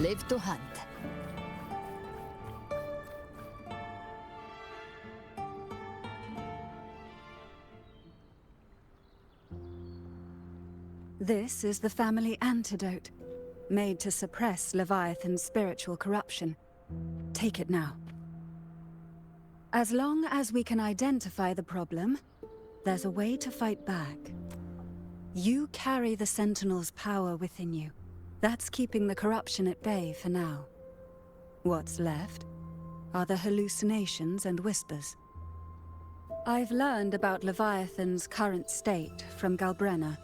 Live to hunt. This is the family antidote, made to suppress Leviathan's spiritual corruption. Take it now. As long as we can identify the problem, there's a way to fight back. You carry the Sentinel's power within you. That's keeping the corruption at bay for now. What's left are the hallucinations and whispers. I've learned about Leviathan's current state from Galbrenna.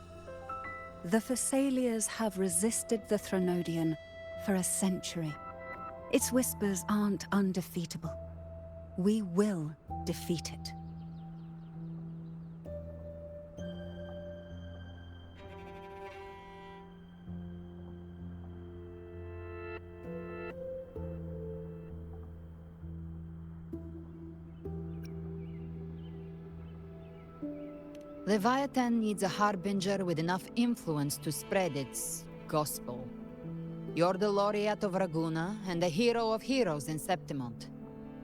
The Thessalias have resisted the Threnodian for a century. Its whispers aren't undefeatable. We will defeat it. Leviathan needs a harbinger with enough influence to spread its gospel. You're the laureate of Raguna and the hero of heroes in Septimont.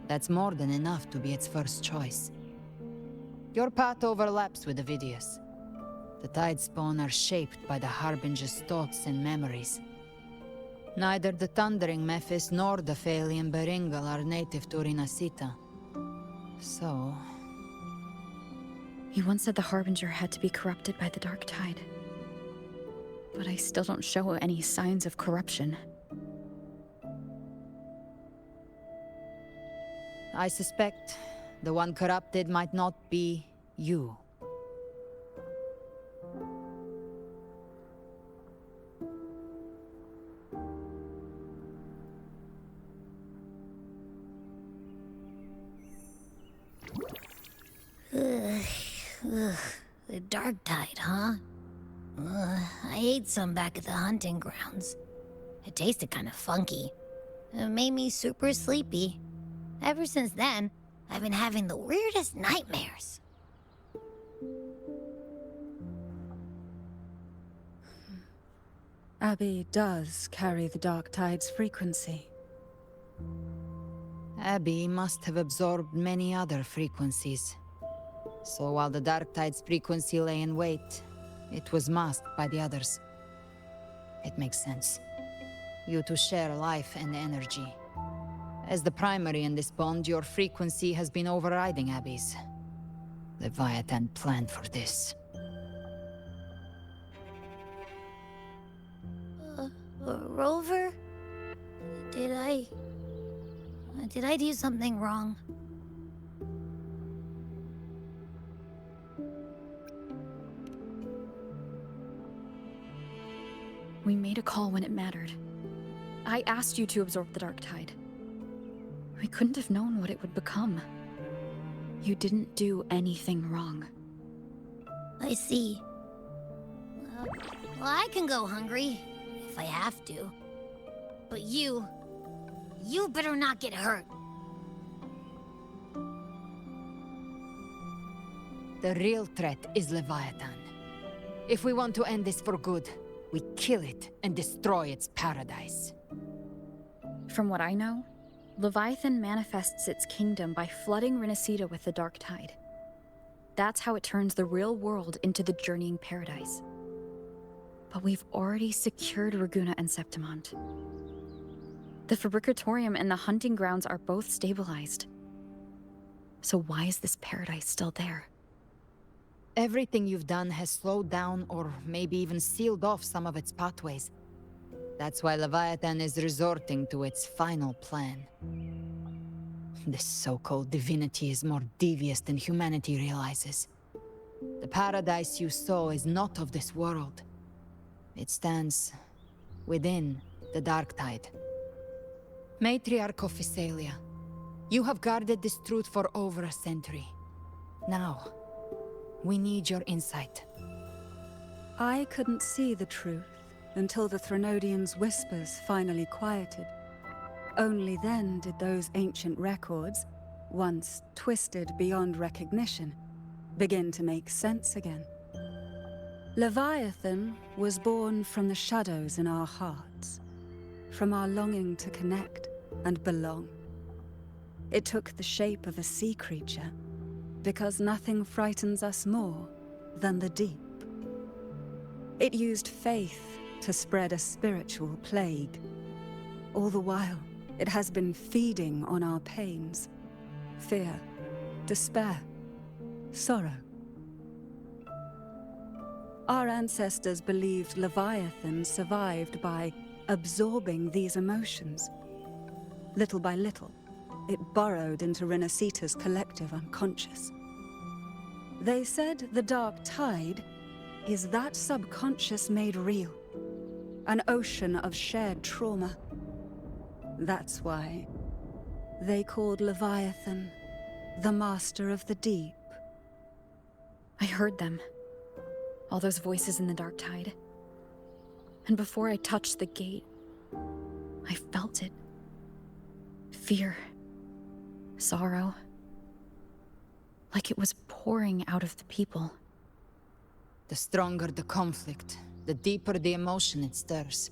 That's more than enough to be its first choice. Your path overlaps with Nvidia's. The Tidespawn are shaped by the harbinger's thoughts and memories. Neither the Thundering Mephis nor the Phalian Beringal are native to Rinascita. So... You once said the Harbinger had to be corrupted by the Dark Tide. But I still don't show any signs of corruption. I suspect the one corrupted might not be you. The Dark Tide, huh? I ate some back at the hunting grounds. It tasted kind of funky. It made me super sleepy. Ever since then, I've been having the weirdest nightmares. Abby does carry the Dark Tide's frequency. Abby must have absorbed many other frequencies. So while the Dark Tide's frequency lay in wait, it was masked by the others. It makes sense. You two share life and energy. As the primary in this bond, your frequency has been overriding Abby's. Leviathan planned for this. Rover? Did I do something wrong? We made a call when it mattered. I asked you to absorb the Dark Tide. We couldn't have known what it would become. You didn't do anything wrong. I see. Well, I can go hungry, if I have to. But you better not get hurt. The real threat is Leviathan. If we want to end this for good, we kill it and destroy its paradise. From what I know, Leviathan manifests its kingdom by flooding Rinascita with the Dark Tide. That's how it turns the real world into the journeying paradise. But we've already secured Raguna and Septimont. The Fabricatorium and the hunting grounds are both stabilized. So why is this paradise still there? Everything you've done has slowed down or maybe even sealed off some of its pathways. That's why Leviathan is resorting to its final plan. This so-called divinity is more devious than humanity realizes. The paradise you saw is not of this world. It stands within the Dark Tide. Matriarch of Physalia, you have guarded this truth for over a century. Now, we need your insight. I couldn't see the truth until the Threnodian's whispers finally quieted. Only then did those ancient records, once twisted beyond recognition, begin to make sense again. Leviathan was born from the shadows in our hearts, from our longing to connect and belong. It took the shape of a sea creature, because nothing frightens us more than the deep. It used faith to spread a spiritual plague. All the while, it has been feeding on our pains, fear, despair, sorrow. Our ancestors believed Leviathan survived by absorbing these emotions. Little by little, it burrowed into Rinascita's collective unconscious. They said the dark tide is that subconscious made real, an ocean of shared trauma. That's why they called Leviathan the Master of the Deep. I heard them. All those voices in the dark tide. And before I touched the gate, I felt it. Fear. Sorrow. Like it was pouring out of the people. The stronger the conflict, the deeper the emotion it stirs.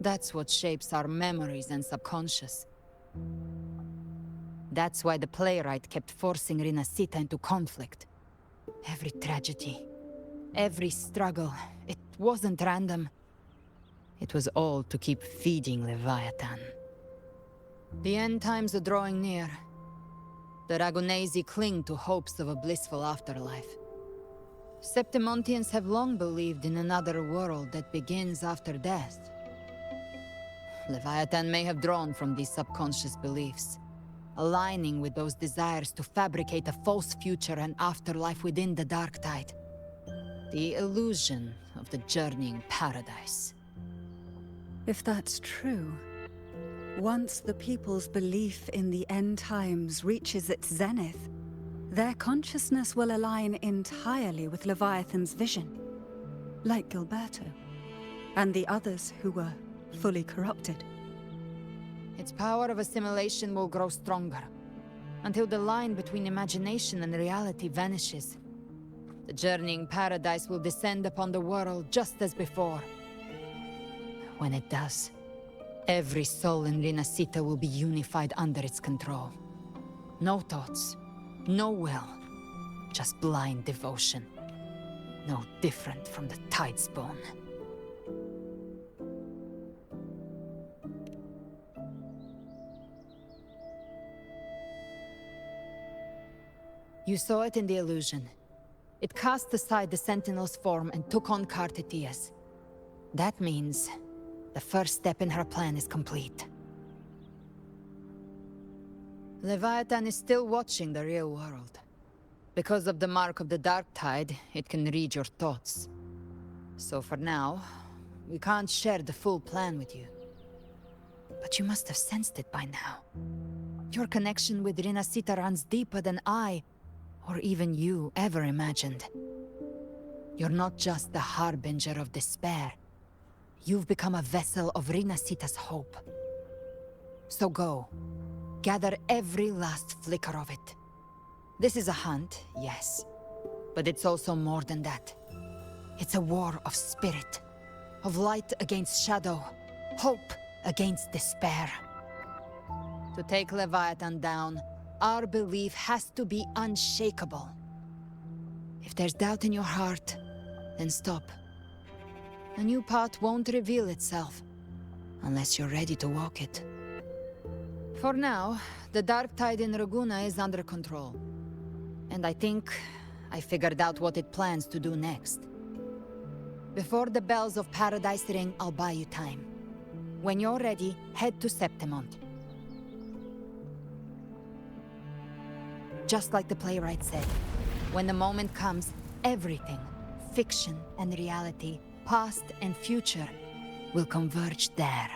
That's what shapes our memories and subconscious. That's why the playwright kept forcing Rinascita into conflict. Every tragedy, every struggle, it wasn't random. It was all to keep feeding Leviathan. The end times are drawing near. The Ragunesi cling to hopes of a blissful afterlife. Septimontians have long believed in another world that begins after death. Leviathan may have drawn from these subconscious beliefs, aligning with those desires to fabricate a false future and afterlife within the dark tide. The illusion of the journeying paradise. If that's true, once the people's belief in the end times reaches its zenith, their consciousness will align entirely with Leviathan's vision, like Gilberto, and the others who were fully corrupted. Its power of assimilation will grow stronger, until the line between imagination and reality vanishes. The journeying paradise will descend upon the world just as before. When it does, every soul in Rinascita will be unified under its control. No thoughts, no will, just blind devotion. No different from the Tidespawn. You saw it in the illusion. It cast aside the Sentinel's form and took on Cartetias. That means the first step in her plan is complete. Leviathan is still watching the real world. Because of the mark of the Dark Tide, it can read your thoughts. So for now, we can't share the full plan with you. But you must have sensed it by now. Your connection with Rinascita runs deeper than I, or even you, ever imagined. You're not just the harbinger of despair. You've become a vessel of Rinascita's hope. So go. Gather every last flicker of it. This is a hunt, yes. But it's also more than that. It's a war of spirit. Of light against shadow. Hope against despair. To take Leviathan down, our belief has to be unshakable. If there's doubt in your heart, then stop. A new path won't reveal itself, unless you're ready to walk it. For now, the dark tide in Raguna is under control. And I think I figured out what it plans to do next. Before the bells of Paradise ring, I'll buy you time. When you're ready, head to Septimont. Just like the playwright said, when the moment comes, everything, fiction and reality, past and future, will converge there.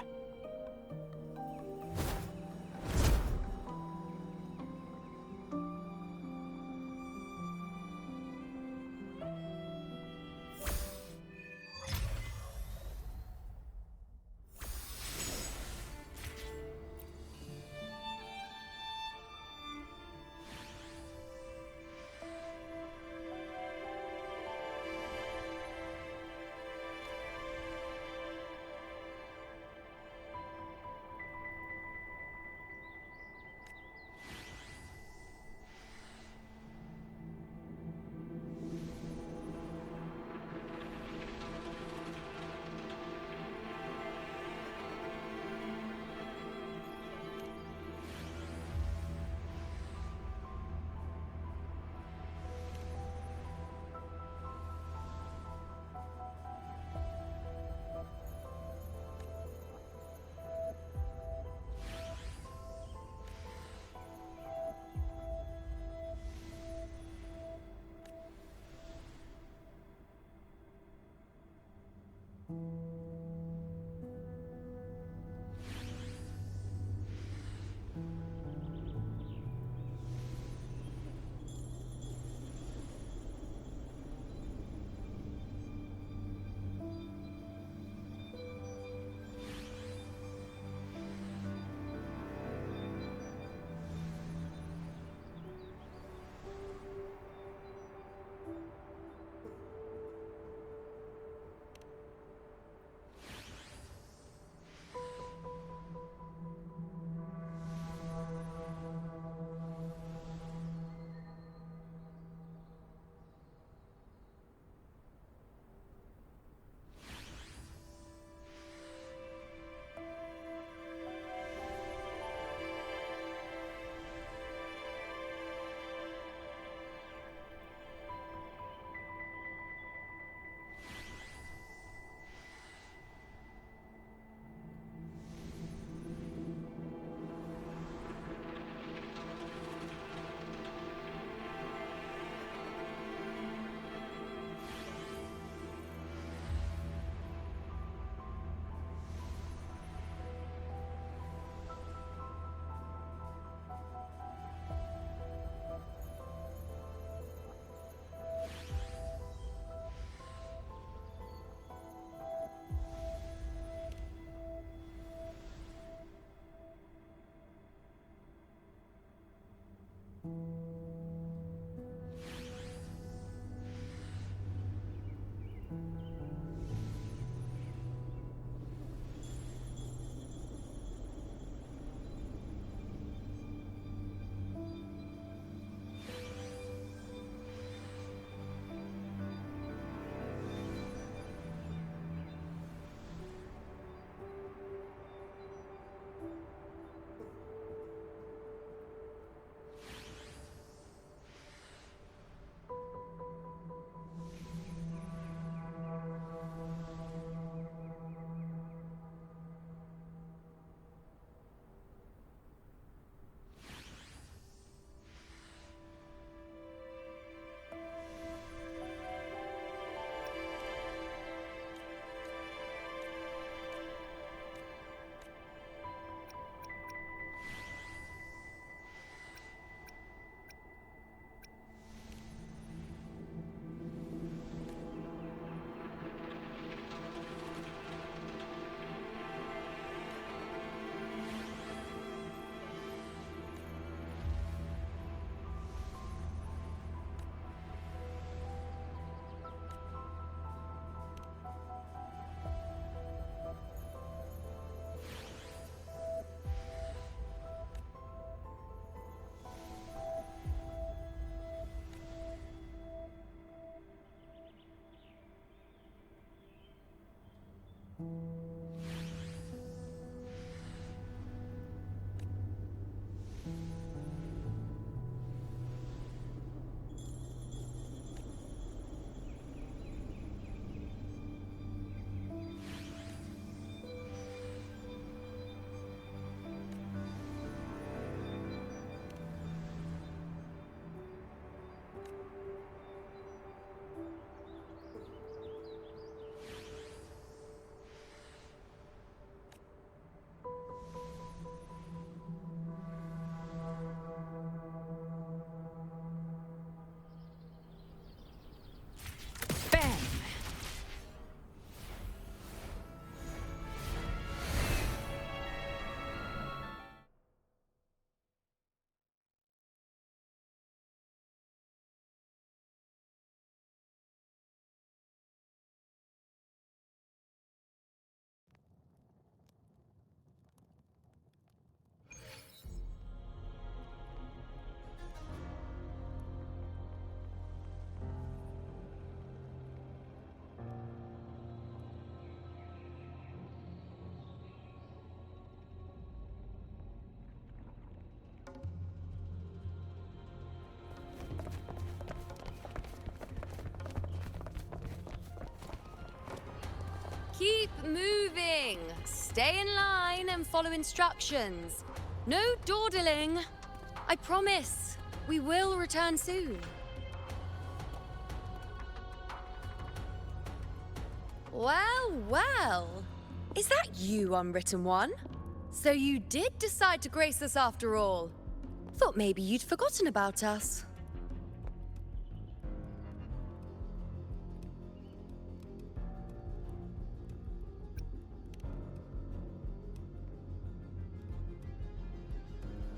moving. Stay in line and follow instructions. No dawdling. I promise, we will return soon. Well, well. Is that you, Unwritten One? So you did decide to grace us after all. Thought maybe you'd forgotten about us.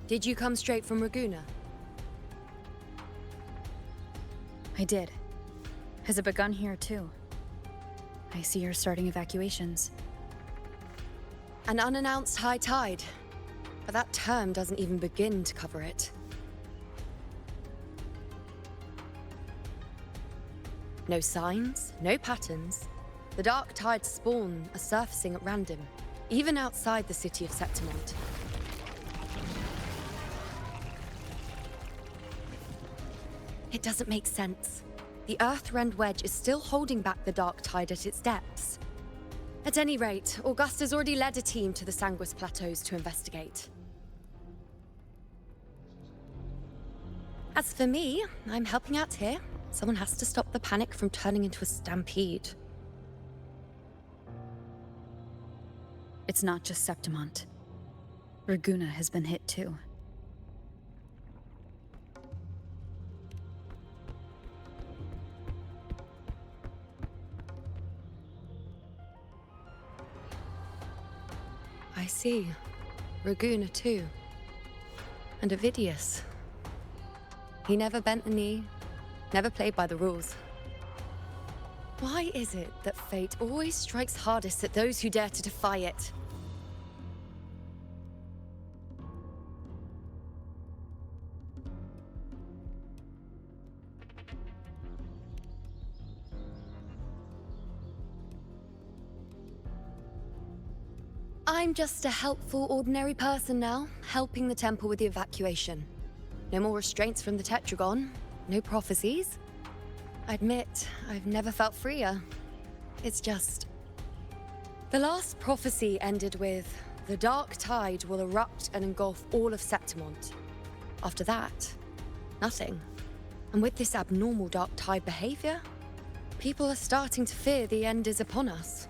Did you come straight from Raguna? I did. Has it begun here, too? I see you're starting evacuations. An unannounced high tide. But that term doesn't even begin to cover it. No signs, no patterns. The dark tide's spawn are surfacing at random, even outside the city of Septimont. It doesn't make sense. The Earth-rend wedge is still holding back the dark tide at its depths. At any rate, Augusta's already led a team to the Sanguis Plateaus to investigate. As for me, I'm helping out here. Someone has to stop the panic from turning into a stampede. It's not just Septimont. Raguna has been hit too. I see. Raguna too. And Ovidius. He never bent a knee, never played by the rules. Why is it that fate always strikes hardest at those who dare to defy it? I'm just a helpful, ordinary person now, helping the temple with the evacuation. No more restraints from the Tetragon, no prophecies. I admit, I've never felt freer. It's just... The last prophecy ended with, the dark tide will erupt and engulf all of Septimont. After that, nothing. And with this abnormal dark tide behavior, people are starting to fear the end is upon us.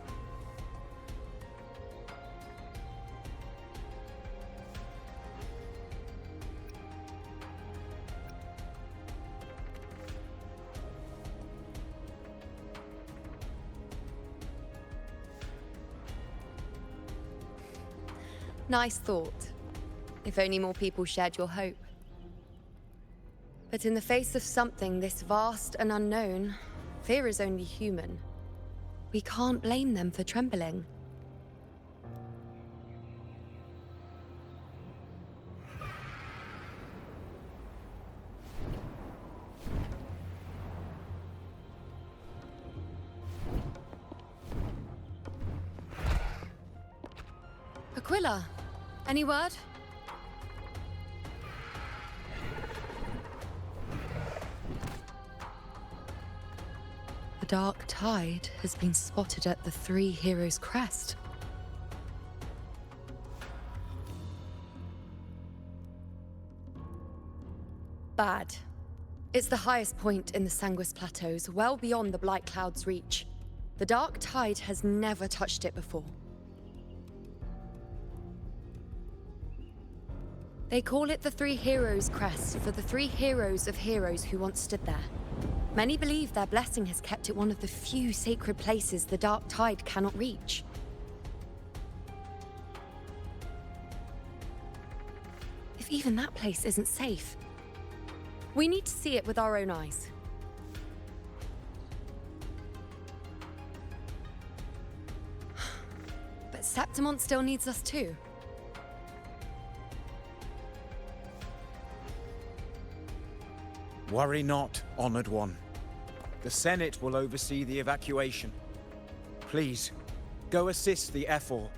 Nice thought. If only more people shared your hope. But in the face of something this vast and unknown, fear is only human. We can't blame them for trembling. Aquila, any word? The dark tide has been spotted at the Three Heroes' Crest. Bad. It's the highest point in the Sanguis Plateaus, well beyond the Blight Cloud's reach. The dark tide has never touched it before. They call it the Three Heroes' Crest for the three heroes of heroes who once stood there. Many believe their blessing has kept it one of the few sacred places the dark tide cannot reach. If even that place isn't safe, we need to see it with our own eyes. But Septimont still needs us too. Worry not, Honored One. The Senate will oversee the evacuation. Please, go assist the Ephor.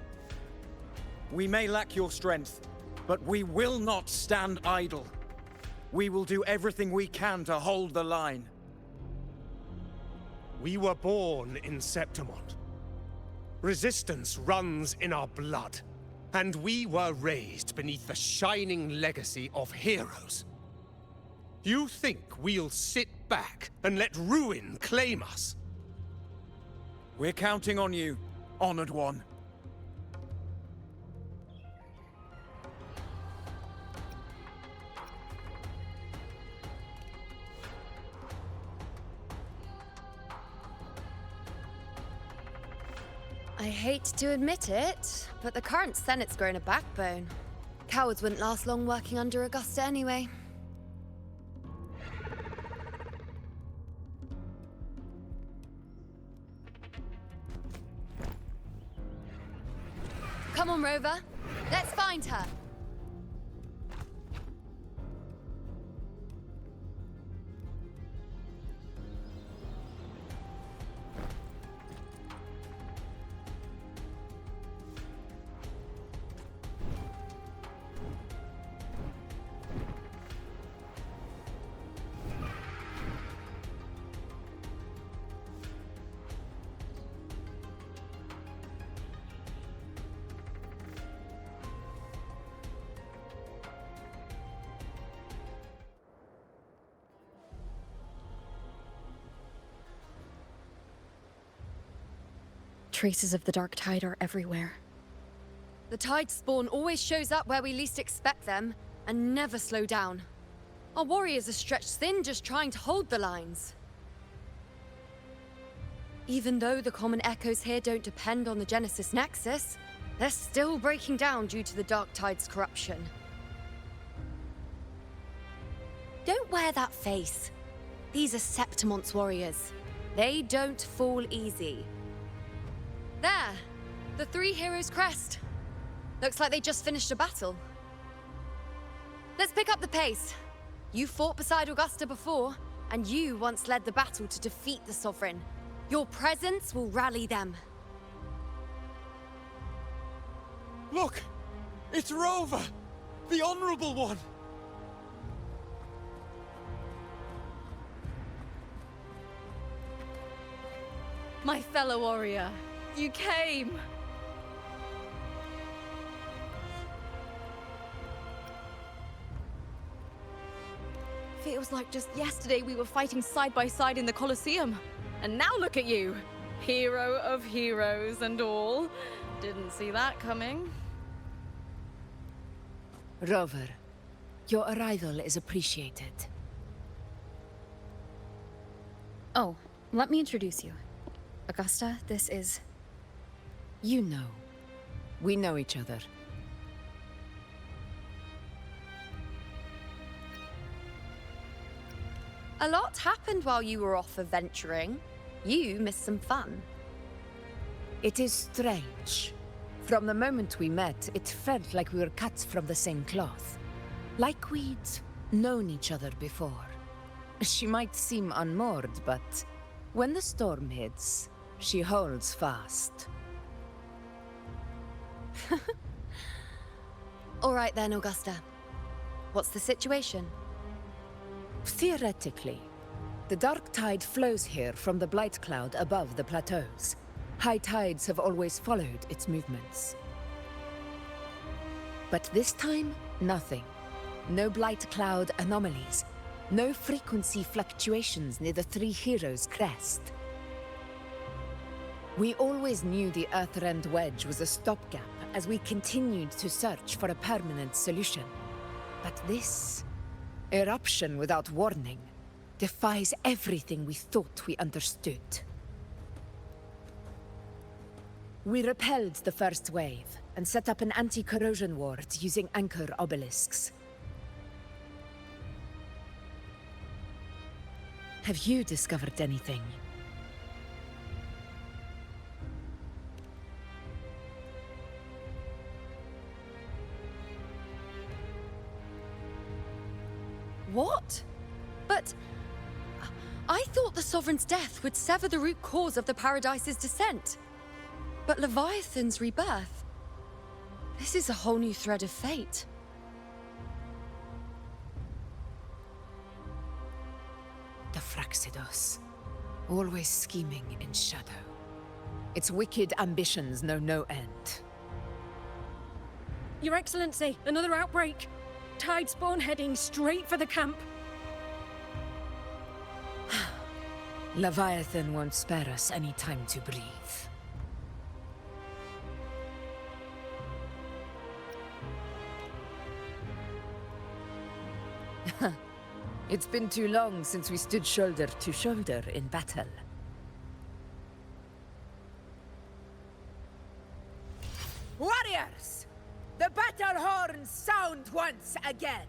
We may lack your strength, but we will not stand idle. We will do everything we can to hold the line. We were born in Septimont. Resistance runs in our blood, and we were raised beneath the shining legacy of heroes. You think we'll sit back and let ruin claim us? We're counting on you, Honored One. I hate to admit it, but the current Senate's grown a backbone. Cowards wouldn't last long working under Augusta anyway. Come on, Rover. Let's find her. Traces of the dark tide are everywhere. The tide spawn always shows up where we least expect them, and never slow down. Our warriors are stretched thin just trying to hold the lines. Even though the common echoes here don't depend on the Genesis Nexus, they're still breaking down due to the dark tide's corruption. Don't wear that face. These are Septimon's warriors. They don't fall easy. There! The three heroes' crest. Looks like they just finished a battle. Let's pick up the pace. You fought beside Augusta before, and you once led the battle to defeat the Sovereign. Your presence will rally them. Look! It's Rover! The Honorable One! My fellow warrior, you came! Feels like just yesterday we were fighting side by side in the Colosseum. And now look at you! Hero of heroes and all. Didn't see that coming. Rover, your arrival is appreciated. Oh, let me introduce you. Augusta, this is... You know. We know each other. A lot happened while you were off adventuring. You missed some fun. It is strange. From the moment we met, it felt like we were cut from the same cloth. Like we'd known each other before. She might seem unmoored, but when the storm hits, she holds fast. All right then, Augusta. What's the situation? Theoretically, the dark tide flows here from the blight cloud above the plateaus. High tides have always followed its movements. But this time, nothing. No blight cloud anomalies. No frequency fluctuations near the Three Heroes' crest. We always knew the Earthrend Wedge was a stopgap as we continued to search for a permanent solution. But this eruption without warning defies everything we thought we understood. We repelled the first wave and set up an anti-corrosion ward using anchor obelisks. Have you discovered anything? What? But... I thought the Sovereign's death would sever the root cause of the Paradise's descent. But Leviathan's rebirth... This is a whole new thread of fate. The Fraxidos, always scheming in shadow. Its wicked ambitions know no end. Your Excellency, another outbreak. Tide spawn heading straight for the camp. Leviathan won't spare us any time to breathe. It's been too long since we stood shoulder to shoulder in battle. Warriors! The battle horns sound once again!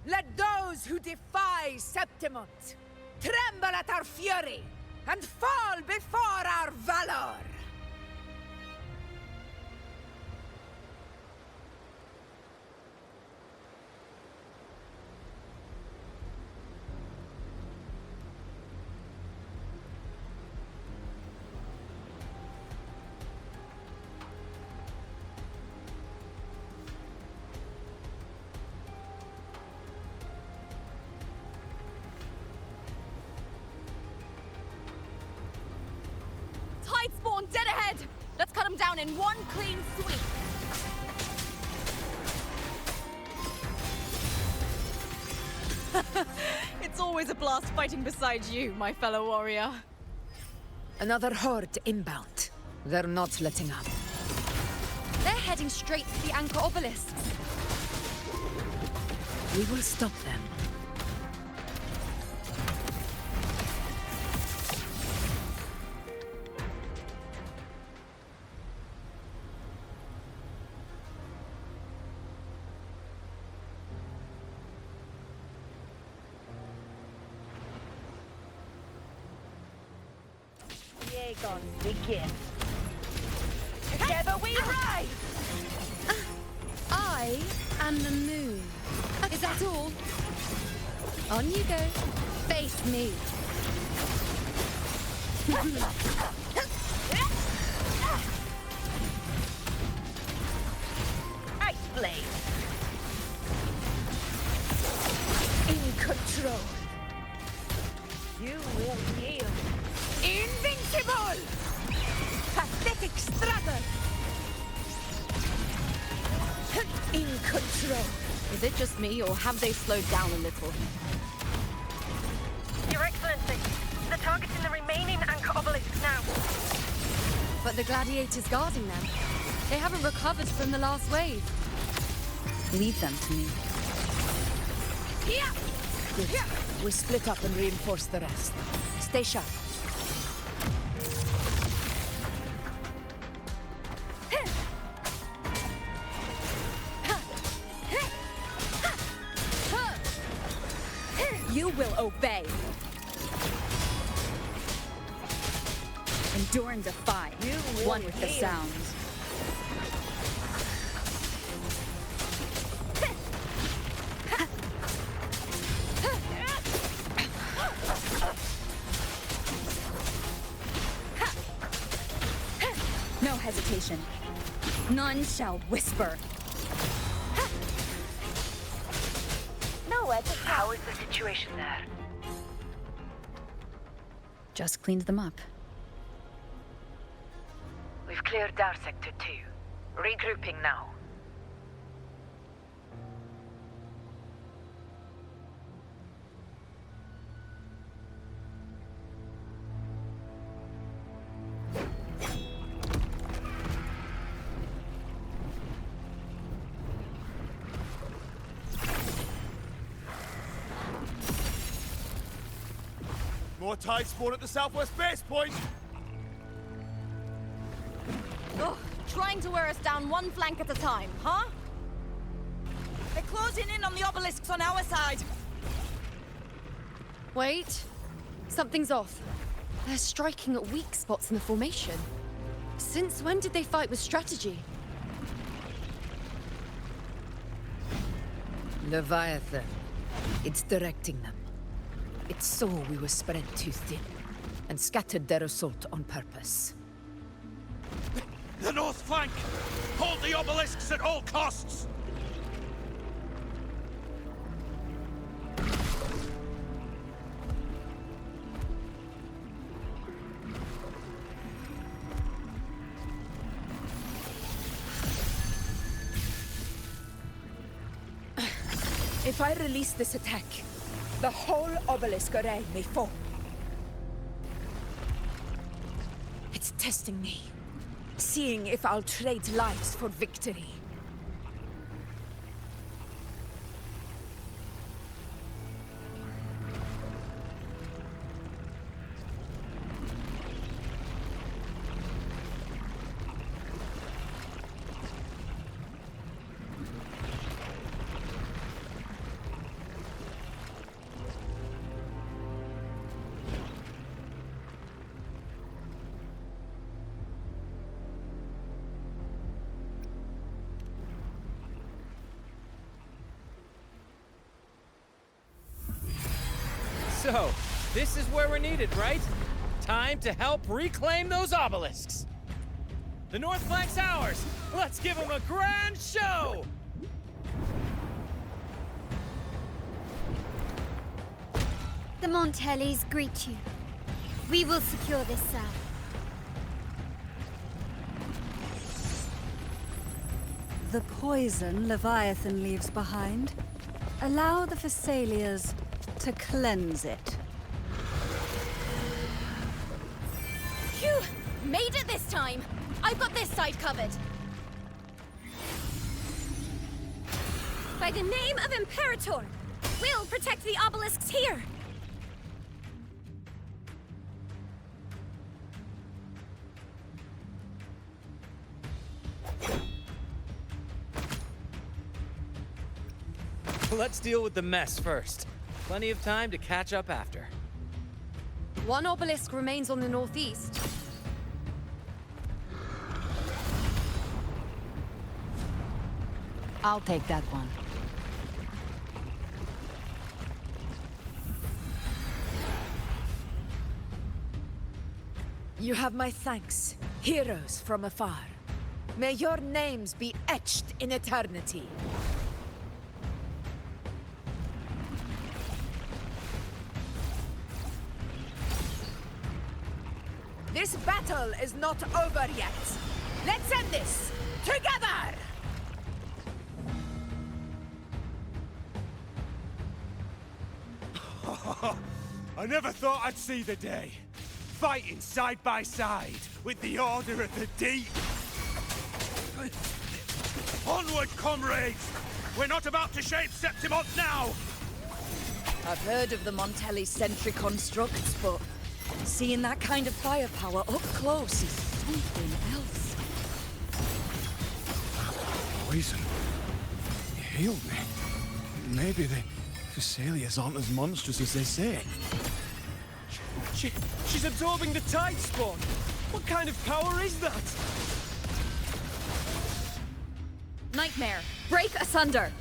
Let those who defy Septimont tremble at our fury and fall before our valor! Tide spawn dead ahead! Let's cut them down in one clean sweep. It's always a blast fighting beside you, my fellow warrior. Another horde inbound. They're not letting up. They're heading straight to the anchor obelisks. We will stop them. Begin. Together we rise! I am the moon. Is that all? On you go. Face me. Ice blade. In control. You will yield. Invincible! Pathetic struggle! In control. Is it just me, or have they slowed down a little? Your Excellency, the target's in the remaining anchor obelisks now. But the gladiators guarding them, they haven't recovered from the last wave. Leave them to me. Here! Good. We split up and reinforce the rest. Stay sharp. You will obey. Endure and defy. One with the sound. No hesitation. None shall whisper. How is the situation there? Just cleaned them up. We've cleared our sector too. Regrouping now. More tide spawn at the southwest base point! Ugh, trying to wear us down one flank at a time, huh? They're closing in on the obelisks on our side. Wait. Something's off. They're striking at weak spots in the formation. Since when did they fight with strategy? Leviathan. It's directing them. It saw we were spread too thin, and scattered their assault on purpose. The north flank! Hold the obelisks at all costs! If I release this attack, the whole obelisk array may fall. It's testing me, seeing if I'll trade lives for victory. So, this is where we're needed, right? Time to help reclaim those obelisks. The North Flank's ours! Let's give them a grand show! The Montellis greet you. We will secure this cell. The poison Leviathan leaves behind, allow the Phassalias to cleanse it. Phew! Made it this time! I've got this side covered. By the name of Imperator, we'll protect the obelisks here. Let's deal with the mess first. Plenty of time to catch up after. One obelisk remains on the northeast. I'll take that one. You have my thanks, heroes from afar. May your names be etched in eternity. This battle is not over yet. Let's end this together! I never thought I'd see the day. Fighting side by side with the Order of the Deep. Onward, comrades! We're not about to shape Septimont now! I've heard of the Montelli sentry constructs, but seeing that kind of firepower up close is something else. Poison. You healed me. Maybe the Phassalias aren't as monstrous as they say. She's absorbing the tide spawn! What kind of power is that? Nightmare, break asunder!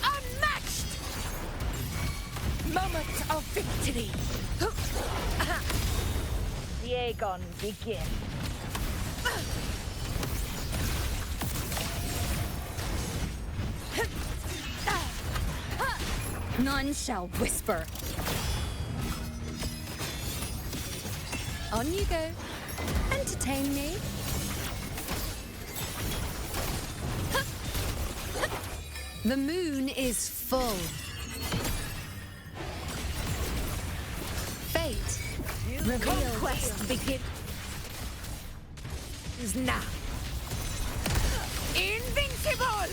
Unmatched! Moment of victory! The Aegon begin. None shall whisper. On you go. Entertain me. The moon is full. Fate. Conquest begins now. Invincible!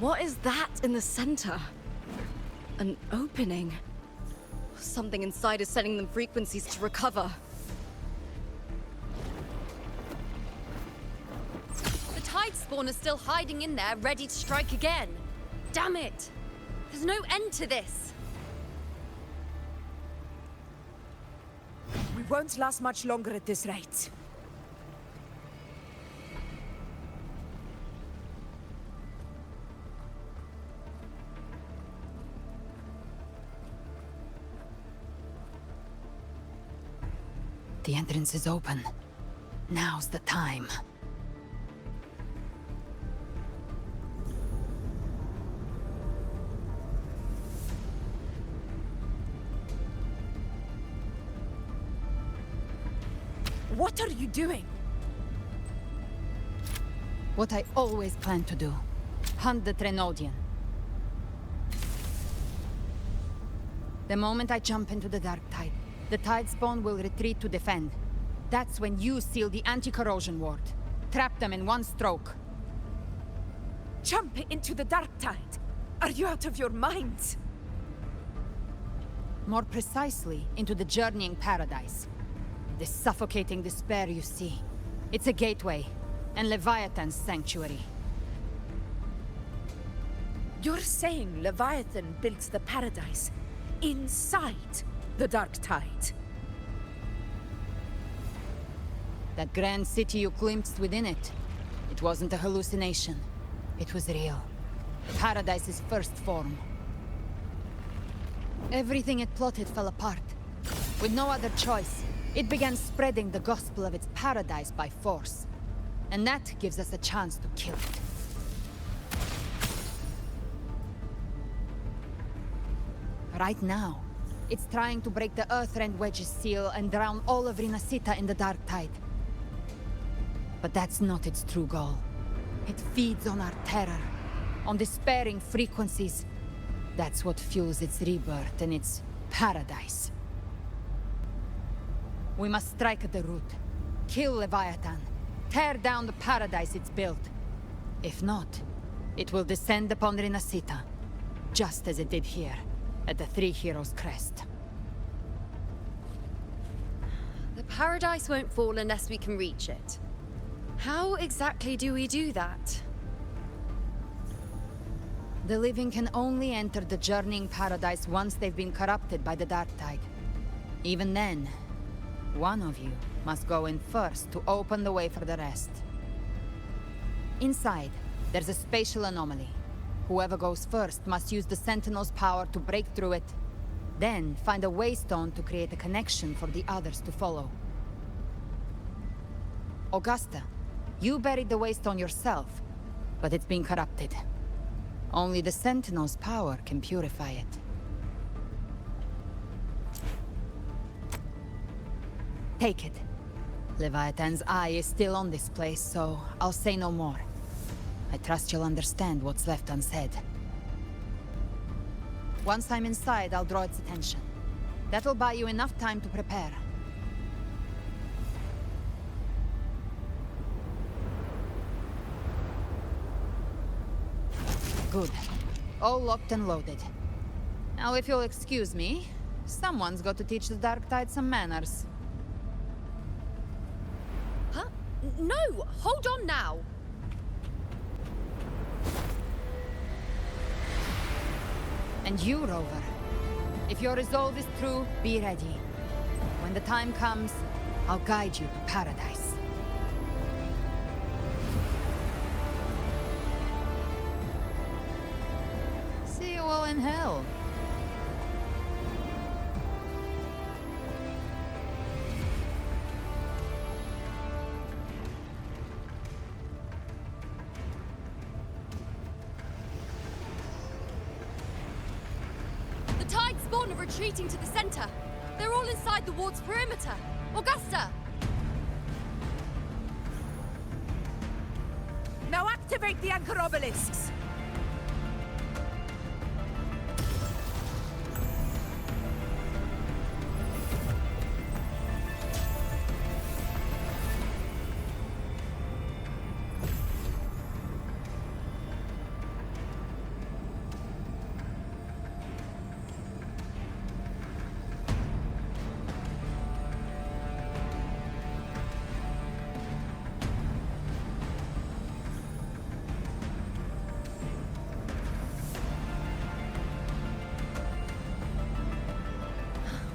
What is that in the center? An opening. Something inside is sending them frequencies to recover. The tide spawn is still hiding in there, ready to strike again. Damn it! There's no end to this. We won't last much longer at this rate. The entrance is open. Now's the time. What are you doing? What I always planned to do. Hunt the Trenodian. The moment I jump into the dark tide, the tide spawn will retreat to defend. That's when you seal the anti-corrosion ward. Trap them in one stroke. Jump into the dark tide. Are you out of your minds? More precisely, into the journeying paradise. The suffocating despair you see. It's a gateway, and Leviathan's sanctuary. You're saying Leviathan built the paradise inside the dark tide? That grand city you glimpsed within it, it wasn't a hallucination. It was real. Paradise's first form. Everything it plotted fell apart. With no other choice, it began spreading the gospel of its paradise by force. And that gives us a chance to kill it. Right now, it's trying to break the Earthrend Wedge's seal and drown all of Rinascita in the dark tide. But that's not its true goal. It feeds on our terror, on despairing frequencies. That's what fuels its rebirth and its paradise. We must strike at the root. Kill Leviathan. Tear down the paradise it's built. If not, it will descend upon Rinascita, just as it did here, at the Three Heroes' Crest. The paradise won't fall unless we can reach it. How exactly do we do that? The living can only enter the journeying paradise once they've been corrupted by the dark tide. Even then, one of you must go in first to open the way for the rest. Inside, there's a spatial anomaly. Whoever goes first must use the Sentinel's power to break through it, then find a waystone to create a connection for the others to follow. Augusta, you buried the waystone yourself, but it's been corrupted. Only the Sentinel's power can purify it. Take it. Leviathan's eye is still on this place, so I'll say no more. I trust you'll understand what's left unsaid. Once I'm inside, I'll draw its attention. That'll buy you enough time to prepare. Good. All locked and loaded. Now, if you'll excuse me, someone's got to teach the Dark Tide some manners. Huh? No! Hold on now! And you, Rover. If your resolve is true, be ready. When the time comes, I'll guide you to paradise. See you all in hell. Spawn are retreating to the center. They're all inside the ward's perimeter. Augusta! Now activate the anchor obelisks!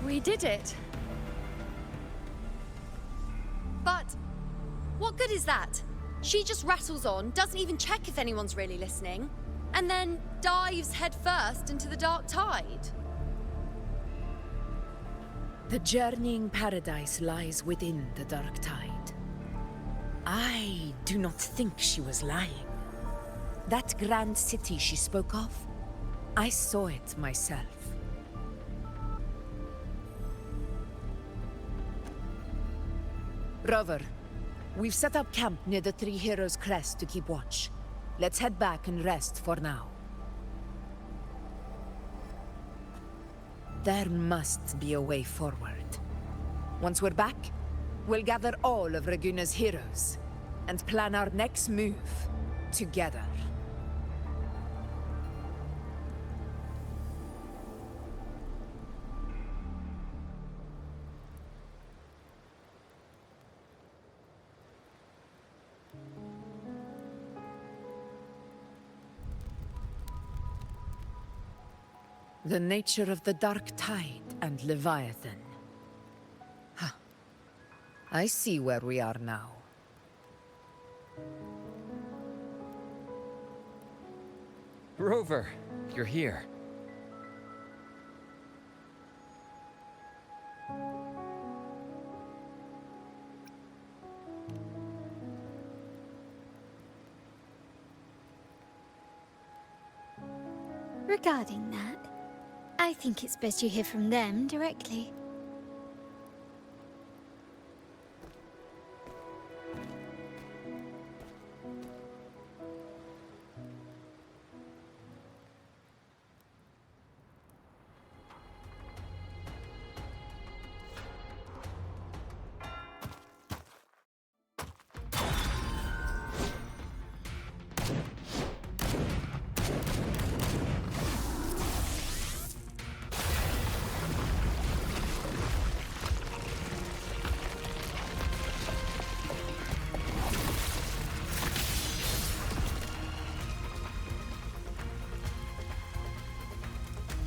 We did it. But what good is that? She just rattles on, doesn't even check if anyone's really listening, and then dives headfirst into the dark tide. The journeying paradise lies within the dark tide. I do not think she was lying. That grand city she spoke of, I saw it myself. Rover, we've set up camp near the Three Heroes Crest to keep watch. Let's head back and rest for now. There must be a way forward. Once we're back, we'll gather all of Raguna's heroes and plan our next move together. The nature of the Dark Tide and Leviathan. Huh. I see where we are now. Rover, you're here. Regarding that, I think it's best you hear from them directly.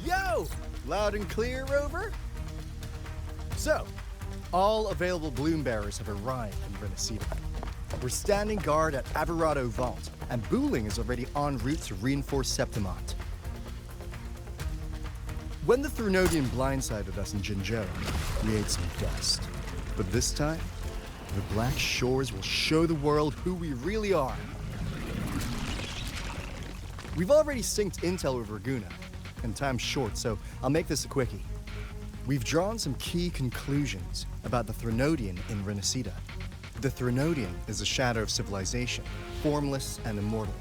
Yo! Loud and clear, Rover? So, all available bloom bearers have arrived in Rinascita. We're standing guard at Averado Vault, and Booling is already en route to reinforce Septimont. When the Threnodian blindsided us in Jinzhou, we ate some dust. But this time, the Black Shores will show the world who we really are. We've already synced intel with Raguna, and time's short, so I'll make this a quickie. We've drawn some key conclusions about the Threnodian in Rinascita. The Threnodian is a shadow of civilization, formless and immortal.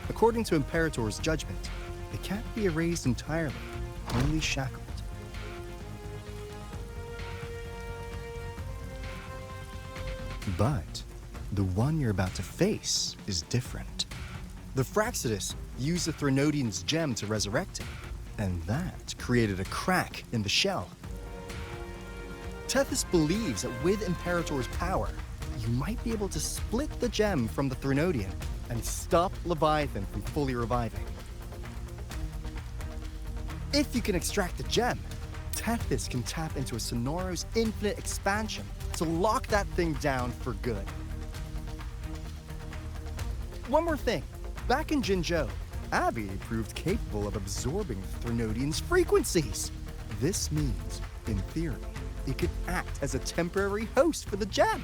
According to Imperator's judgment, it can't be erased entirely, only shackled. But the one you're about to face is different. The Fraxidus used the Threnodian's gem to resurrect him, and that created a crack in the shell. Tethys believes that with Imperator's power, you might be able to split the gem from the Threnodian and stop Leviathan from fully reviving. If you can extract the gem, Tethys can tap into a Sonoro's infinite expansion to lock that thing down for good. One more thing. Back in Jinzhou, Abby proved capable of absorbing the Threnodian's frequencies. This means, in theory, it could act as a temporary host for the gem.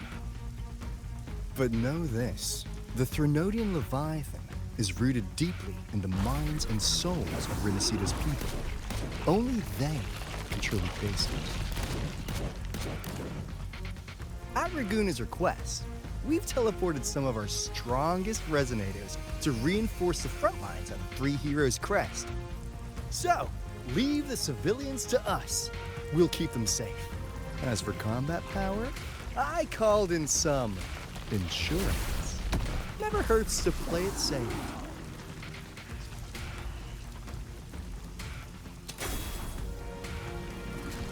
But know this, the Threnodian Leviathan is rooted deeply in the minds and souls of Rinascita's people. Only they can truly face it. At Raguna's request, we've teleported some of our strongest resonators to reinforce the front lines at the Three Heroes Crest. So, leave the civilians to us. We'll keep them safe. As for combat power, I called in some insurance. Never hurts to play it safe.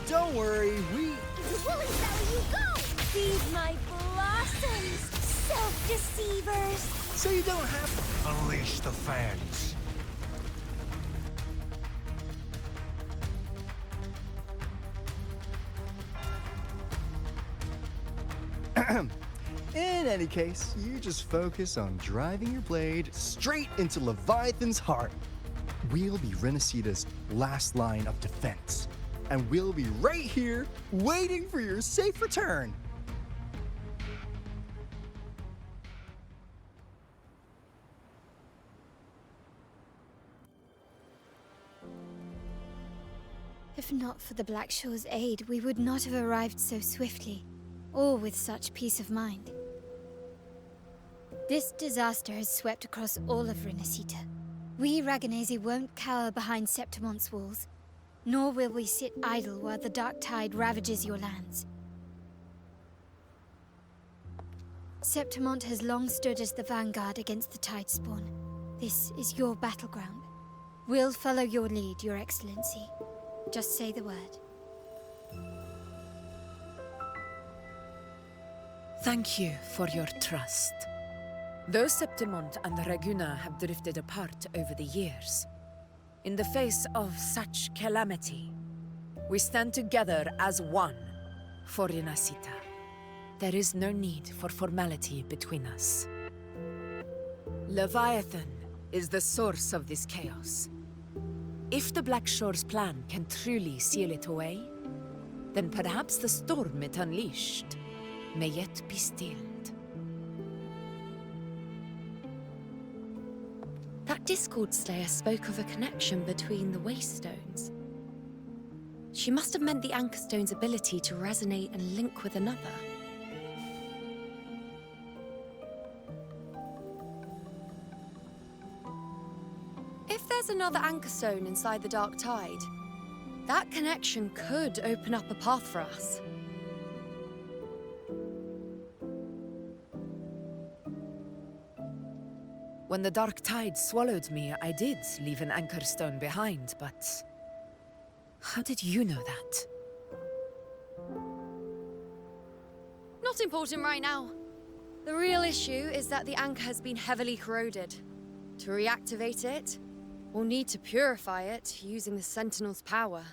Don't worry, we... Woolly Valley, you go! Feed my blossoms, self-deceivers! So you don't have to... Unleash the fans. In any case, you just focus on driving your blade straight into Leviathan's heart. We'll be Rinascita's last line of defense, and we'll be right here waiting for your safe return. If not for the Black Shore's aid, we would not have arrived so swiftly, or with such peace of mind. This disaster has swept across all of Rinascita. We Ragganese won't cower behind Septimon's walls, nor will we sit idle while the dark tide ravages your lands. Septimont has long stood as the vanguard against the Tidespawn. This is your battleground. We'll follow your lead, Your Excellency. Just say the word. Thank you for your trust. Though Septimont and Raguna have drifted apart over the years, in the face of such calamity, we stand together as one for Rinascita. There is no need for formality between us. Leviathan is the source of this chaos. If the Black Shore's plan can truly seal it away, then perhaps the storm it unleashed may yet be stilled. That Discord Slayer spoke of a connection between the Waystones. She must have meant the Anchorstone's ability to resonate and link with another. If there's another Anchorstone inside the Dark Tide, that connection could open up a path for us. When the Dark Tide swallowed me, I did leave an Anchorstone behind, but... how did you know that? Not important right now. The real issue is that the anchor has been heavily corroded. To reactivate it, we'll need to purify it using the Sentinel's power.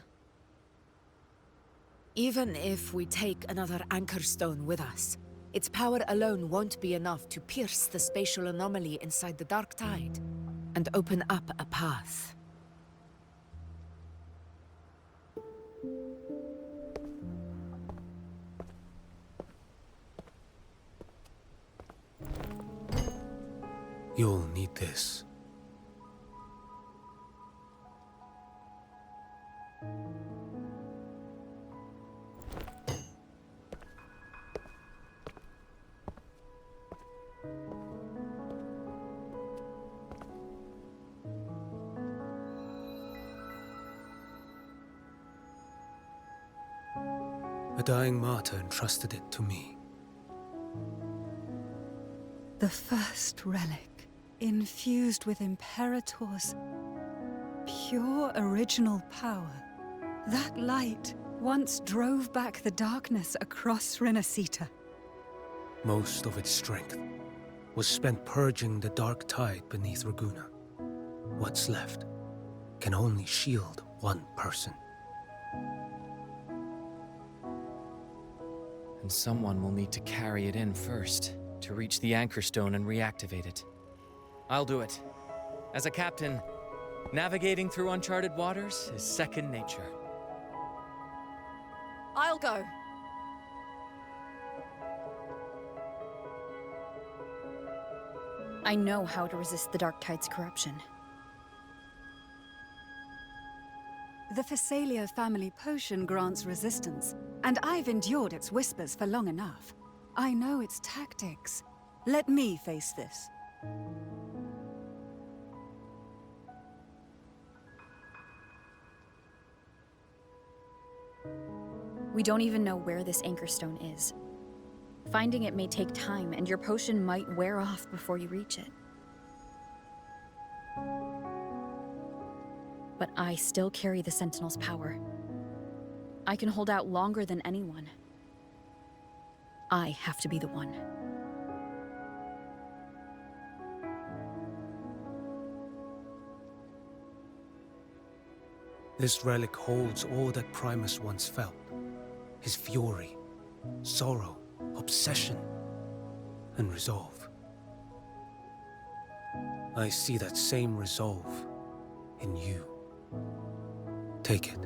Even if we take another Anchorstone with us, its power alone won't be enough to pierce the spatial anomaly inside the Dark Tide and open up a path. You'll need this. A dying martyr entrusted it to me. The first relic, infused with Imperator's pure original power. That light once drove back the darkness across Rinascita. Most of its strength was spent purging the dark tide beneath Raguna. What's left can only shield one person. And someone will need to carry it in first, to reach the Anchorstone and reactivate it. I'll do it. As a captain, navigating through uncharted waters is second nature. I'll go. I know how to resist the Dark Tide's corruption. The Phasalia family potion grants resistance, and I've endured its whispers for long enough. I know its tactics. Let me face this. We don't even know where this Anchorstone is. Finding it may take time, and your potion might wear off before you reach it. But I still carry the Sentinel's power. I can hold out longer than anyone. I have to be the one. This relic holds all that Primus once felt. His fury, sorrow, obsession, and resolve. I see that same resolve in you. Take it.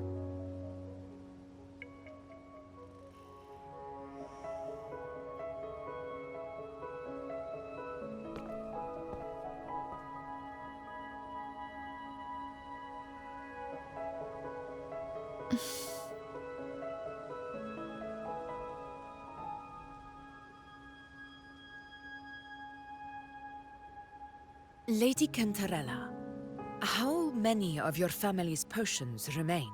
Lady Cantarella, how many of your family's potions remain?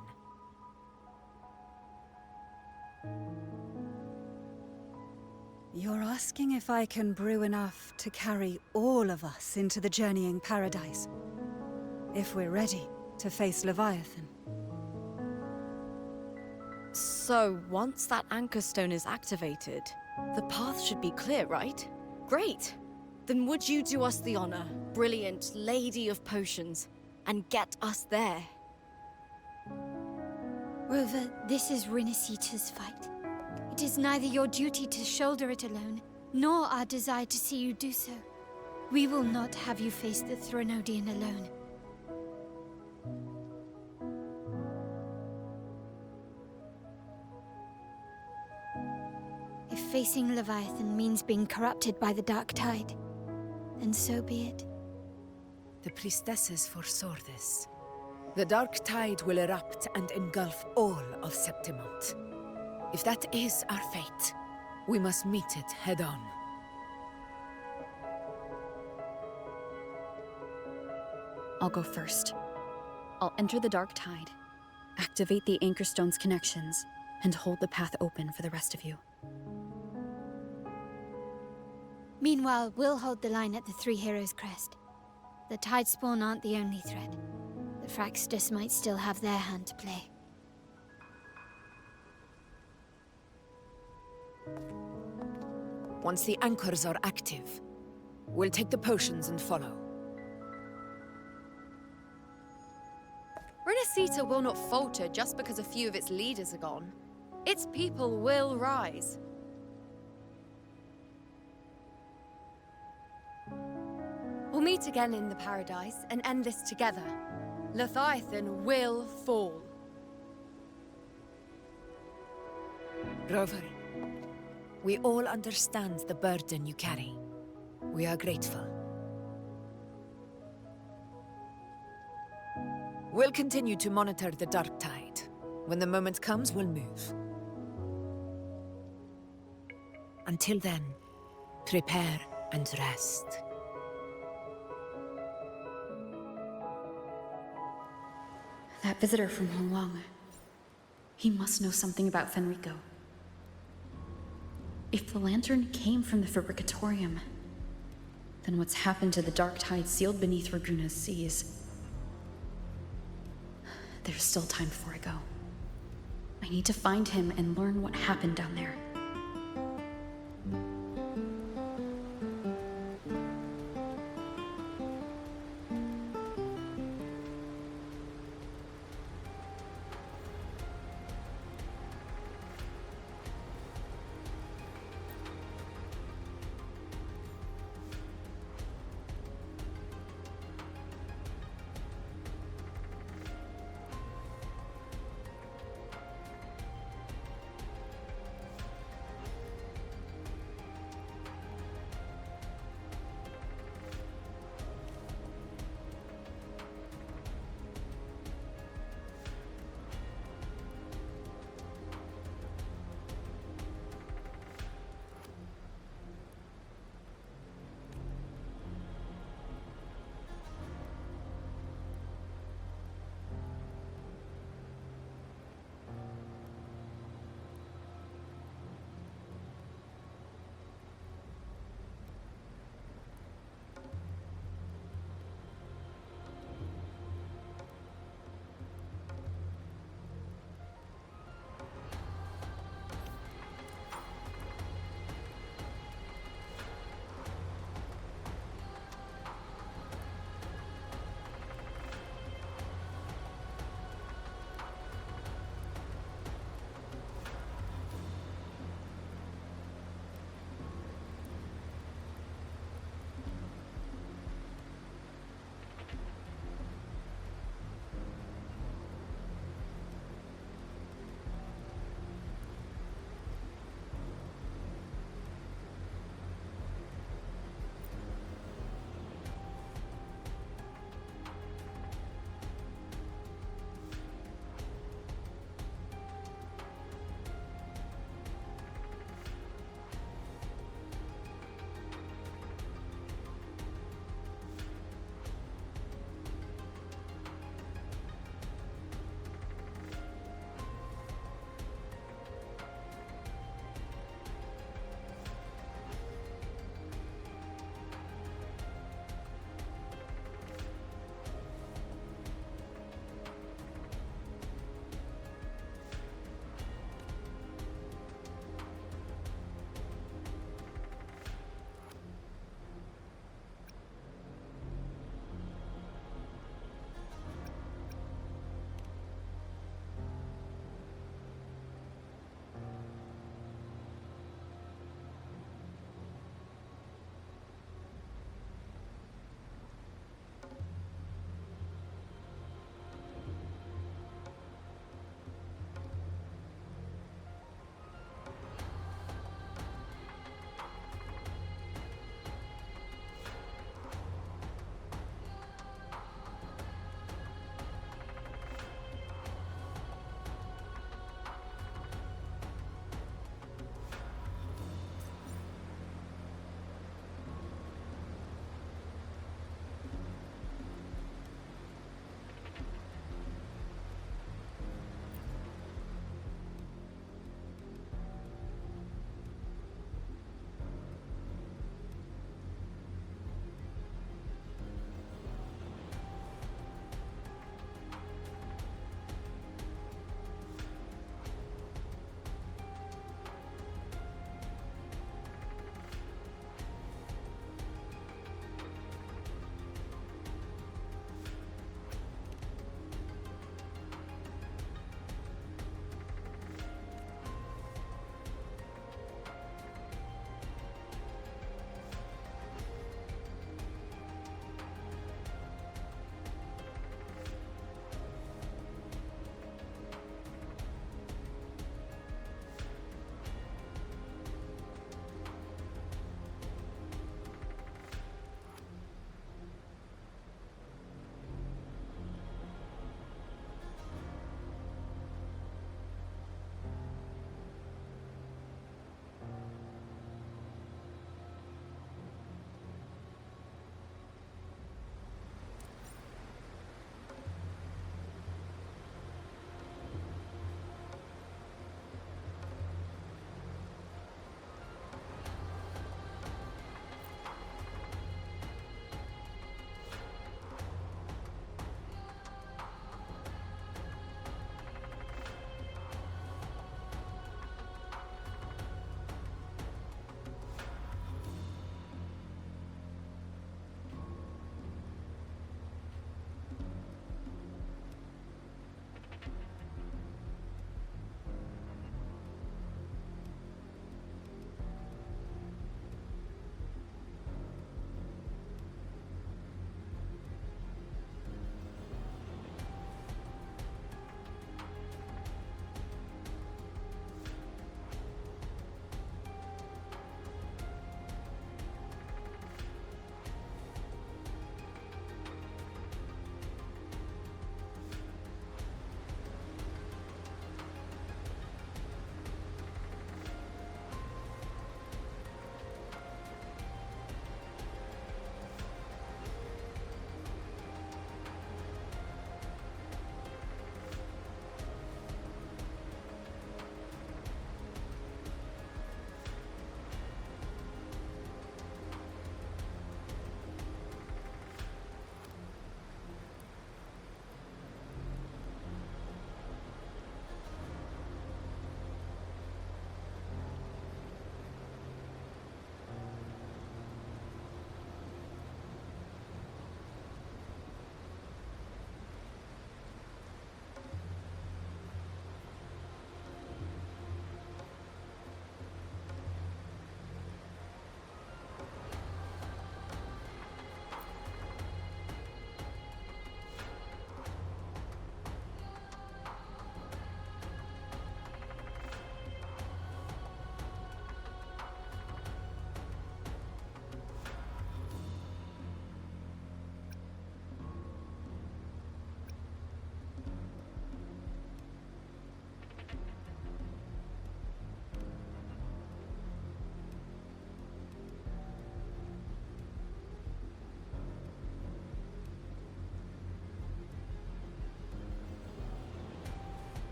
You're asking if I can brew enough to carry all of us into the journeying paradise? If we're ready to face Leviathan? So, once that anchor stone is activated, the path should be clear, right? Great! Then would you do us the honor, brilliant Lady of Potions, and get us there? Rover, this is Rinascita's fight. It is neither your duty to shoulder it alone, nor our desire to see you do so. We will not have you face the Threnodian alone. If facing Leviathan means being corrupted by the Dark Tide, then so be it. The priestesses foresaw this. The Dark Tide will erupt and engulf all of Septimont. If that is our fate, we must meet it head-on. I'll go first. I'll enter the Dark Tide, activate the Anchor Stone's connections, and hold the path open for the rest of you. Meanwhile, we'll hold the line at the Three Heroes Crest. The Tidespawn aren't the only threat. The Fraxtus might still have their hand to play. Once the anchors are active, we'll take the potions and follow. Rinascita will not falter just because a few of its leaders are gone. Its people will rise. We'll meet again in the paradise and end this together. Leviathan will fall. Rover, we all understand the burden you carry. We are grateful. We'll continue to monitor the Dark Tide. When the moment comes, we'll move. Until then, prepare and rest. That visitor from Huang, he must know something about Fenrico. If the lantern came from the Fabricatorium, then what's happened to the Dark Tide sealed beneath Raguna's seas? There's still time before I go. I need to find him and learn what happened down there.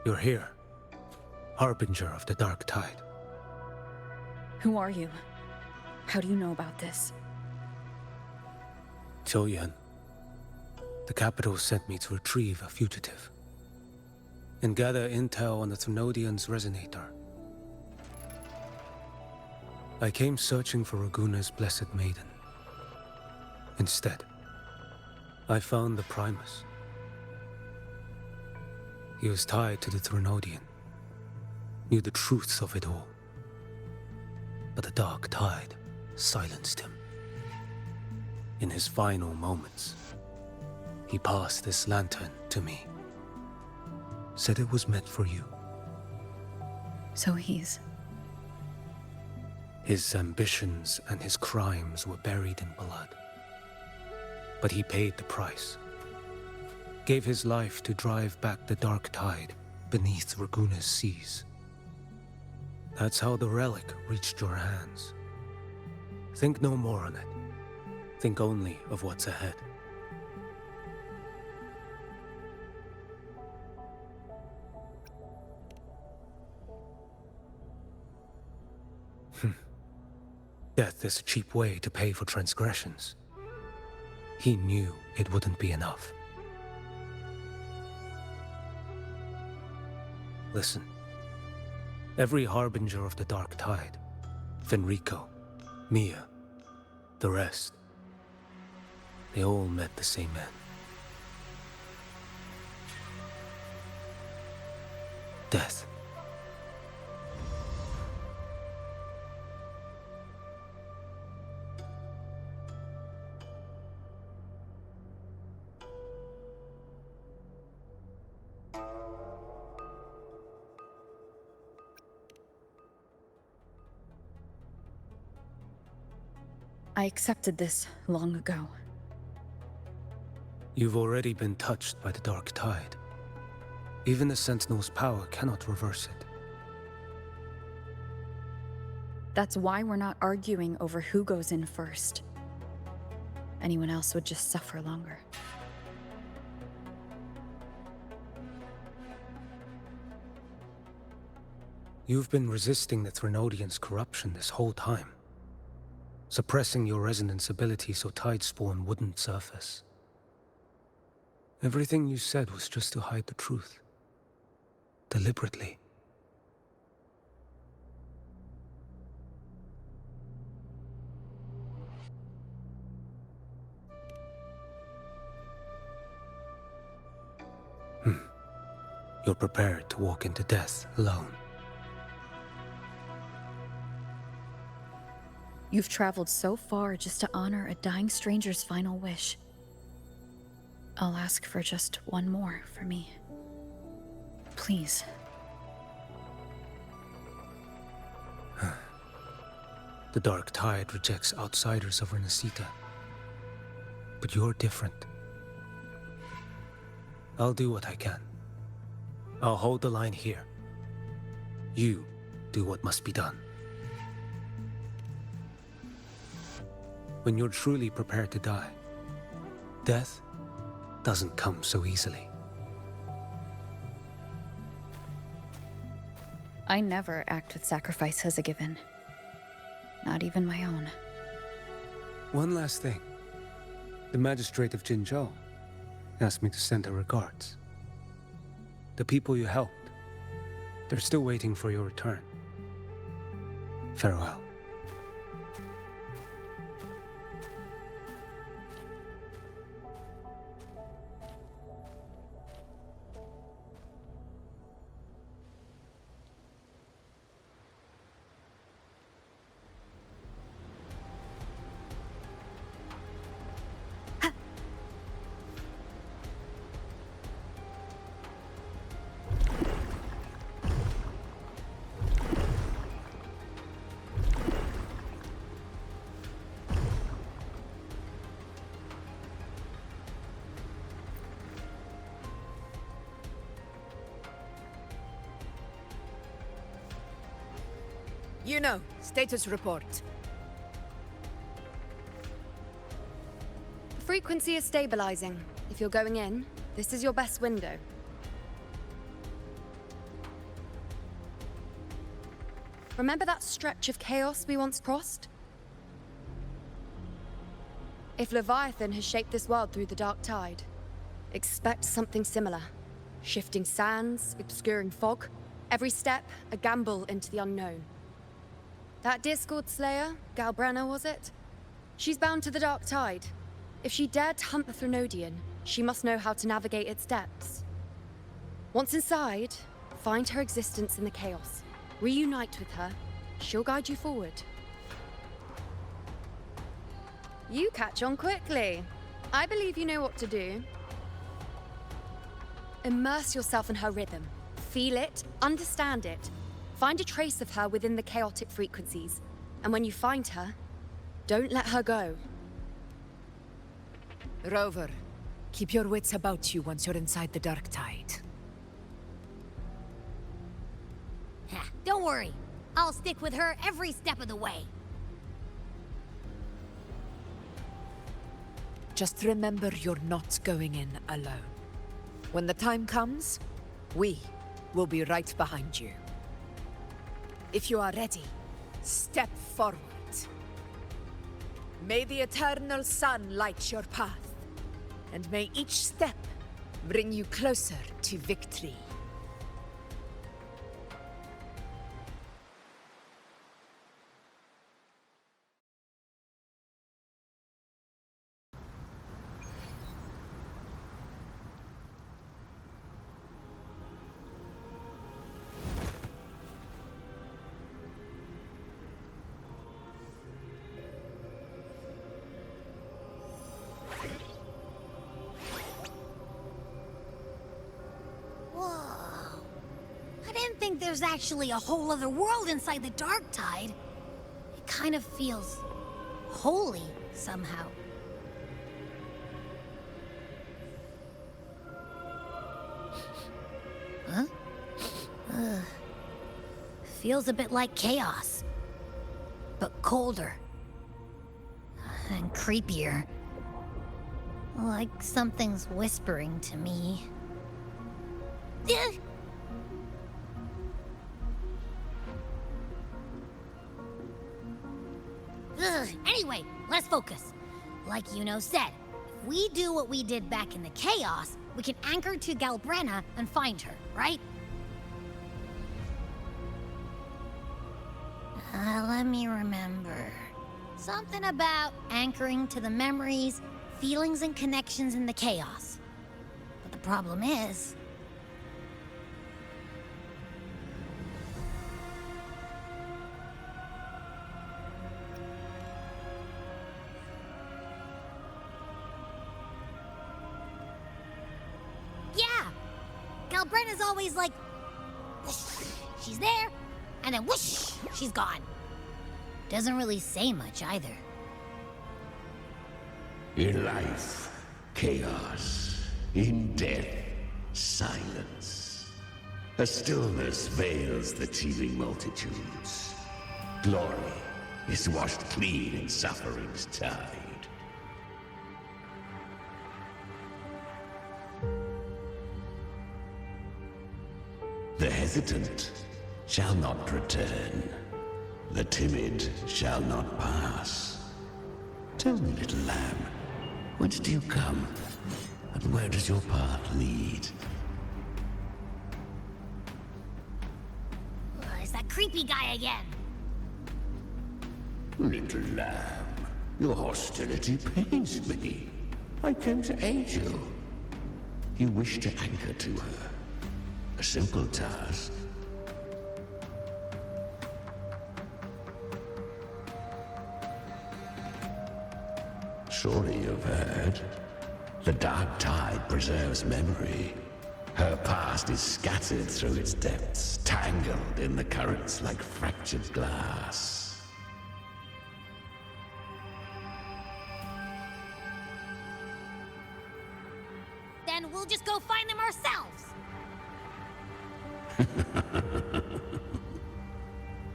You're here, Harbinger of the Dark Tide. Who are you? How do you know about this? Choyan. The capital sent me to retrieve a fugitive and gather intel on the Thrunodian's resonator. I came searching for Raguna's Blessed Maiden. Instead, I found the Primus. He was tied to the Thrunodian, knew the truths of it all. But the Dark Tide silenced him. In his final moments, he passed this lantern to me. Said it was meant for you. So he's... His ambitions and his crimes were buried in blood. But he paid the price. Gave his life to drive back the Dark Tide beneath Raguna's seas. That's how the relic reached your hands. Think no more on it. Think only of what's ahead. Death is a cheap way to pay for transgressions. He knew it wouldn't be enough. Listen. Every Harbinger of the Dark Tide, Fenrico, Mia, the rest, they all met the same end. Death. I accepted this long ago. You've already been touched by the Dark Tide. Even the Sentinel's power cannot reverse it. That's why we're not arguing over who goes in first. Anyone else would just suffer longer. You've been resisting the Thrunodian's corruption this whole time. Suppressing your resonance ability so Tidespawn wouldn't surface. Everything you said was just to hide the truth. Deliberately. You're prepared to walk into death alone. You've traveled so far just to honor a dying stranger's final wish. I'll ask for just one more for me. Please. The Dark Tide rejects outsiders of Rinascita. But you're different. I'll do what I can. I'll hold the line here. You do what must be done. When you're truly prepared to die, death doesn't come so easily. I never act with sacrifice as a given. Not even my own. One last thing. The magistrate of Jinzhou asked me to send her regards. The people you helped, they're still waiting for your return. Farewell. You know, status report. Frequency is stabilizing. If you're going in, this is your best window. Remember that stretch of chaos we once crossed? If Leviathan has shaped this world through the dark tide, expect something similar. Shifting sands, obscuring fog, every step a gamble into the unknown. That Discord Slayer, Galbrenna was it? She's bound to the dark tide. If she dared to hunt the Threnodian, she must know how to navigate its depths. Once inside, find her existence in the chaos. Reunite with her. She'll guide you forward. You catch on quickly. I believe you know what to do. Immerse yourself in her rhythm. Feel it, understand it. Find a trace of her within the chaotic frequencies. And when you find her, don't let her go. Rover, keep your wits about you once you're inside the dark tide. Don't worry. I'll stick with her every step of the way. Just remember you're not going in alone. When the time comes, we will be right behind you. If you are ready, step forward. May the eternal sun light your path, and may each step bring you closer to victory. There's actually a whole other world inside the dark tide. It kind of feels holy somehow. Huh? Feels a bit like chaos, but colder and creepier. Like something's whispering to me. Anyway, let's focus. Like Yuno said, if we do what we did back in the chaos, we can anchor to Galbrenna and find her, right? Let me remember. Something about anchoring to the memories, feelings, and connections in the chaos. But the problem is... Galbrenna's always like, whoosh, she's there, and then whoosh, she's gone. Doesn't really say much either. In life, chaos. In death, silence. A stillness veils the teeming multitudes. Glory is washed clean in suffering's tide. The hesitant shall not return. The timid shall not pass. Tell me, little lamb, whence do you come? And where does your path lead? It's that creepy guy again. Little lamb, your hostility pains me. I came to aid you. You wish to anchor to her. A simple task. Surely you've heard. The dark tide preserves memory. Her past is scattered through its depths, tangled in the currents like fractured glass. Then we'll just go find them ourselves.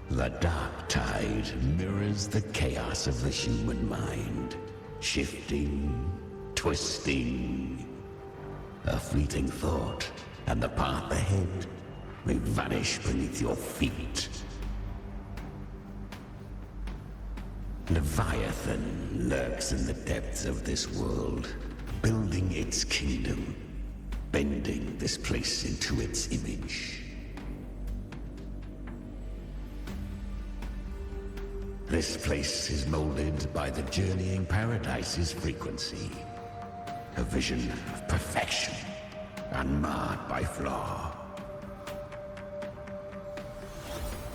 The dark tide mirrors the chaos of the human mind. Shifting, twisting. A fleeting thought, and the path ahead may vanish beneath your feet. Leviathan lurks in the depths of this world, building its kingdom, bending this place into its image. This place is molded by the journeying paradise's frequency, a vision of perfection, unmarred by flaw.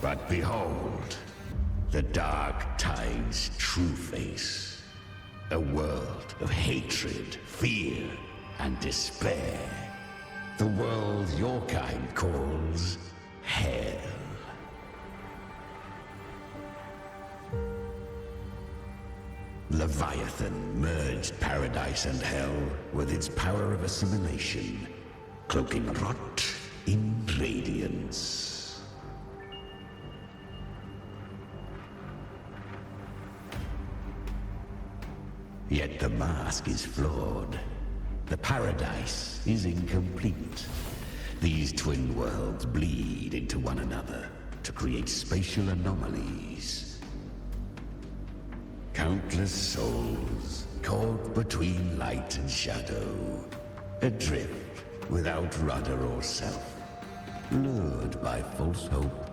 But behold, the dark tide's true face. A world of hatred, fear, and despair. The world your kind calls hell. Leviathan merged paradise and hell with its power of assimilation, cloaking rot in radiance. Yet the mask is flawed. The paradise is incomplete. These twin worlds bleed into one another to create spatial anomalies. Countless souls caught between light and shadow, adrift without rudder or self. Lured by false hope,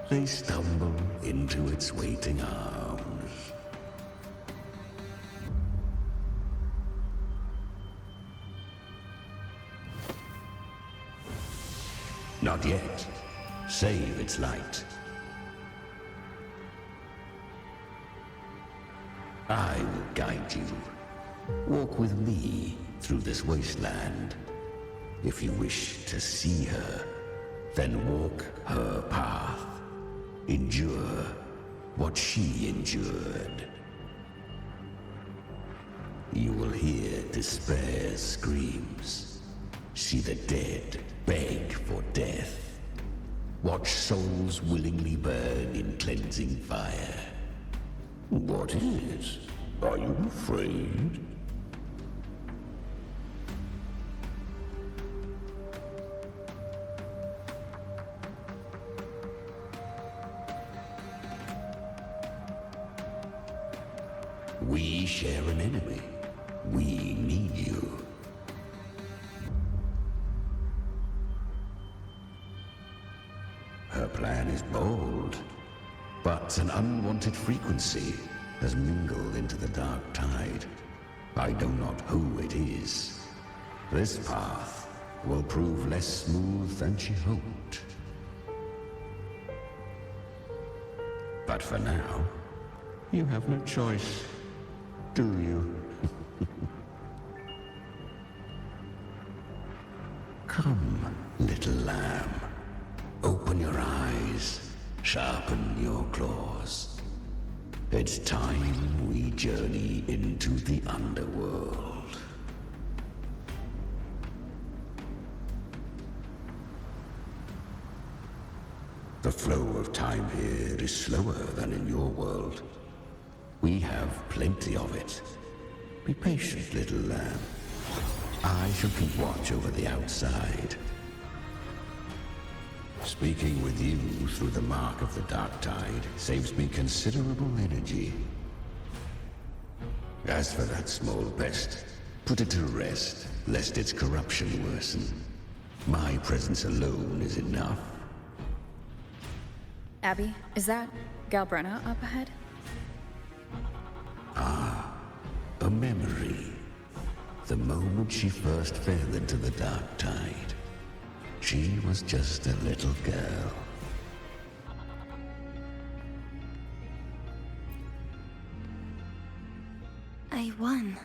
they stumble into its waiting arms. Not yet. Save its light. I will guide you. Walk with me through this wasteland. If you wish to see her, then walk her path. Endure what she endured. You will hear despair's screams. See the dead beg for death. Watch souls willingly burn in cleansing fire. What is? Are you afraid? We share an enemy. We need you. Her plan is bold, but an unwanted frequency has mingled into the dark tide. I know not who it is. This path will prove less smooth than she hoped. But for now, you have no choice, do you? Come, little lamb. Open your eyes, sharpen your claws. It's time we journey into the underworld. The flow of time here is slower than in your world. We have plenty of it. Be patient, little lamb. I shall keep watch over the outside. Speaking with you through the mark of the dark tide saves me considerable energy. As for that small pest, put it to rest, lest its corruption worsen. My presence alone is enough. Abby, is that Galbrenna up ahead? Ah, a memory. The moment she first fell into the dark tide. She was just a little girl. I won.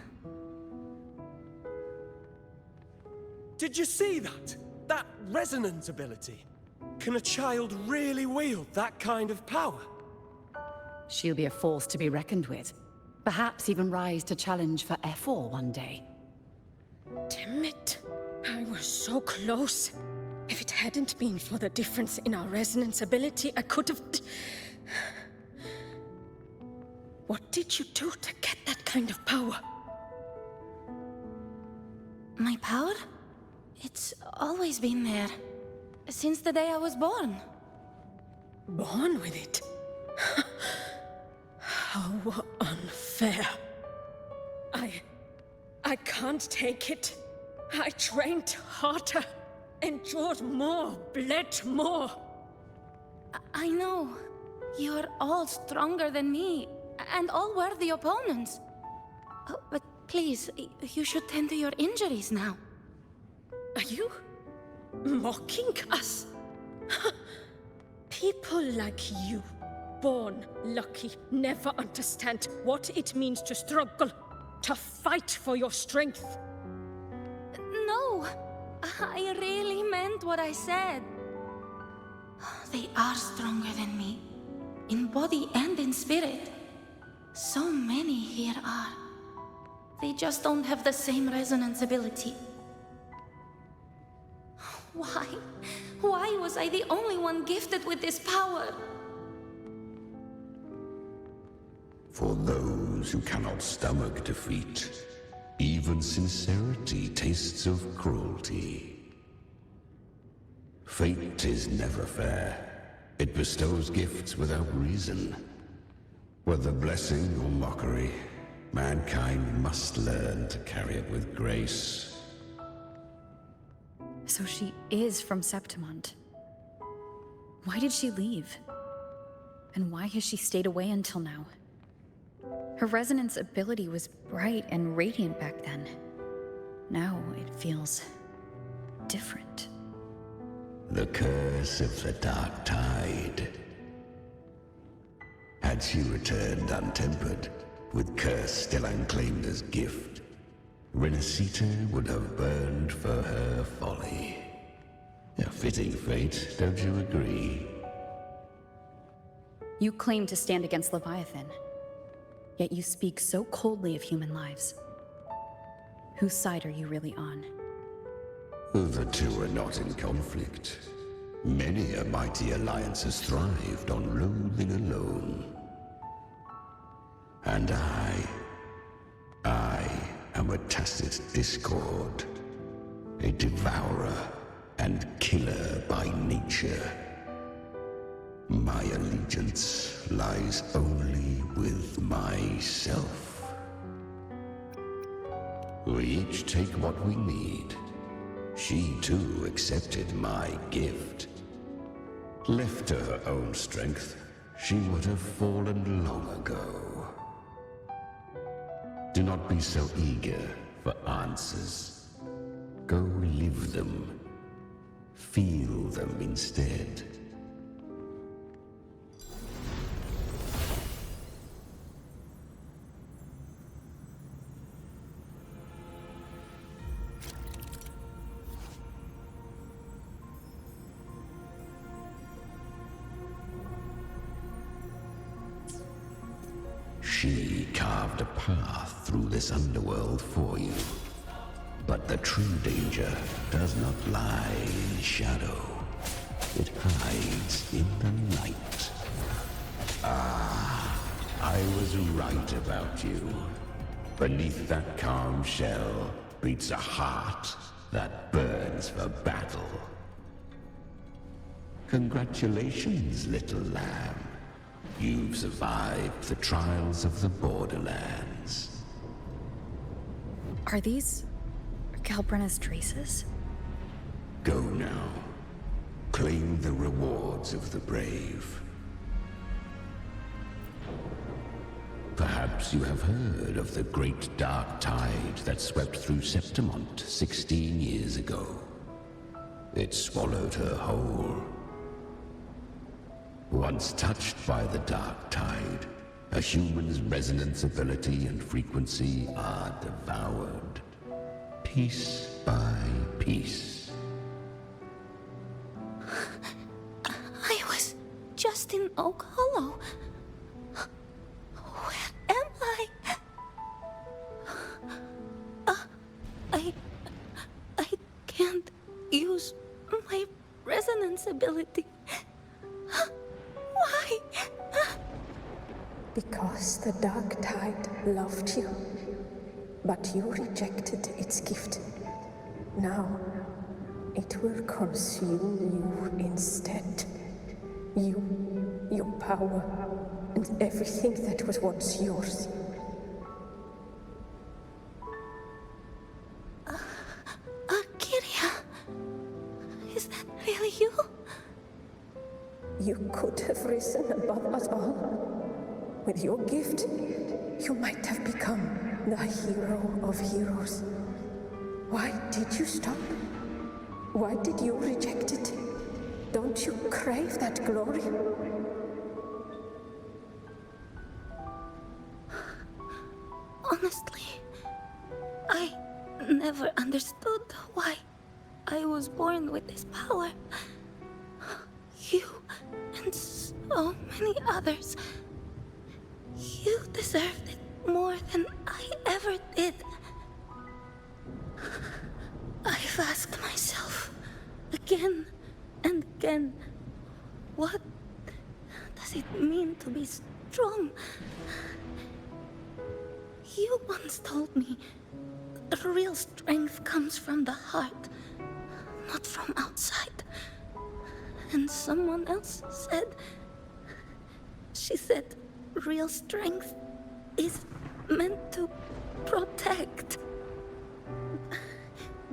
Did you see that? That resonance ability? Can a child really wield that kind of power? She'll be a force to be reckoned with. Perhaps even rise to challenge for F4 one day. Damn it. I was so close. If it hadn't been for the difference in our resonance ability, I could have... What did you do to get that kind of power? My power? It's always been there. Since the day I was born. Born with it? How unfair. I can't take it. I trained harder, endured more, bled more. I know. You're all stronger than me, and all worthy opponents. But please, you should tend to your injuries now. Are you mocking us? People like you, born lucky, never understand what it means to struggle, to fight for your strength. No, I really meant what I said. They are stronger than me, in body and in spirit. So many here are. They just don't have the same resonance ability. Why? Why was I the only one gifted with this power? For those who cannot stomach defeat, even sincerity tastes of cruelty. Fate is never fair. It bestows gifts without reason. Whether blessing or mockery, mankind must learn to carry it with grace. So she is from Septimont. Why did she leave? And why has she stayed away until now? Her resonance ability was bright and radiant back then. Now it feels different. The curse of the Dark Tide. Had she returned untempered, with curse still unclaimed as gift, Rinascita would have burned for her folly. A fitting fate, don't you agree? You claim to stand against Leviathan, yet you speak so coldly of human lives. Whose side are you really on? The two are not in conflict. Many a mighty alliance has thrived on loathing alone. And I am a tacit discord, a devourer and killer by nature. My allegiance lies only with myself. We each take what we need. She too accepted my gift. Left to her own strength, she would have fallen long ago. Do not be so eager for answers. Go live them. Feel them instead. She carved a path through this underworld for you. But the true danger does not lie in shadow. It hides in the light. Ah, I was right about you. Beneath that calm shell beats a heart that burns for battle. Congratulations, little lamb. You've survived the trials of the Borderlands. Are these Galbrenna's traces? Go now. Claim the rewards of the brave. Perhaps you have heard of the great dark tide that swept through Septimont 16 years ago. It swallowed her whole. Once touched by the dark tide, a human's resonance ability and frequency are devoured, piece by piece. I was just in Oak Hollow. Where am I? I can't use my resonance ability. Why? Because the Dark Tide loved you, but you rejected its gift. Now, it will consume you instead. You your power, and everything that was once yours. Kiria, is that really you? You could have risen above us all. With your gift, you might have become the hero of heroes. Why did you stop? Why did you reject it? Don't you crave that glory? Honestly, I never understood why I was born with this power. You and so many others, you deserved it more than I ever did. I've asked myself again and again, what does it mean to be strong? You once told me real strength comes from the heart, not from outside. And someone else said, she said, real strength is meant to protect.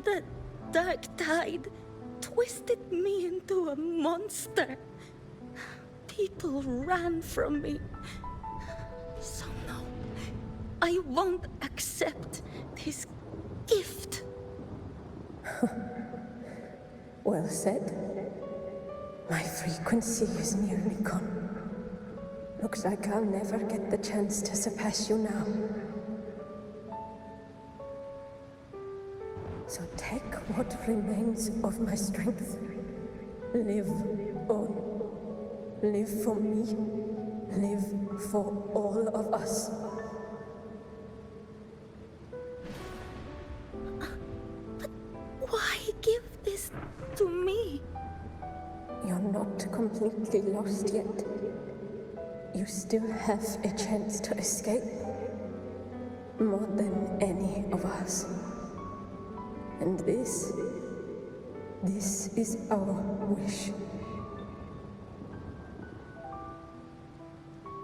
The dark tide twisted me into a monster. People ran from me. So no, I won't accept this gift. Well said. My frequency is nearly gone. Looks like I'll never get the chance to surpass you now. So take what remains of my strength. Live on. Live for me. Live for all of us. But why give this to me? You're not completely lost yet. You still have a chance to escape. More than any of us. And this is our wish.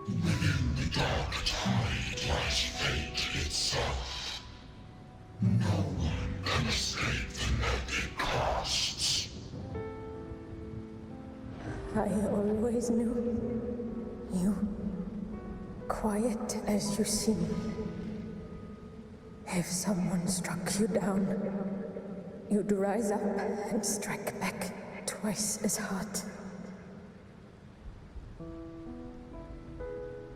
Within the dark tide lies fate itself. No one can escape the net it casts. I always knew you, quiet as you seem. If someone struck you down, you'd rise up and strike back twice as hard.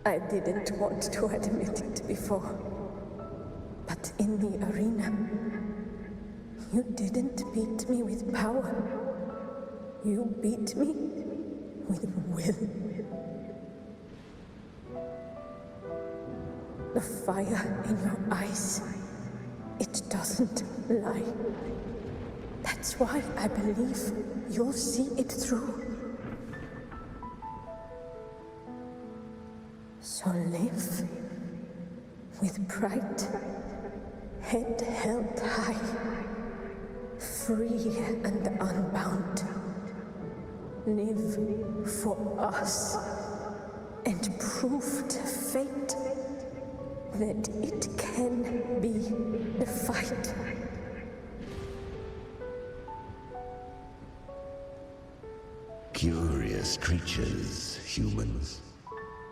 I didn't want to admit it before, but in the arena, you didn't beat me with power. You beat me with will. The fire in your eyes, it doesn't lie. That's why I believe you'll see it through. So live with pride, head held high, free and unbound. Live for us and prove to fate that it can be the fight. Curious creatures, humans.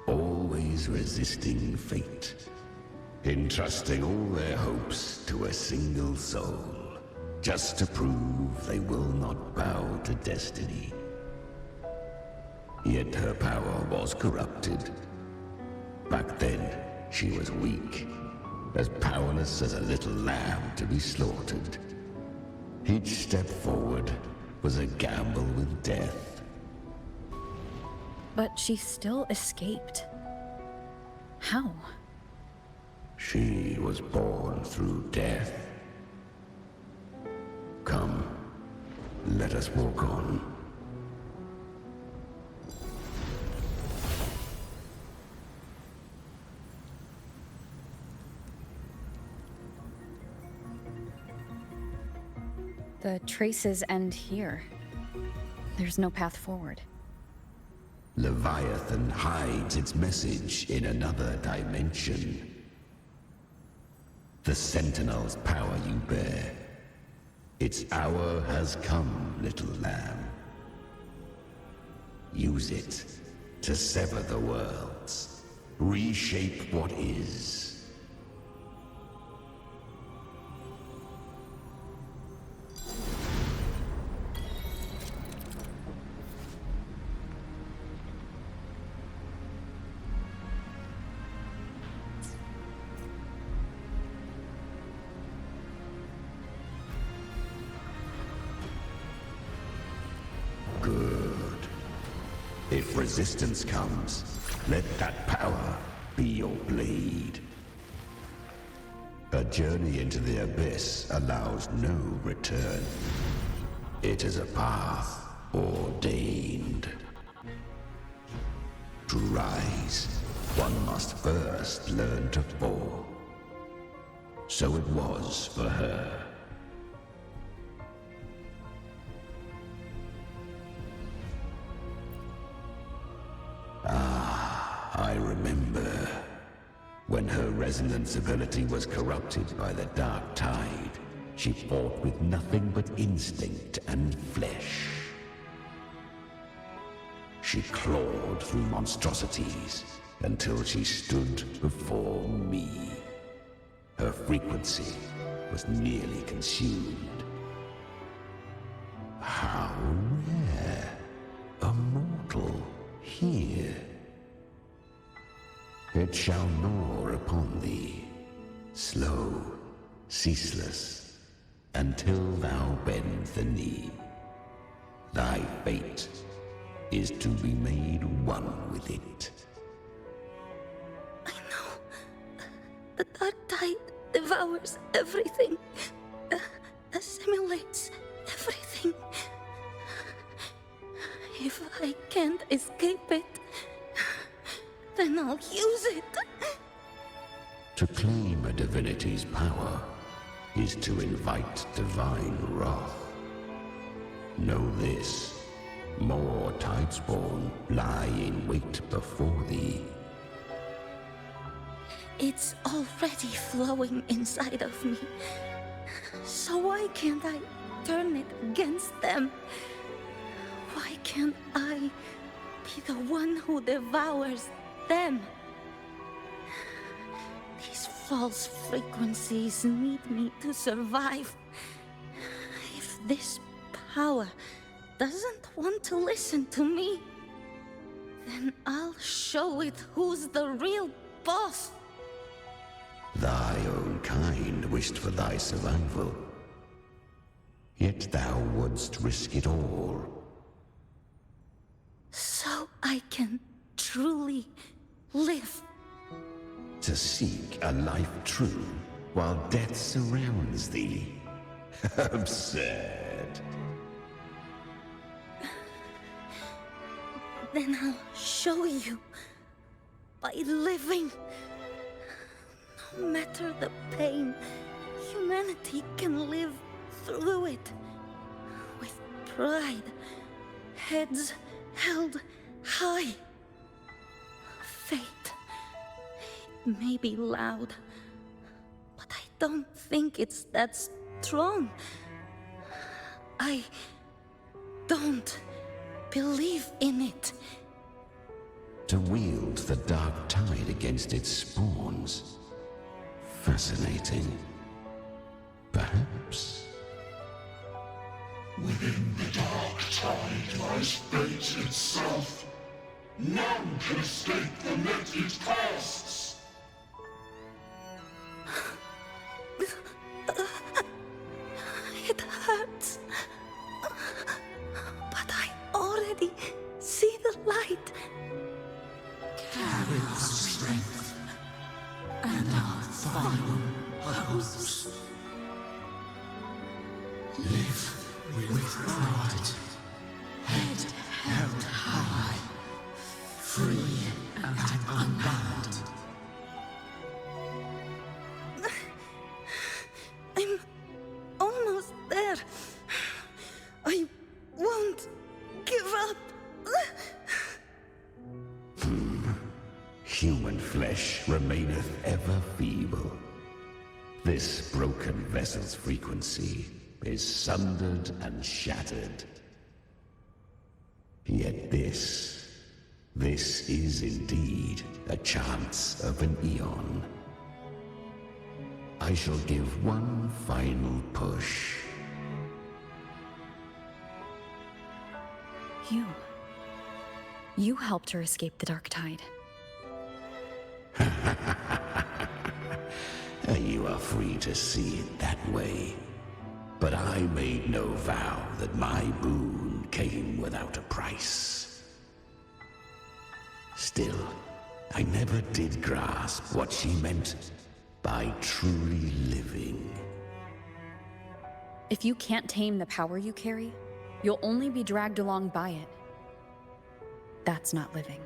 Always resisting fate. Entrusting all their hopes to a single soul. Just to prove they will not bow to destiny. Yet her power was corrupted. Back then, she was weak. As powerless as a little lamb to be slaughtered. Each step forward was a gamble with death. But she still escaped. How? She was born through death. Come, let us walk on. The traces end here. There's no path forward. Leviathan hides its message in another dimension. The Sentinel's power you bear. Its hour has come, little lamb. Use it to sever the worlds, reshape what is. If resistance comes, let that power be your blade. A journey into the abyss allows no return. It is a path ordained. To rise, one must first learn to fall. So it was for her. I remember when her resonance ability was corrupted by the dark tide. She fought with nothing but instinct and flesh. She clawed through monstrosities until she stood before me. Her frequency was nearly consumed. How rare a mortal here. It shall gnaw upon thee, slow, ceaseless, until thou bend the knee. Thy fate is to be made one with it. I know. The dark tide devours everything. Assimilates everything. If I can't escape it, then I'll use it. To claim a divinity's power is to invite divine wrath. Know this, more Tidespawn lie in wait before thee. It's already flowing inside of me. So why can't I turn it against them? Why can't I be the one who devours them? These false frequencies need me to survive. If this power doesn't want to listen to me, then I'll show it who's the real boss. Thy own kind wished for thy survival. Yet thou wouldst risk it all. So I can truly live. To seek a life true while death surrounds thee. Absurd. Then I'll show you by living. No matter the pain, humanity can live through it with pride, heads held high. Fate, it may be loud, but I don't think it's that strong. I don't believe in it. To wield the dark tide against its spawns. Fascinating. Perhaps. Within the dark tide lies fate itself. None can escape the net it casts. It hurts. But I already see the light. Carry our strength and our final hopes. Live with pride, head held high, free and unbound. I'm almost there. I won't give up. human flesh remaineth ever feeble. This broken vessel's frequency is sundered and shattered. Yet this is indeed a chance of an eon. I shall give one final push. You helped her escape the Dark Tide. You are free to see it that way. But I made no vow that my boon came without a price. Still, I never did grasp what she meant by truly living. If you can't tame the power you carry, you'll only be dragged along by it. That's not living.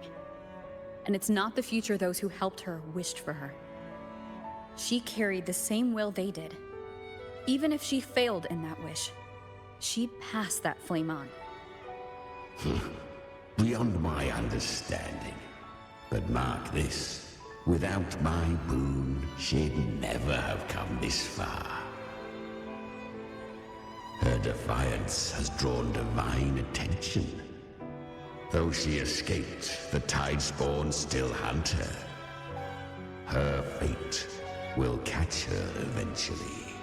And it's not the future those who helped her wished for her. She carried the same will they did. Even if she failed in that wish, she'd pass that flame on. Beyond my understanding. But mark this, without my boon, she'd never have come this far. Her defiance has drawn divine attention. Though she escaped, the Tidespawn still hunt her. Her fate will catch her eventually.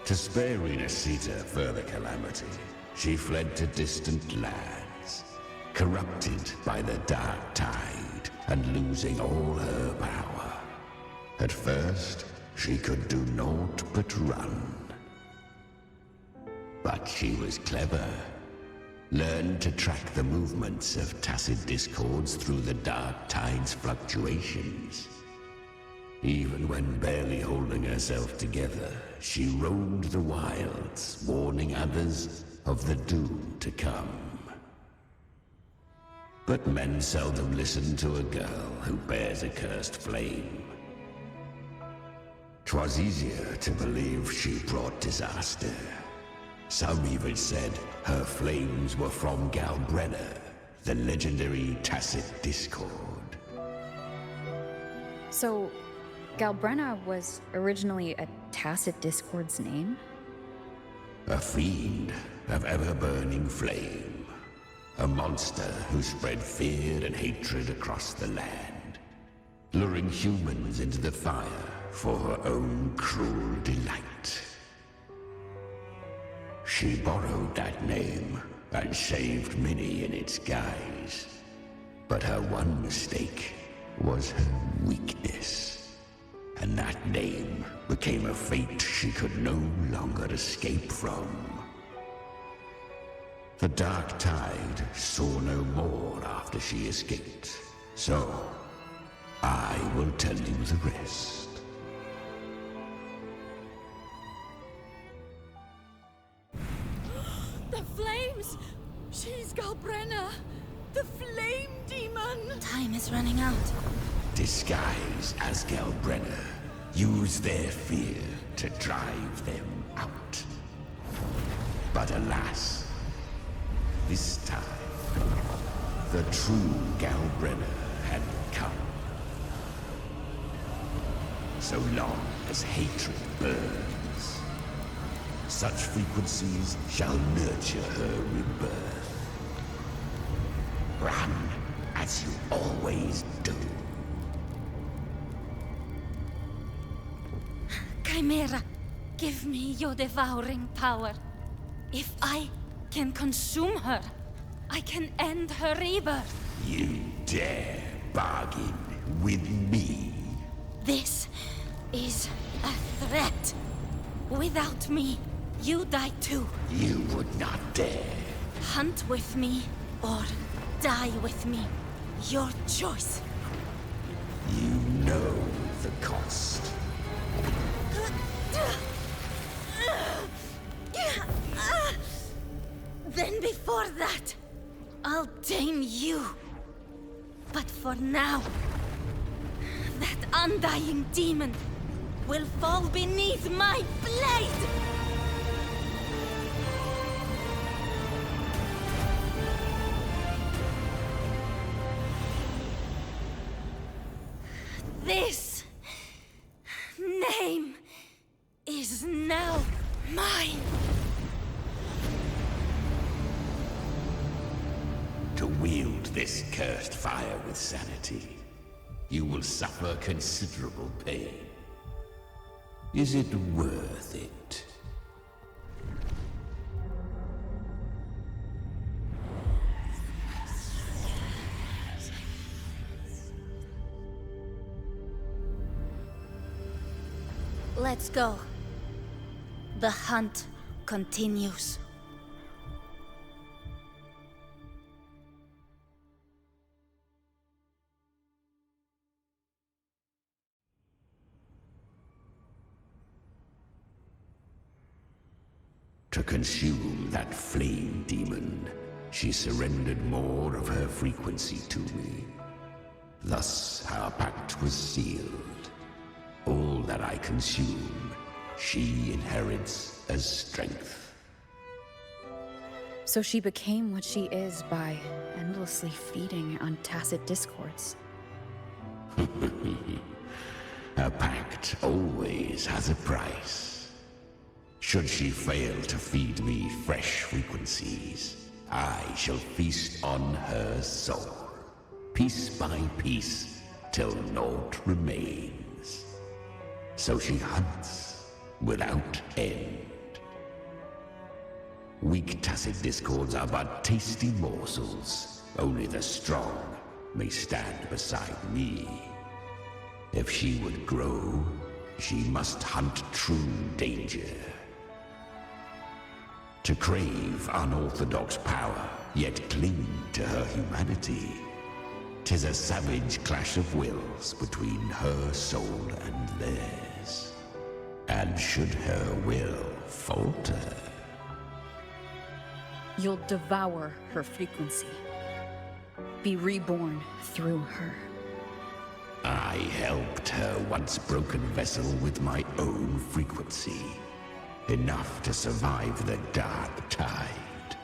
To spare Rinascita further calamity, she fled to distant lands, corrupted by the Dark Tide and losing all her power. At first, she could do naught but run. But she was clever. Learned to track the movements of tacit discords through the Dark Tide's fluctuations. Even when barely holding herself together, she roamed the wilds, warning others of the doom to come. But men seldom listen to a girl who bears a cursed flame. 'Twas easier to believe she brought disaster. Some even said her flames were from Galbrenna, the legendary tacit discord. So, Galbrenna was originally a tacit discord's name? A fiend of ever-burning flame. A monster who spread fear and hatred across the land, luring humans into the fire for her own cruel delight. She borrowed that name and saved many in its guise. But her one mistake was her weakness. And that name became a fate she could no longer escape from. The Dark Tide saw no more after she escaped. So, I will tell you the rest. The flames! She's Galbrenna! The flame demon! Time is running out. Disguised as Galbrenna, use their fear to drive them out. But alas, this time, the true Galbrenna had come. So long as hatred burns, such frequencies shall nurture her rebirth. Run as you always do. Chimera, give me your devouring power. If I can consume her, I can end her rebirth. You dare bargain with me? This is a threat. Without me, you die too. You would not dare. Hunt with me or die with me. Your choice. You know the cost. Then before that, I'll tame you. But for now, that undying demon will fall beneath my blade! cursed fire with sanity. You will suffer considerable pain. Is it worth it? Let's go. The hunt continues. To consume that flame demon, she surrendered more of her frequency to me. Thus our pact was sealed. All that I consume, she inherits as strength. So she became what she is by endlessly feeding on tacit discords. A pact always has a price. Should she fail to feed me fresh frequencies, I shall feast on her soul, piece by piece, till naught remains. So she hunts without end. Weak tacit discords are but tasty morsels. Only the strong may stand beside me. If she would grow, she must hunt true danger. To crave unorthodox power, yet cling to her humanity, 'tis a savage clash of wills between her soul and theirs. And should her will falter, You'll devour her frequency. Be reborn through her. I helped her once broken vessel with my own frequency. Enough to survive the dark tide.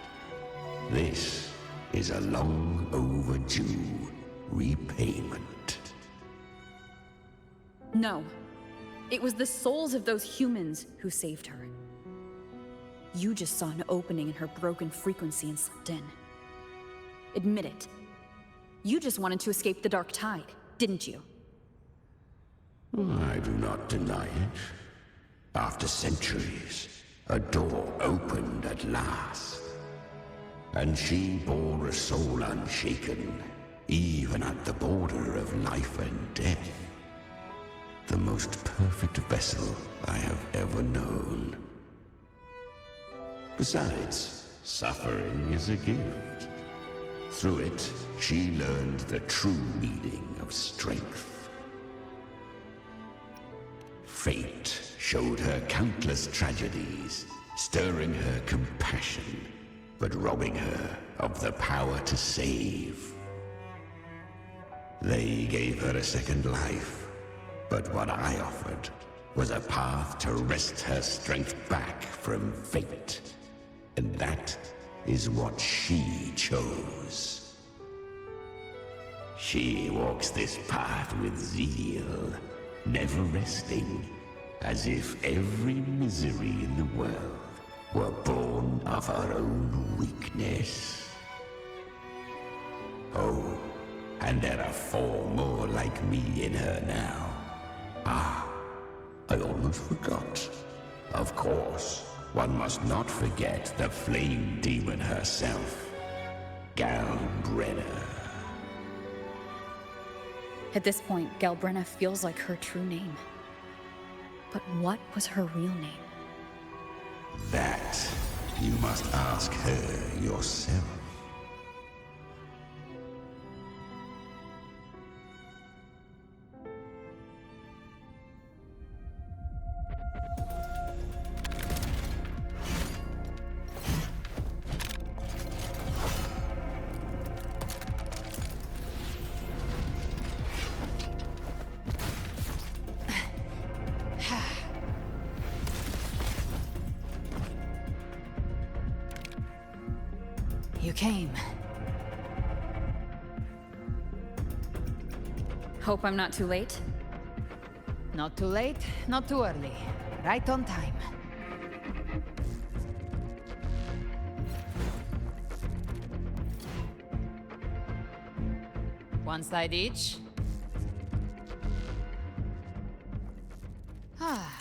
This is a long overdue repayment. No. It was the souls of those humans who saved her. You just saw an opening in her broken frequency and slipped in. Admit it. You just wanted to escape the dark tide, didn't you? I do not deny it. After centuries, a door opened at last. And she bore a soul unshaken, even at the border of life and death. The most perfect vessel I have ever known. Besides, suffering is a gift. Through it, she learned the true meaning of strength. Fate showed her countless tragedies, stirring her compassion, but robbing her of the power to save. They gave her a second life, but what I offered was a path to wrest her strength back from fate. And that is what she chose. She walks this path with zeal, never resting, as if every misery in the world were born of her own weakness. Oh, and there are 4 more like me in her now. Ah, I almost forgot. Of course, one must not forget the flame demon herself, Galbrenna. At this point, Galbrenna feels like her true name. But what was her real name? That you must ask her yourself. You came. Hope I'm not too late? Not too late, not too early. Right on time. One side each. Ah.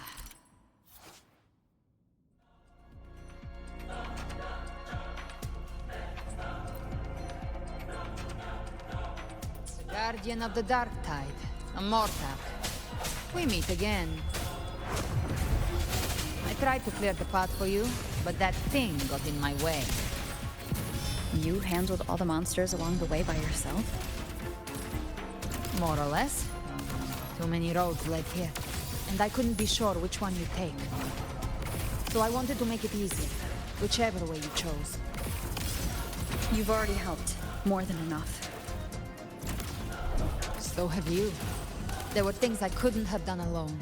Guardian of the Dark Tide, a Mortap. We meet again. I tried to clear the path for you, but that thing got in my way. You handled all the monsters along the way by yourself? More or less. Too many roads led here, and I couldn't be sure which one you'd take. So I wanted to make it easier, whichever way you chose. You've already helped. More than enough. So have you. There were things I couldn't have done alone.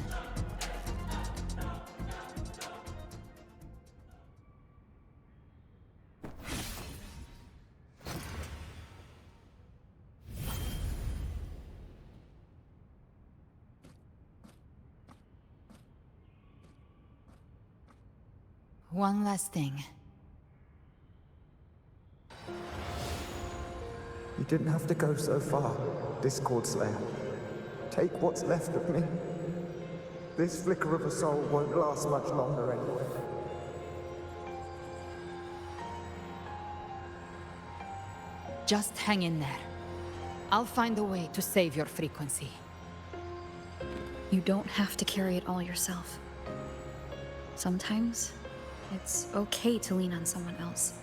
One last thing. You didn't have to go so far, Discord Slayer. Take what's left of me. This flicker of a soul won't last much longer anyway. Just hang in there. I'll find a way to save your frequency. You don't have to carry it all yourself. Sometimes, it's okay to lean on someone else.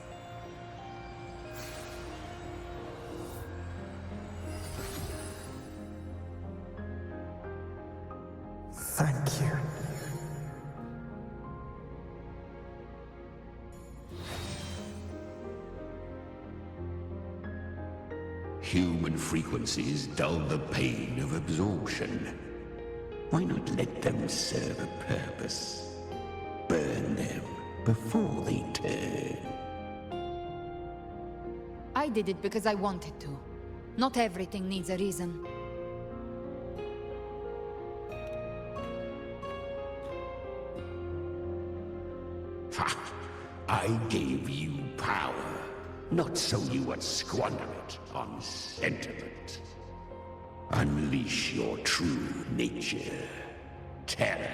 Thank you. Human frequencies dull the pain of absorption. Why not let them serve a purpose? Burn them before they turn. I did it because I wanted to. Not everything needs a reason. Ha! I gave you power, not so you would squander it on sentiment. Unleash your true nature. Terror,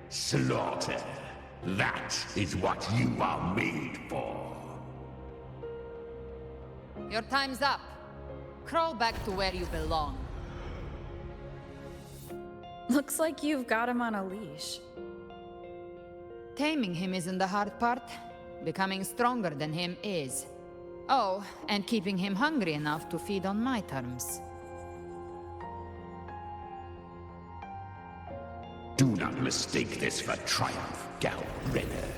slaughter. That is what you are made for. Your time's up. Crawl back to where you belong. Looks like you've got him on a leash. Taming him isn't the hard part. Becoming stronger than him is. Oh, and keeping him hungry enough to feed on my terms. Do not mistake this for triumph, Gal Renner.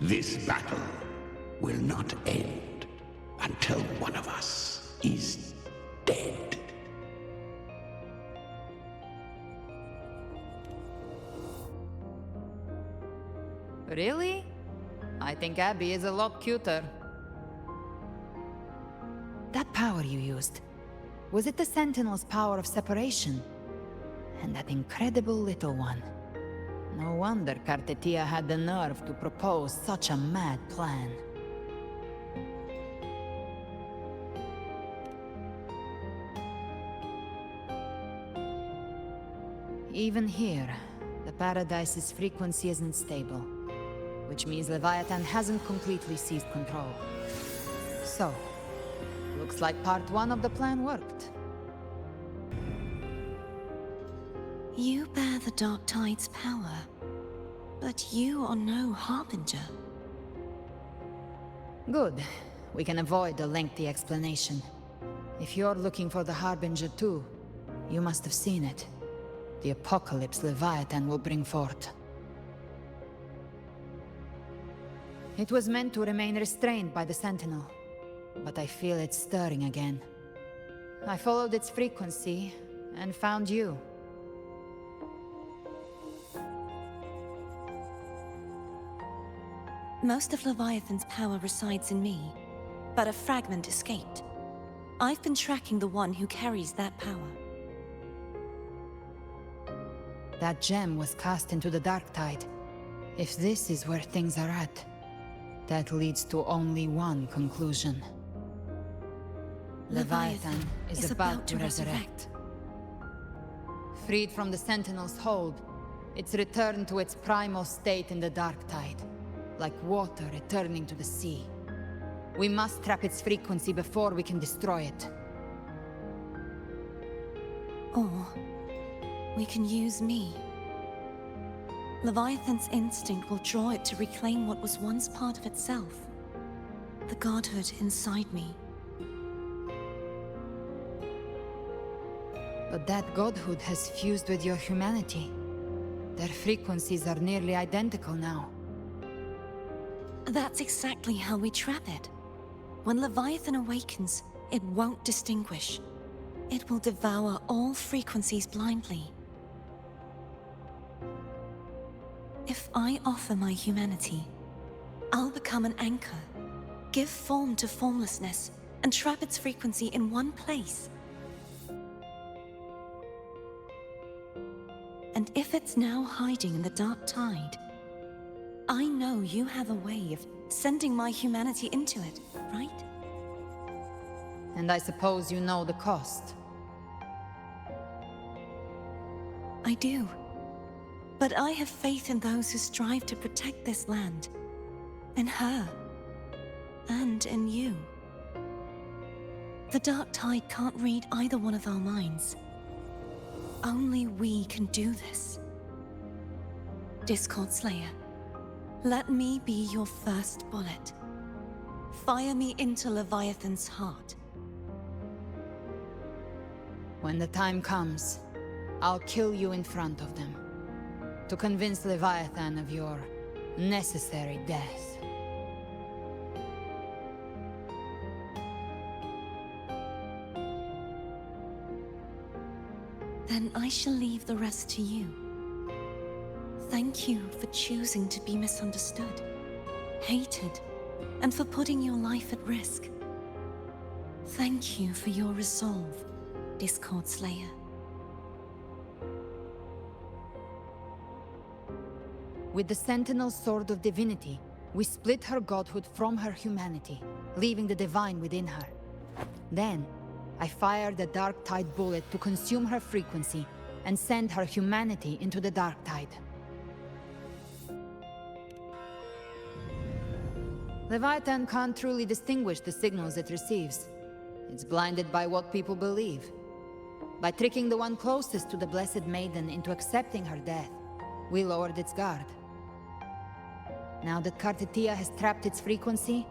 This battle will not end until one of us is dead. Really? I think Abby is a lot cuter. That power you used, was it the Sentinel's power of separation? And that incredible little one. No wonder Cartetia had the nerve to propose such a mad plan. Even here, the Paradise's frequency isn't stable, which means Leviathan hasn't completely seized control. So, looks like part one of the plan worked. You bear the Dark Tide's power, but you are no Harbinger. Good. We can avoid a lengthy explanation. If you're looking for the Harbinger too, you must have seen it. The apocalypse Leviathan will bring forth. It was meant to remain restrained by the Sentinel, but I feel it stirring again. I followed its frequency and found you. Most of Leviathan's power resides in me, but a fragment escaped. I've been tracking the one who carries that power. That gem was cast into the Dark Tide. If this is where things are at, that leads to only one conclusion. Leviathan is about to resurrect. Freed from the Sentinel's hold, it's returned to its primal state in the dark tide, like water returning to the sea. We must trap its frequency before we can destroy it. Or we can use me. Leviathan's instinct will draw it to reclaim what was once part of itself. The godhood inside me. But that godhood has fused with your humanity. Their frequencies are nearly identical now. That's exactly how we trap it. When Leviathan awakens, it won't distinguish. It will devour all frequencies blindly. If I offer my humanity, I'll become an anchor, give form to formlessness, and trap its frequency in one place. And if it's now hiding in the dark tide, I know you have a way of sending my humanity into it, right? And I suppose you know the cost. I do. But I have faith in those who strive to protect this land. In her. And in you. The dark tide can't read either one of our minds. Only we can do this. Discord Slayer, let me be your first bullet. Fire me into Leviathan's heart. When the time comes, I'll kill you in front of them, to convince Leviathan of your necessary death. Then I shall leave the rest to you. Thank you for choosing to be misunderstood, hated, and for putting your life at risk. Thank you for your resolve, Discord Slayer. With the Sentinel's Sword of Divinity, we split her godhood from her humanity, leaving the divine within her. Then, I fired the Dark Tide bullet to consume her frequency and send her humanity into the Dark Tide. Leviathan can't truly distinguish the signals it receives. It's blinded by what people believe. By tricking the one closest to the Blessed Maiden into accepting her death, we lowered its guard. Now that Kartetia has trapped its frequency,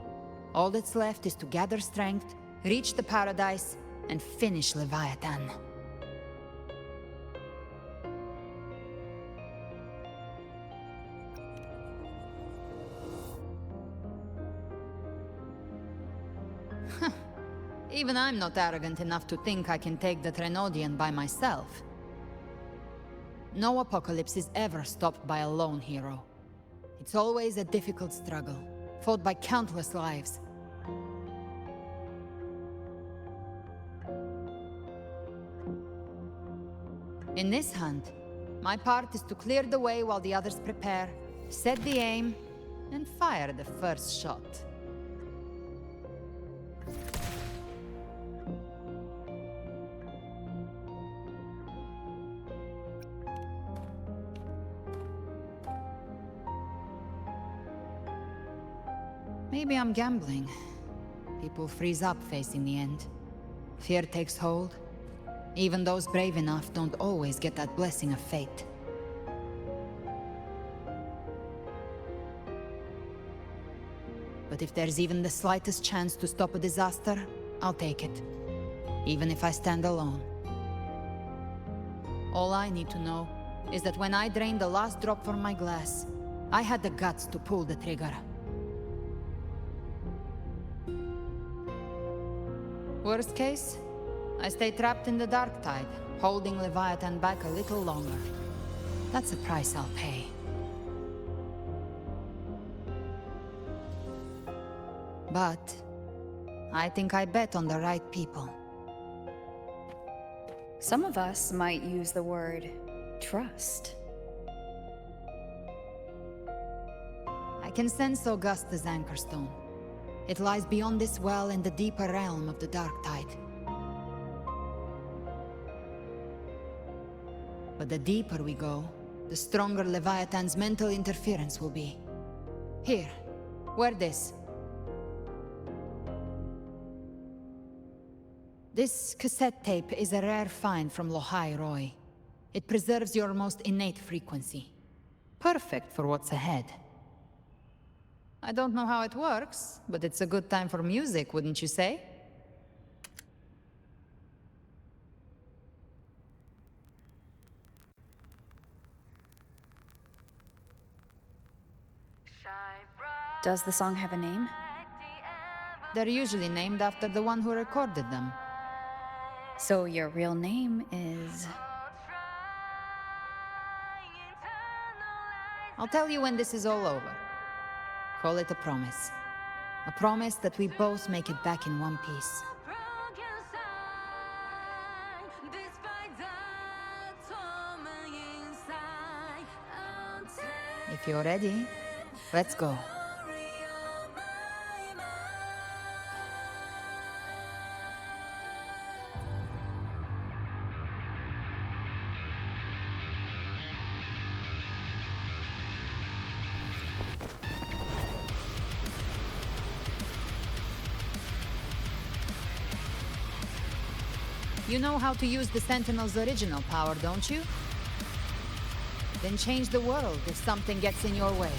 all that's left is to gather strength, reach the paradise, and finish Leviathan. Even I'm not arrogant enough to think I can take the Trenodian by myself. No apocalypse is ever stopped by a lone hero. It's always a difficult struggle, fought by countless lives. In this hunt, my part is to clear the way while the others prepare, set the aim, and fire the first shot. Maybe I'm gambling. People freeze up facing the end. Fear takes hold. Even those brave enough don't always get that blessing of fate. But if there's even the slightest chance to stop a disaster, I'll take it. Even if I stand alone. All I need to know is that when I drained the last drop from my glass, I had the guts to pull the trigger. Worst case, I stay trapped in the dark tide, holding Leviathan back a little longer. That's a price I'll pay. But I think I bet on the right people. Some of us might use the word trust. I can sense Augusta's anchorstone. It lies beyond this well in the deeper realm of the dark tide. But the deeper we go, the stronger Leviathan's mental interference will be. Here, wear this. This cassette tape is a rare find from Lohai Roy. It preserves your most innate frequency. Perfect for what's ahead. I don't know how it works, but it's a good time for music, wouldn't you say? Does the song have a name? They're usually named after the one who recorded them. So your real name is... I'll tell you when this is all over. Call it a promise. A promise that we both make it back in one piece. If you're ready, let's go. You know how to use the Sentinel's original power, don't you? Then change the world if something gets in your way.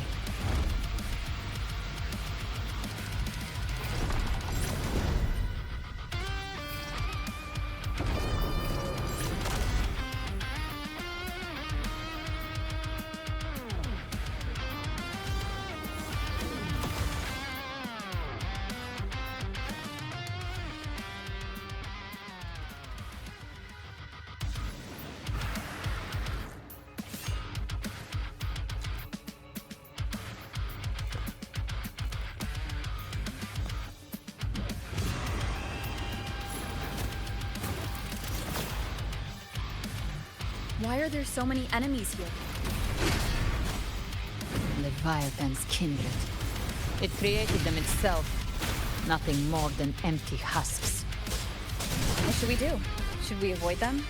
Why are there so many enemies here? Leviathan's kindred. It created them itself. Nothing more than empty husks. What should we do? Should we avoid them?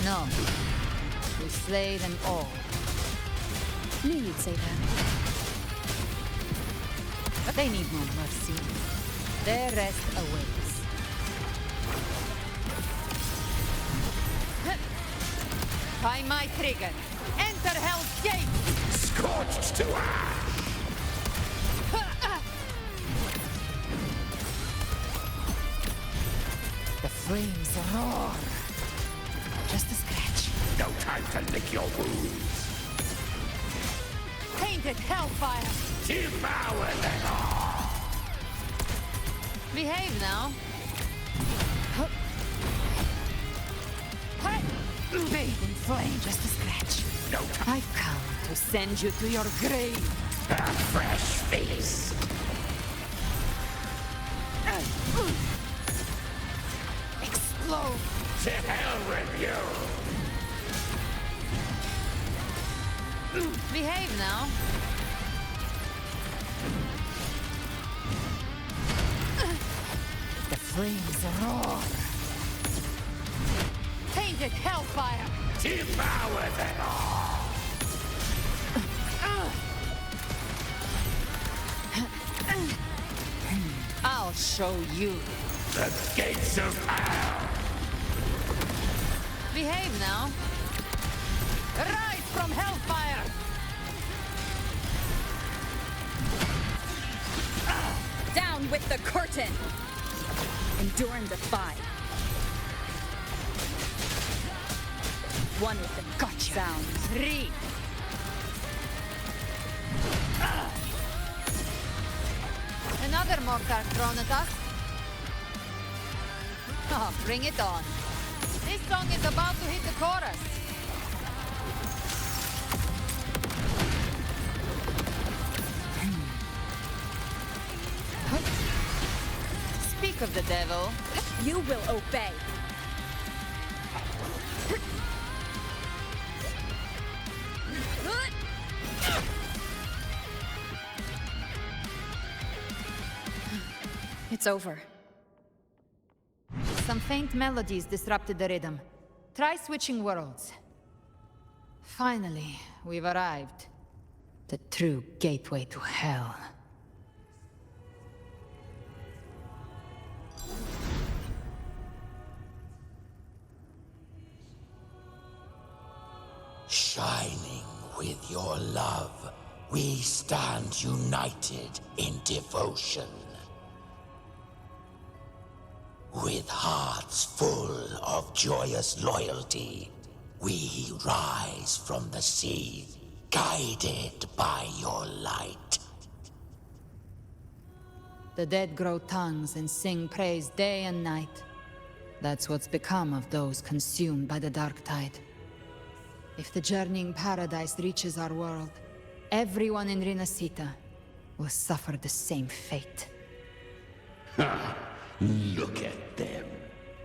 No. We slay them all. Knew you'd say that. But they need no mercy. Their rest awaits. By my trigger, enter Hell's Gate! Scorched to ash! The flames roar. Just a scratch. No time to lick your wounds. Tainted hellfire! Devour them all! Behave now. Bathe in flame, just a scratch. No time. I've come to send you to your grave. A fresh feast. Explode. To hell with you. Behave now. The flames roar. Tainted hellfire! Devour them all! I'll show you. The gates of hell! Behave now. Rise from hellfire! Down with the curtain! Endure and defy. One with the Gotcha. sound. 3. Another mortar thrown at us. Oh, bring it on. This song is about to hit the chorus. Speak of the devil. You will obey. It's over. Some faint melodies disrupted the rhythm. Try switching worlds. Finally, we've arrived. The true gateway to hell. Shining with your love, we stand united in devotion. With hearts full of joyous loyalty, we rise from the sea, guided by your light. The dead grow tongues and sing praise day and night. That's what's become of those consumed by the dark tide. If the journeying paradise reaches our world, everyone in Rinascita will suffer the same fate. Ha! Look at them,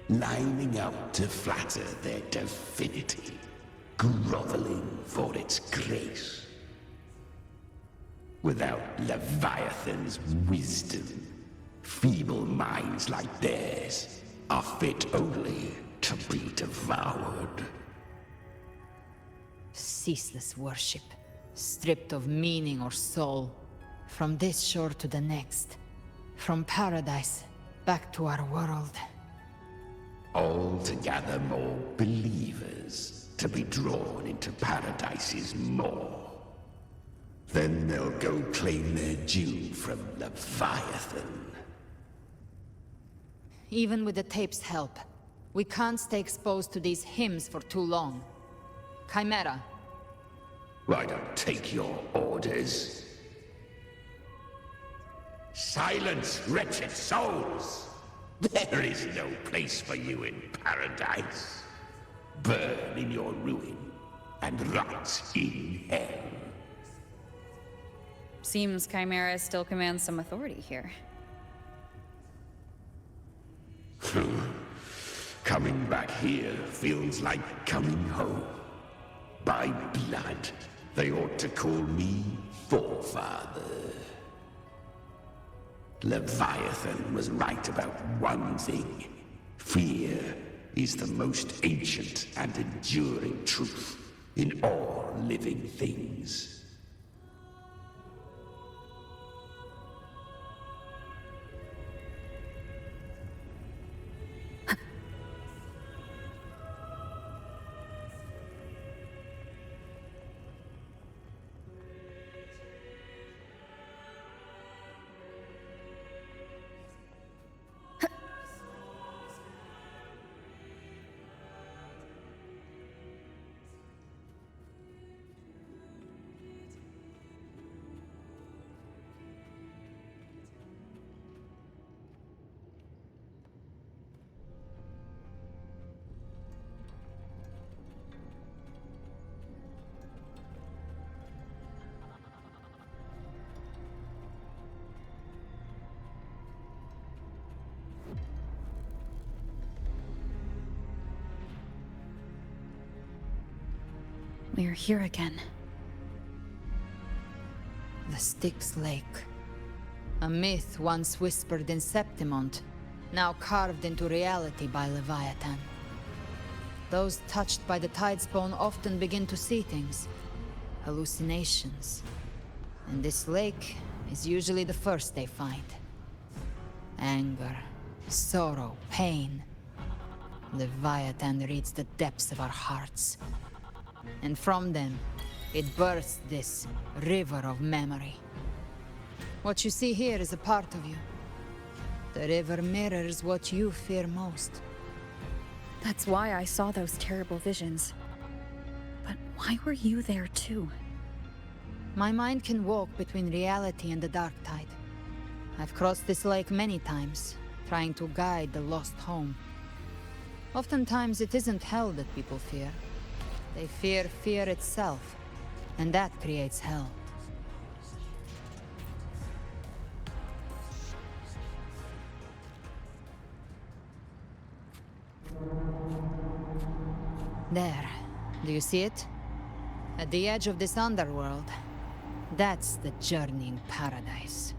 lining up to flatter their divinity, groveling for its grace. Without Leviathan's wisdom, feeble minds like theirs are fit only to be devoured. Ceaseless worship, stripped of meaning or soul. From this shore to the next. From paradise back to our world. All to gather more believers, to be drawn into Paradise's maw. Then they'll go claim their due from Leviathan. Even with the tape's help, we can't stay exposed to these hymns for too long. Chimera. I don't take your orders. Silence, wretched souls! There is no place for you in paradise. Burn in your ruin, and rot in hell. Seems Chimera still commands some authority here. Coming back here feels like coming home. By blood, they ought to call me Forefather. Leviathan was right about one thing. Fear is the most ancient and enduring truth in all living things. We're here again. The Styx Lake. A myth once whispered in Septimont, now carved into reality by Leviathan. Those touched by the Tidespawn often begin to see things. Hallucinations. And this lake is usually the first they find. Anger, sorrow, pain. Leviathan reads the depths of our hearts. And from them, it births this river of memory. What you see here is a part of you. The river mirrors what you fear most. That's why I saw those terrible visions. But why were you there too? My mind can walk between reality and the dark tide. I've crossed this lake many times, trying to guide the lost home. Oftentimes it isn't hell that people fear. They fear fear itself, and that creates hell. There. Do you see it? At the edge of this underworld, that's the journeying paradise.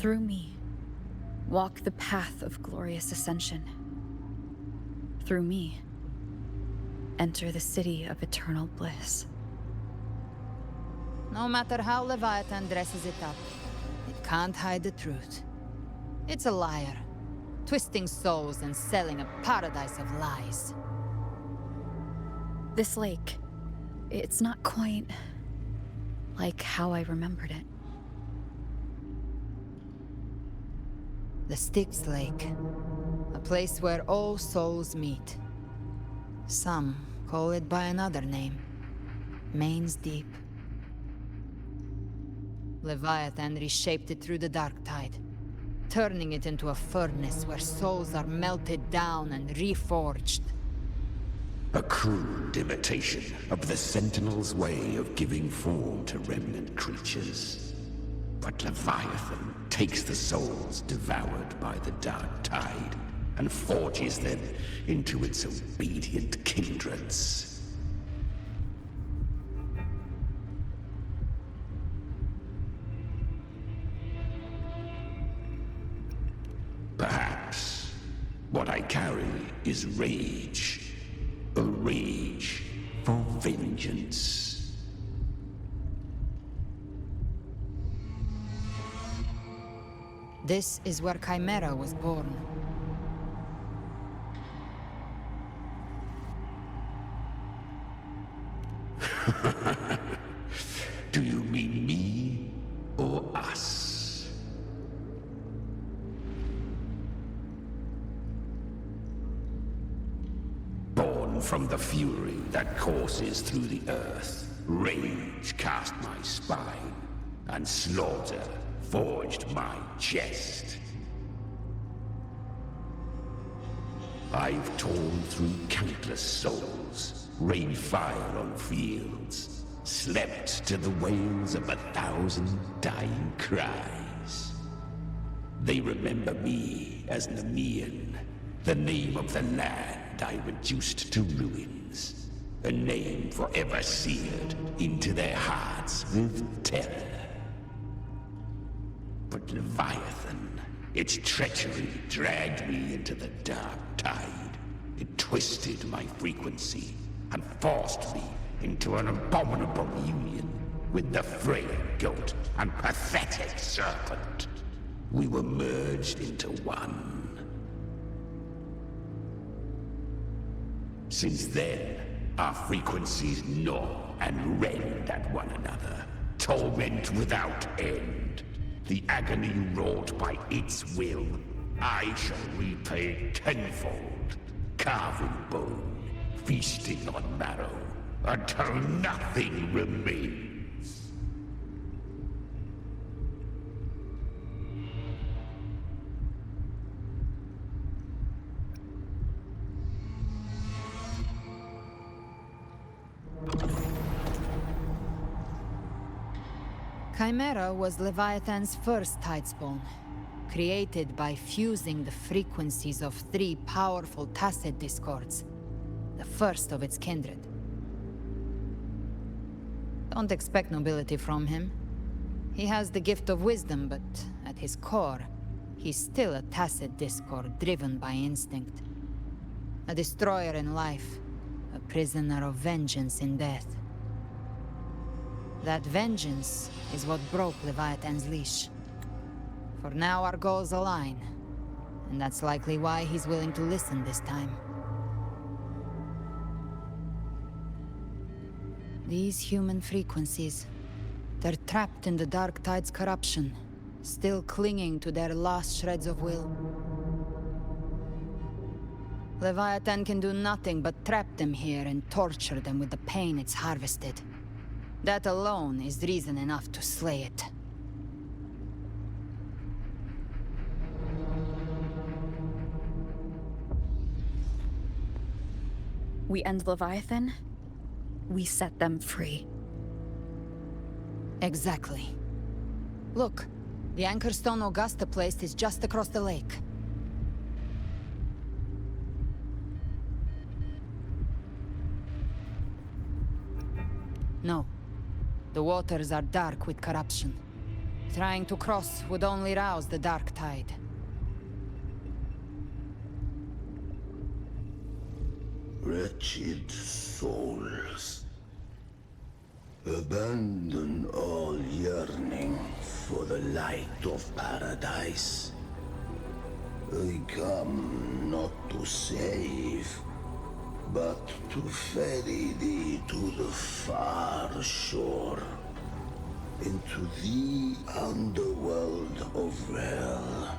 Through me, walk the path of glorious ascension. Through me, enter the city of eternal bliss. No matter how Leviathan dresses it up, it can't hide the truth. It's a liar, twisting souls and selling a paradise of lies. This lake, it's not quite like how I remembered it. The Styx Lake, a place where all souls meet. Some call it by another name, Main's Deep. Leviathan reshaped it through the dark tide, turning it into a furnace where souls are melted down and reforged. A crude imitation of the Sentinel's way of giving form to remnant creatures. But Leviathan takes the souls devoured by the dark tide and forges them into its obedient kindreds. Perhaps what I carry is rage. A rage for vengeance. This is where Chimera was born. Do you mean me or us? Born from the fury that courses through the earth, rage cast my spine, and slaughter forged my chest. I've torn through countless souls, rained fire on fields, slept to the wails of 1,000 dying cries. They remember me as Nemean, the name of the land I reduced to ruins, a name forever seared into their hearts with terror. But Leviathan, its treachery dragged me into the dark tide. It twisted my frequency and forced me into an abominable union with the frail goat and pathetic serpent. We were merged into one. Since then, our frequencies gnaw and rend at one another, torment without end. The agony wrought by its will, I shall repay tenfold, carving bone, feasting on marrow, until nothing remains. Chimera was Leviathan's first tidespawn, created by fusing the frequencies of 3 powerful tacit discords, the first of its kindred. Don't expect nobility from him. He has the gift of wisdom, but at his core, he's still a tacit discord driven by instinct. A destroyer in life, a prisoner of vengeance in death. That vengeance is what broke Leviathan's leash. For now our goals align, and that's likely why he's willing to listen this time. These human frequencies, they're trapped in the Dark Tide's corruption, still clinging to their last shreds of will. Leviathan can do nothing but trap them here and torture them with the pain it's harvested. That alone is reason enough to slay it. We end Leviathan, we set them free. Exactly. Look, the anchor stone Augusta placed is just across the lake. No. The waters are dark with corruption. Trying to cross would only rouse the dark tide. Wretched souls, abandon all yearning for the light of paradise. I come not to save, but to ferry thee to the far shore, into the underworld of hell,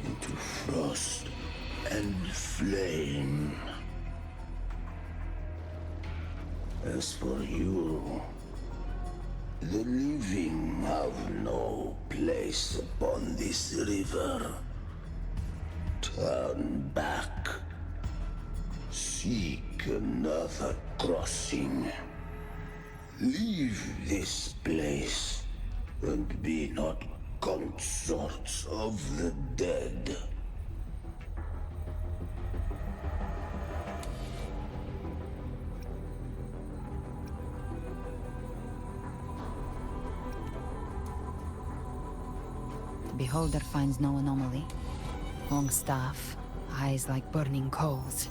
into frost and flame. As for you, the living have no place upon this river. Turn back. Seek another crossing. Leave this place, and be not consorts of the dead. The beholder finds no anomaly. Long staff, eyes like burning coals.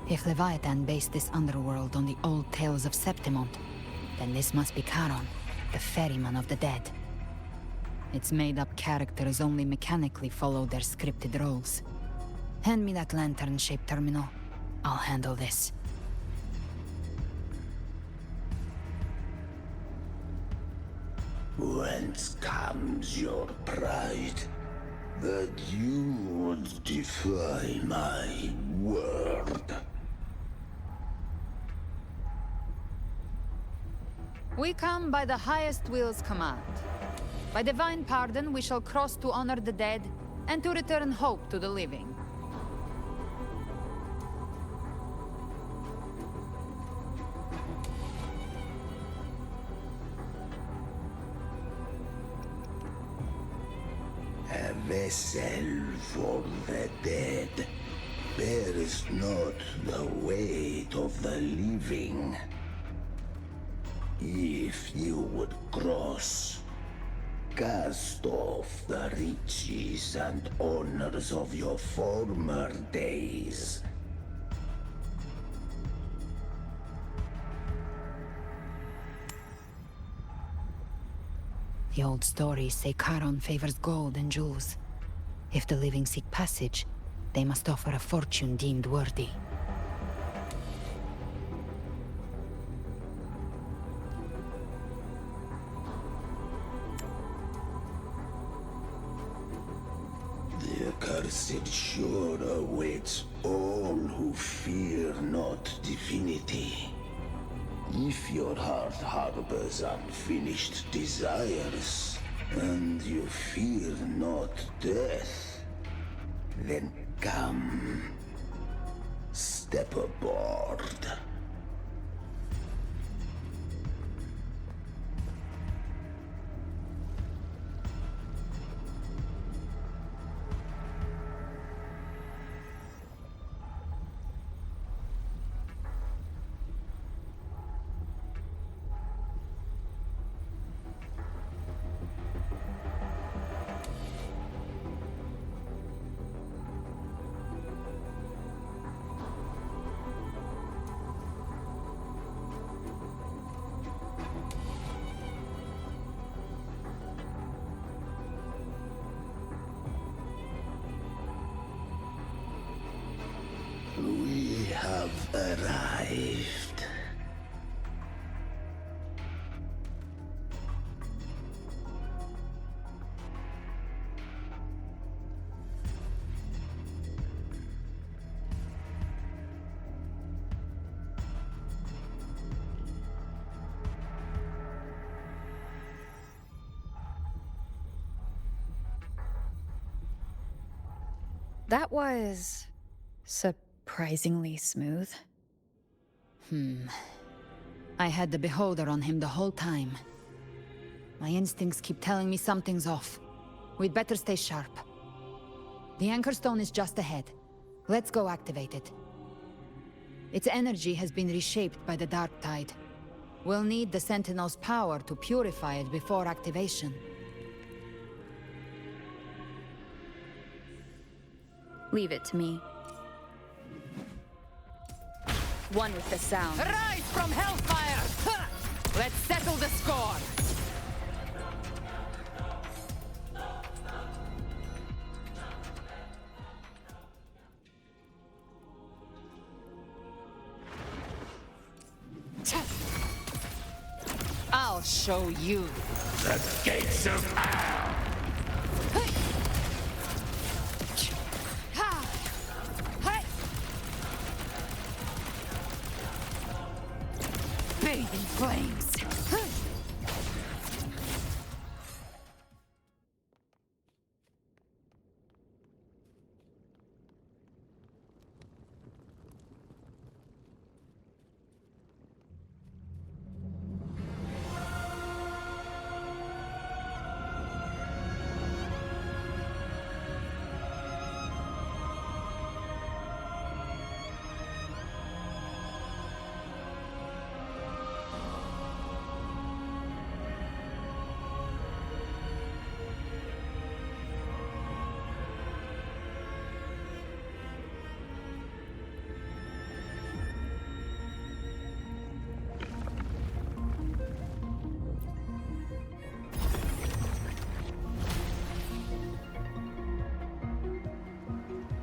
If Leviathan based this underworld on the old tales of Septimont, then this must be Charon, the ferryman of the dead. Its made-up characters only mechanically follow their scripted roles. Hand me that lantern-shaped terminal. I'll handle this. Whence comes your pride? That you would defy my word? We come by the highest will's command. By divine pardon, we shall cross to honor the dead, and to return hope to the living. A vessel for the dead bears not the weight of the living. If you would cross, cast off the riches and honors of your former days. The old stories say Charon favors gold and jewels. If the living seek passage, they must offer a fortune deemed worthy. The accursed shore awaits all who fear not divinity. If your heart harbors unfinished desires, and you fear not death, then come, step aboard. We have arrived. That was surprisingly smooth. I had the beholder on him the whole time. My instincts keep telling me something's off. We'd better stay sharp. The anchor stone is just ahead. Let's go activate it. Its energy has been reshaped by the dark tide. We'll need the Sentinel's power to purify it before activation. Leave it to me. One with the sound. Rise from hellfire! Ha! Let's settle the score! I'll show you. The gates of hell! Bathe in flames.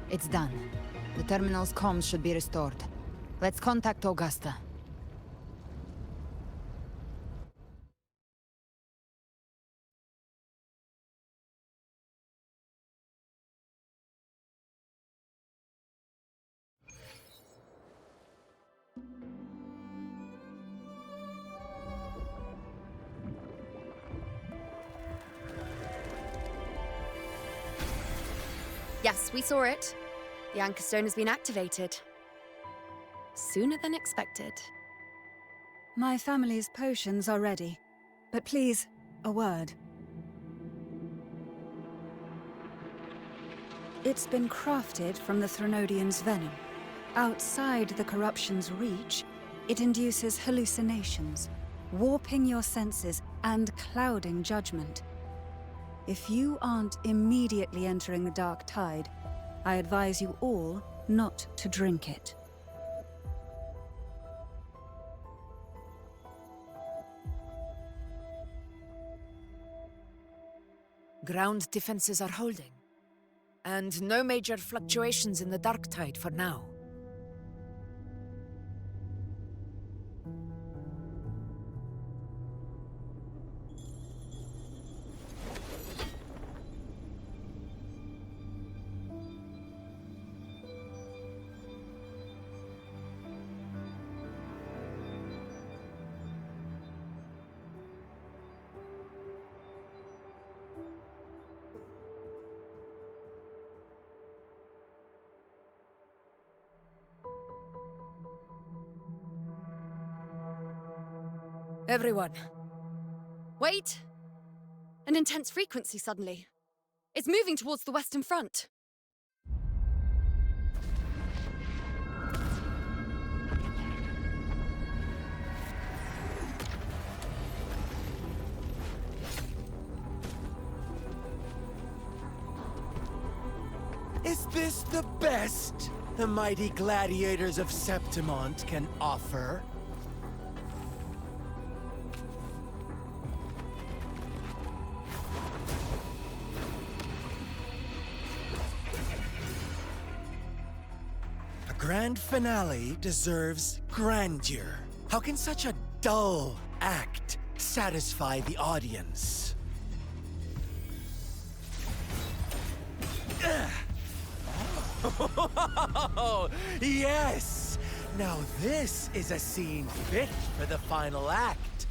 It's done. The terminal's comms should be restored. Let's contact Augusta. Yes, we saw it. The Anchor Stone has been activated. Sooner than expected. My family's potions are ready. But please, a word. It's been crafted from the Threnodian's venom. Outside the corruption's reach, it induces hallucinations, warping your senses and clouding judgment. If you aren't immediately entering the dark tide, I advise you all not to drink it. Ground defenses are holding. And no major fluctuations in the dark tide for now. Everyone. Wait! An intense frequency suddenly. It's moving towards the Western Front. Is this the best the mighty gladiators of Septimont can offer? A grand finale deserves grandeur. How can such a dull act satisfy the audience? Oh, yes! Now this is a scene fit for the final act.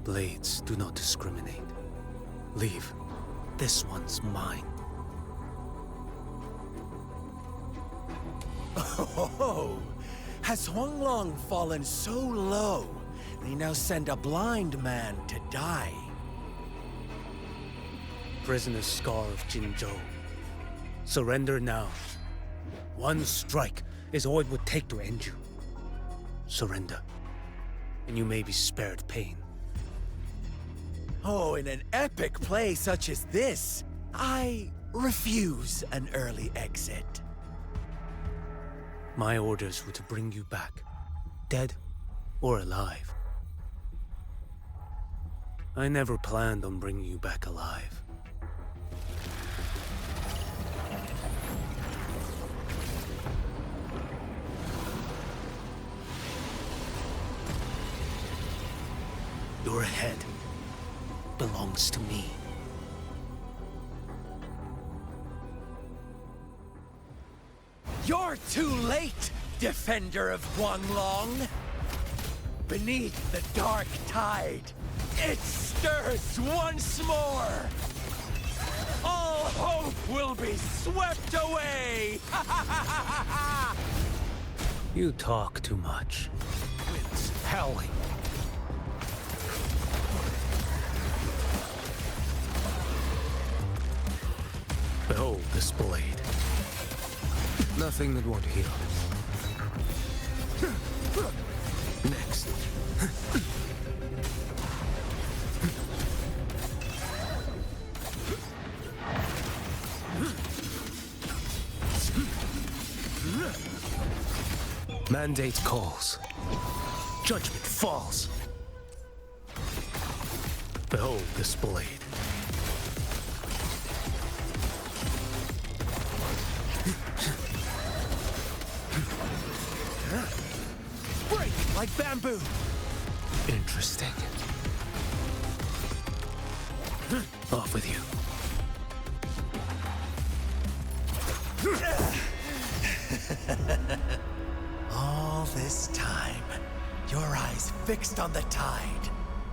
Blades do not discriminate. Leave. This one's mine. Oh, has Huanglong fallen so low, they now send a blind man to die? prisoner's scar of Jinzhou. Surrender now. One strike is all it would take to end you. Surrender, and you may be spared pain. Oh, in an epic play such as this, I refuse an early exit. My orders were to bring you back, dead or alive. I never planned on bringing you back alive. Your head belongs to me. You're too late, defender of Guanglong. Beneath the dark tide, it stirs once more. All hope will be swept away. You talk too much. Winds howling. Behold this blade. Nothing that won't heal. Next. Mandate calls. Judgment falls. Behold this blade. Break like bamboo. Interesting. Off with you. All this time, your eyes fixed on the tide.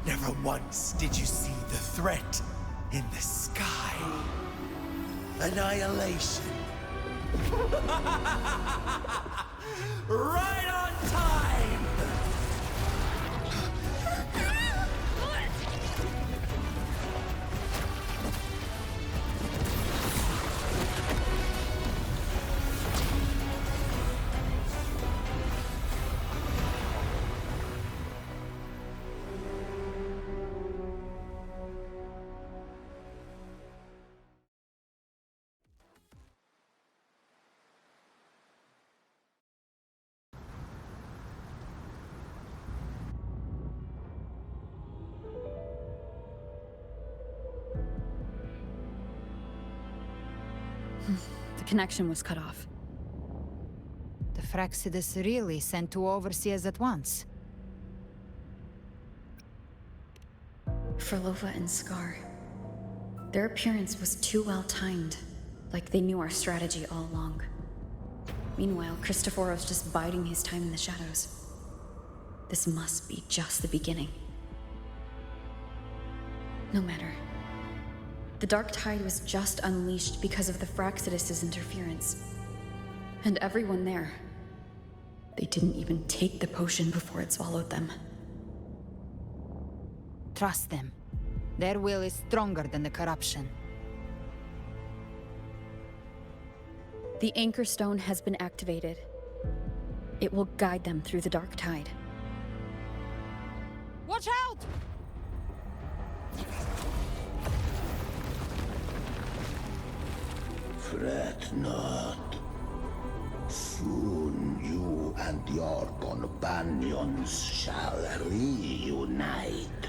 Never once did you see the threat in the sky. Annihilation. Right on time! The connection was cut off. The Fraxidus really sent two overseers at once. For Lova and Scar, their appearance was too well timed, like they knew our strategy all along. Meanwhile, Christophoros just biding his time in the shadows. This must be just the beginning. No matter. The Dark Tide was just unleashed because of the Fraxidus' interference. And everyone there, they didn't even take the potion before it swallowed them. Trust them. Their will is stronger than the corruption. The Anchor Stone has been activated. It will guide them through the Dark Tide. Watch out! Fret not. Soon you and your companions shall reunite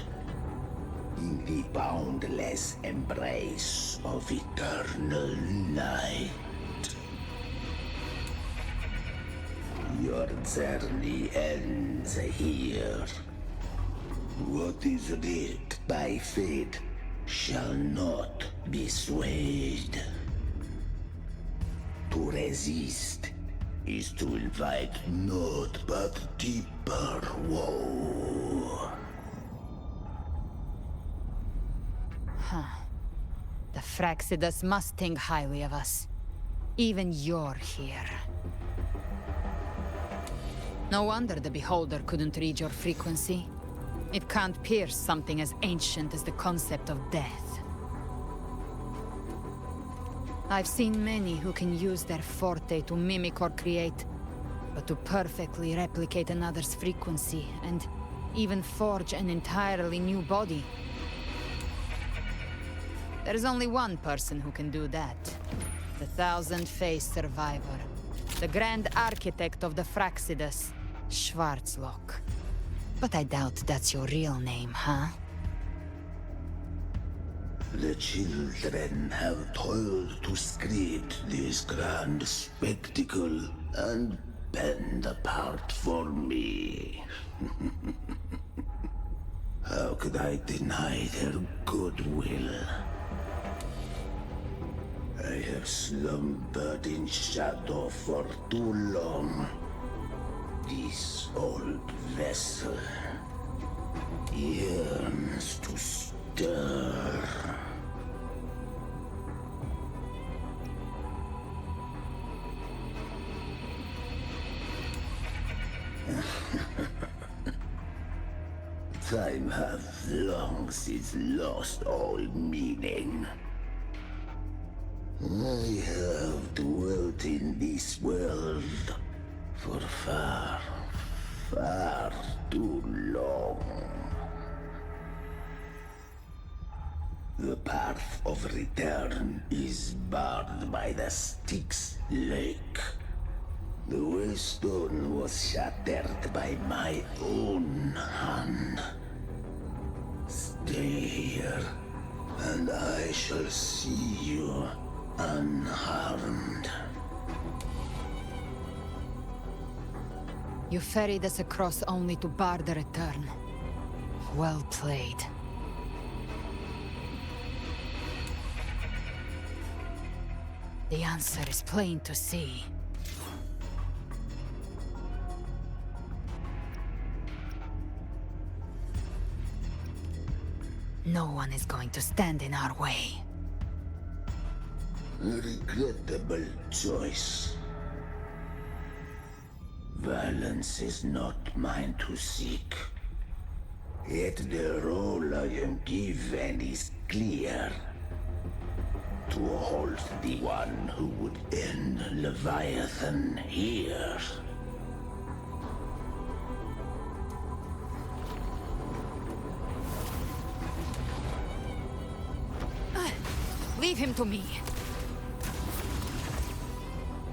in the boundless embrace of eternal night. Your journey ends here. What is writ by fate shall not be swayed. To resist is to invite naught but deeper woe. Huh. The Fraxidus must think highly of us. Even you're here. No wonder the Beholder couldn't read your frequency. It can't pierce something as ancient as the concept of death. I've seen many who can use their forte to mimic or create, but to perfectly replicate another's frequency and even forge an entirely new body. There's only one person who can do that. The thousand-faced survivor. The grand architect of the Fraxidus, Schwarzlock. But I doubt that's your real name, huh? The children have toiled to create this grand spectacle and bend apart for me. How could I deny their goodwill? I have slumbered in shadow for too long. This old vessel yearns to stir. Time hath long since lost all meaning. I have dwelt in this world for far, far too long. The path of return is barred by the Styx Lake. The waystone was shattered by my own hand. Stay here, and I shall see you unharmed. You ferried us across only to bar the return. Well played. The answer is plain to see. No one is going to stand in our way. Regrettable choice. Violence is not mine to seek. Yet the role I am given is clear. To halt the one who would end Leviathan here. Leave him to me.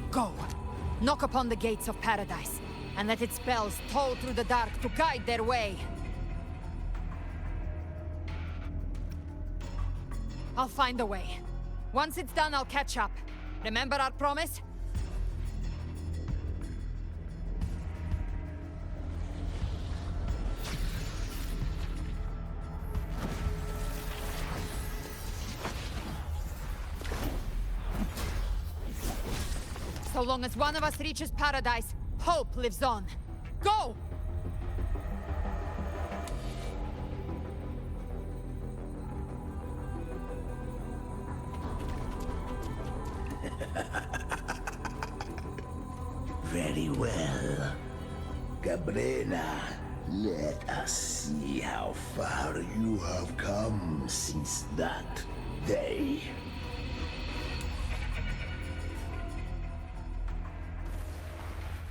Go. Knock upon the gates of paradise, and let its bells toll through the dark to guide their way. I'll find a way. Once it's done, I'll catch up. Remember our promise? So long as one of us reaches paradise, hope lives on. Go! Very well. Cabrera, let us see how far you have come since that day.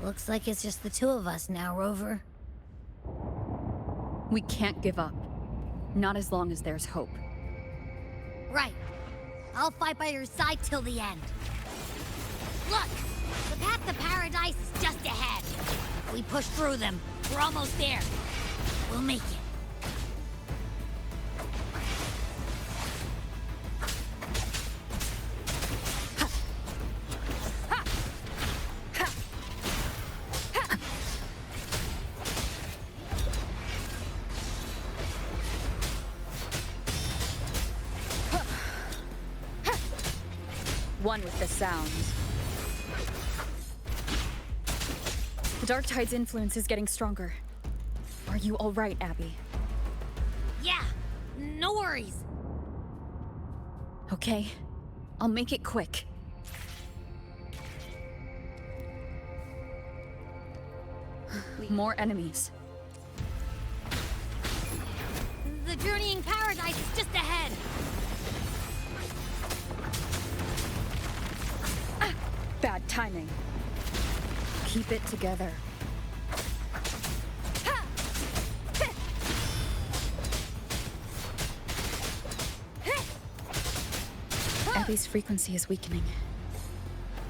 Looks like it's just the two of us now, Rover. We can't give up. Not as long as there's hope. Right. I'll fight by your side till the end. Look! The path to paradise is just ahead. If we push through them, we're almost there. We'll make it. One with the sounds. The Dark Tide's influence is getting stronger. Are you all right, Abby? Yeah, no worries. Okay, I'll make it quick. More enemies. The journeying paradise is just ahead. Bad timing. Keep it together. Abby's frequency is weakening.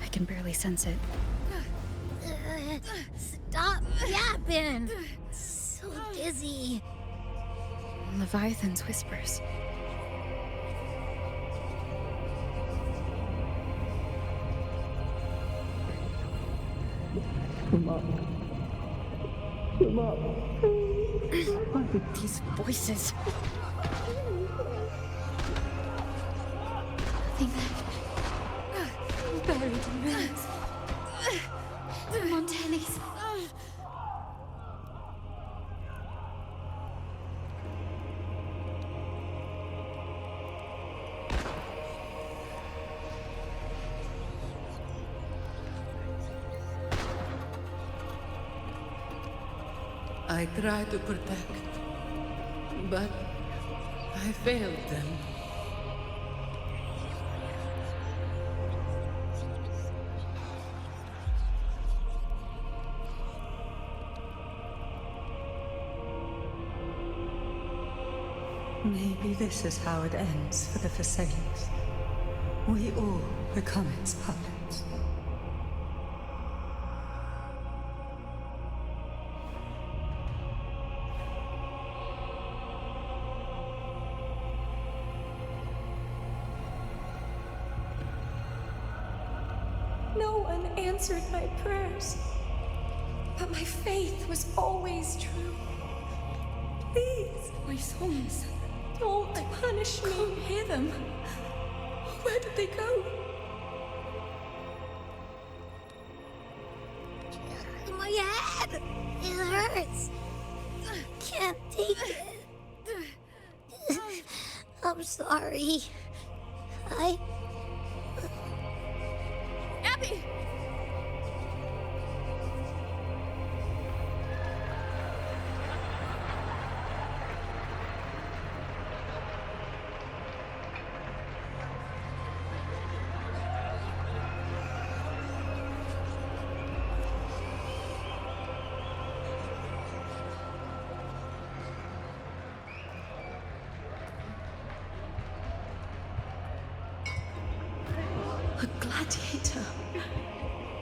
I can barely sense it. Stop yapping! So dizzy. Leviathan's whispers. Come up. Come up. What are these voices? Nothing left. Buried in ruins. The Montellis. I tried to protect, but I failed them. Maybe this is how it ends for the Phasaelus. We all become its puppets. No one answered my prayers, but my faith was always true. Please, My sons. don't punish me. Can't hear them. Where did they go? My head! It hurts! Can't take it. I'm sorry. Abby! A gladiator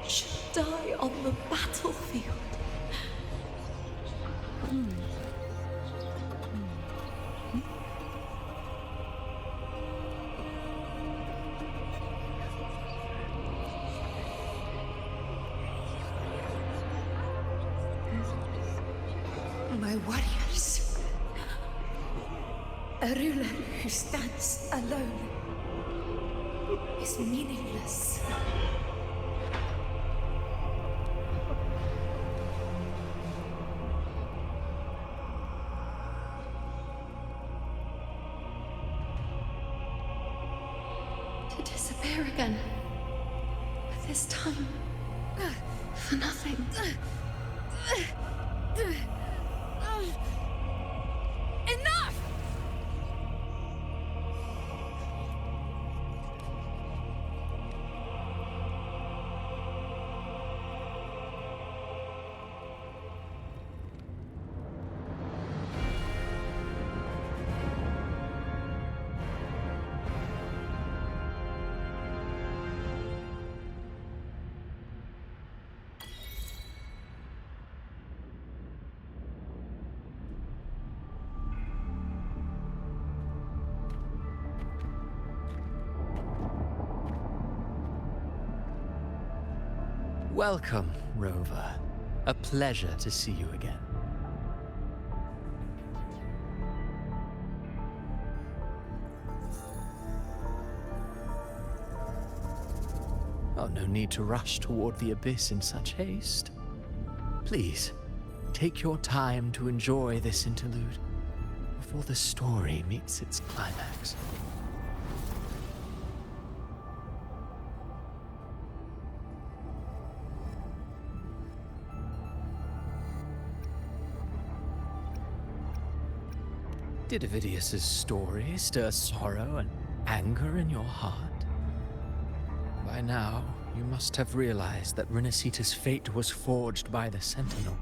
should die on the battlefield. My warriors. A ruler who stands alone is meaningless. To disappear again. But this time, for nothing. Enough! Welcome, Rover. A pleasure to see you again. Oh, no need to rush toward the abyss in such haste. Please, take your time to enjoy this interlude before the story meets its climax. Did Avidius's story stir sorrow and anger in your heart? By now, You must have realized that Rinascita's fate was forged by the Sentinel.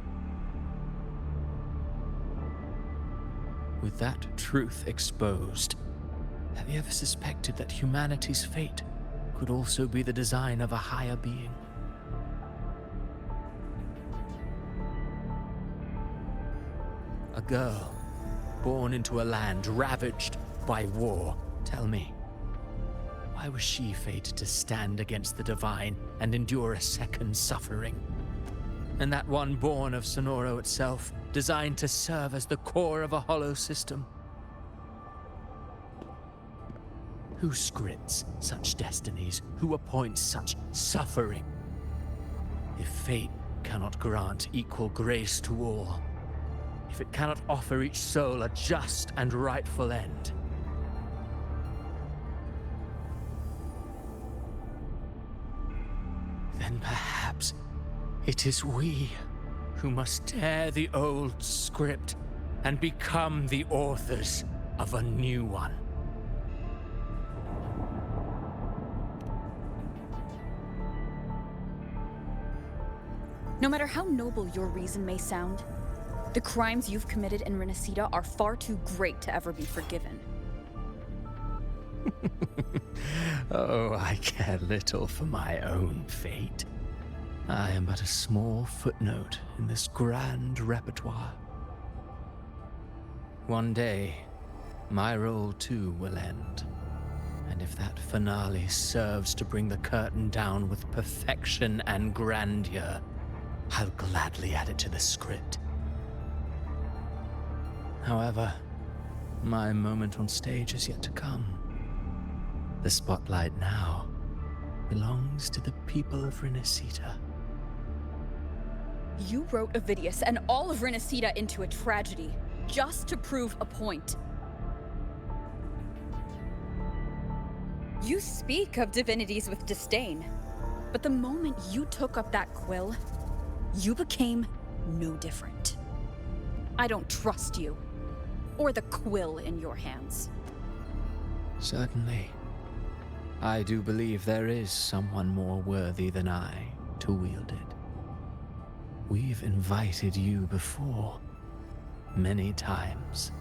With that truth exposed, have you ever suspected that humanity's fate could also be the design of a higher being? A girl, born into a land ravaged by war. Tell me, why was she fated to stand against the divine and endure a second suffering? And that one born of Sonoro itself, designed to serve as the core of a hollow system? Who scripts such destinies? Who appoints such suffering? If fate cannot grant equal grace to all, if it cannot offer each soul a just and rightful end, then perhaps it is we who must tear the old script and become the authors of a new one. No matter how noble your reason may sound, the crimes you've committed in Rinascita are far too great to ever be forgiven. Oh, I care little for my own fate. I am but a small footnote in this grand repertoire. One day, my role too will end. And if that finale serves to bring the curtain down with perfection and grandeur, I'll gladly add it to the script. However, my moment on stage is yet to come. The spotlight now belongs to the people of Rinascita. You wrote Avidius and all of Rinascita into a tragedy, just to prove a point. You speak of divinities with disdain, but the moment you took up that quill, you became no different. I don't trust you, or the quill in your hands. Certainly. I do believe there is someone more worthy than I to wield it. We've invited you before, many times.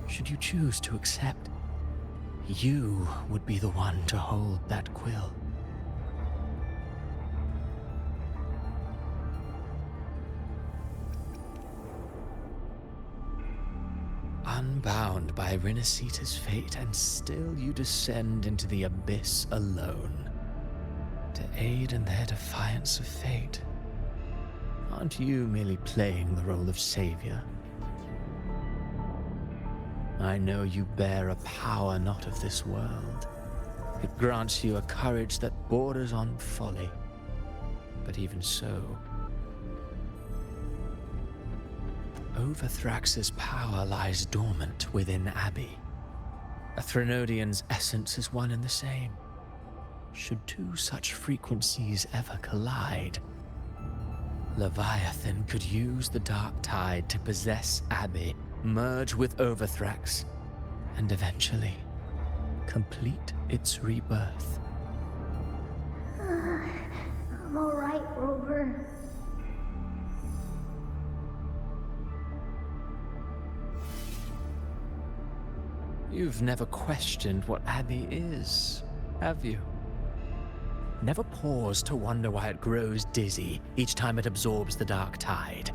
Should you choose to accept, you would be the one to hold that quill. Unbound by Rinascita's fate, and still you descend into the abyss alone, to aid in their defiance of fate. Aren't you merely playing the role of savior? I know you bear a power not of this world. It grants you a courage that borders on folly. But even so, Overthrax's power lies dormant within Abbey. A Threnodian's essence is one and the same. Should two such frequencies ever collide, Leviathan could use the dark tide to possess Abbey, merge with Overthrax, and eventually complete its rebirth. I'm alright, Rover. You've never questioned what Abbey is, have you? Never paused to wonder why it grows dizzy each time it absorbs the dark tide.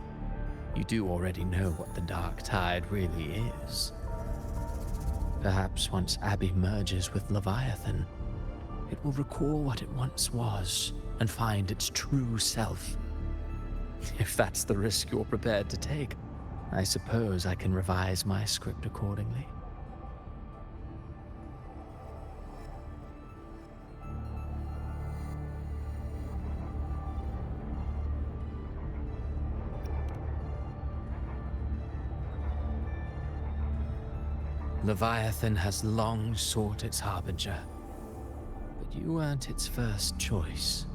You do already know what the dark tide really is. Perhaps once Abbey merges with Leviathan, it will recall what it once was and find its true self. If that's the risk you're prepared to take, I suppose I can revise my script accordingly. Leviathan has long sought its harbinger, but you weren't its first choice.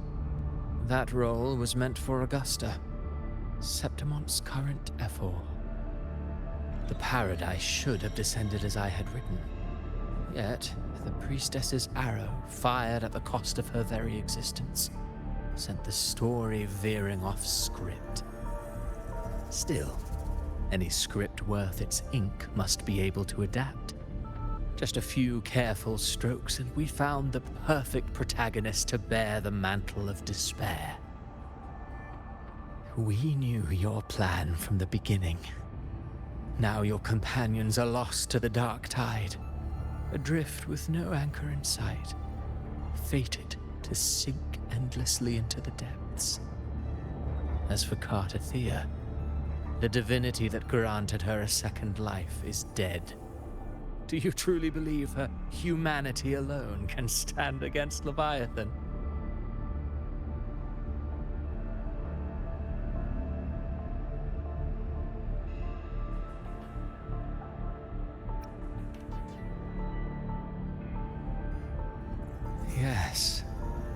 That role was meant for Augusta, Septimont's current Ephor. The paradise should have descended as I had written. Yet, the priestess's arrow, fired at the cost of her very existence, sent the story veering off script. Still, any script worth its ink must be able to adapt. Just a few careful strokes and we found the perfect protagonist to bear the mantle of despair. We knew your plan from the beginning. Now your companions are lost to the dark tide, adrift with no anchor in sight, fated to sink endlessly into the depths. As for Cartathea, the divinity that granted her a second life is dead. Do you truly believe her humanity alone can stand against Leviathan? Yes.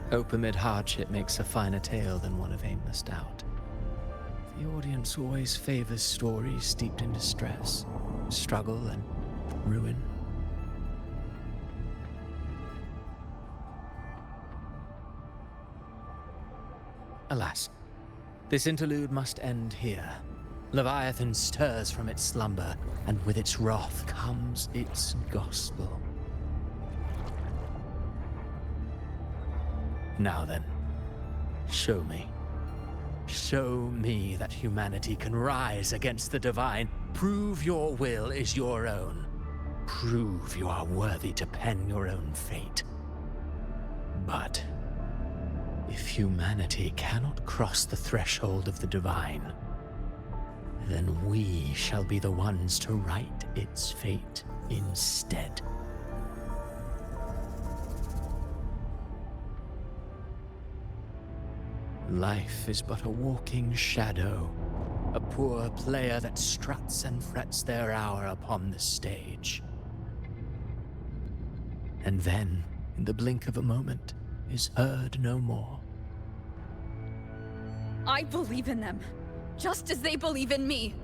Hope amid hardship makes a finer tale than one of aimless doubt. The audience always favors stories steeped in distress, struggle, and ruin. Alas, this interlude must end here. Leviathan stirs from its slumber, and with its wrath comes its gospel. Now then, show me. Show me that humanity can rise against the divine. Prove your will is your own. Prove you are worthy to pen your own fate. But if humanity cannot cross the threshold of the divine, then we shall be the ones to write its fate instead. Life is but a walking shadow, a poor player that struts and frets their hour upon the stage. And then, in the blink of a moment, is heard no more. I believe in them, just as they believe in me.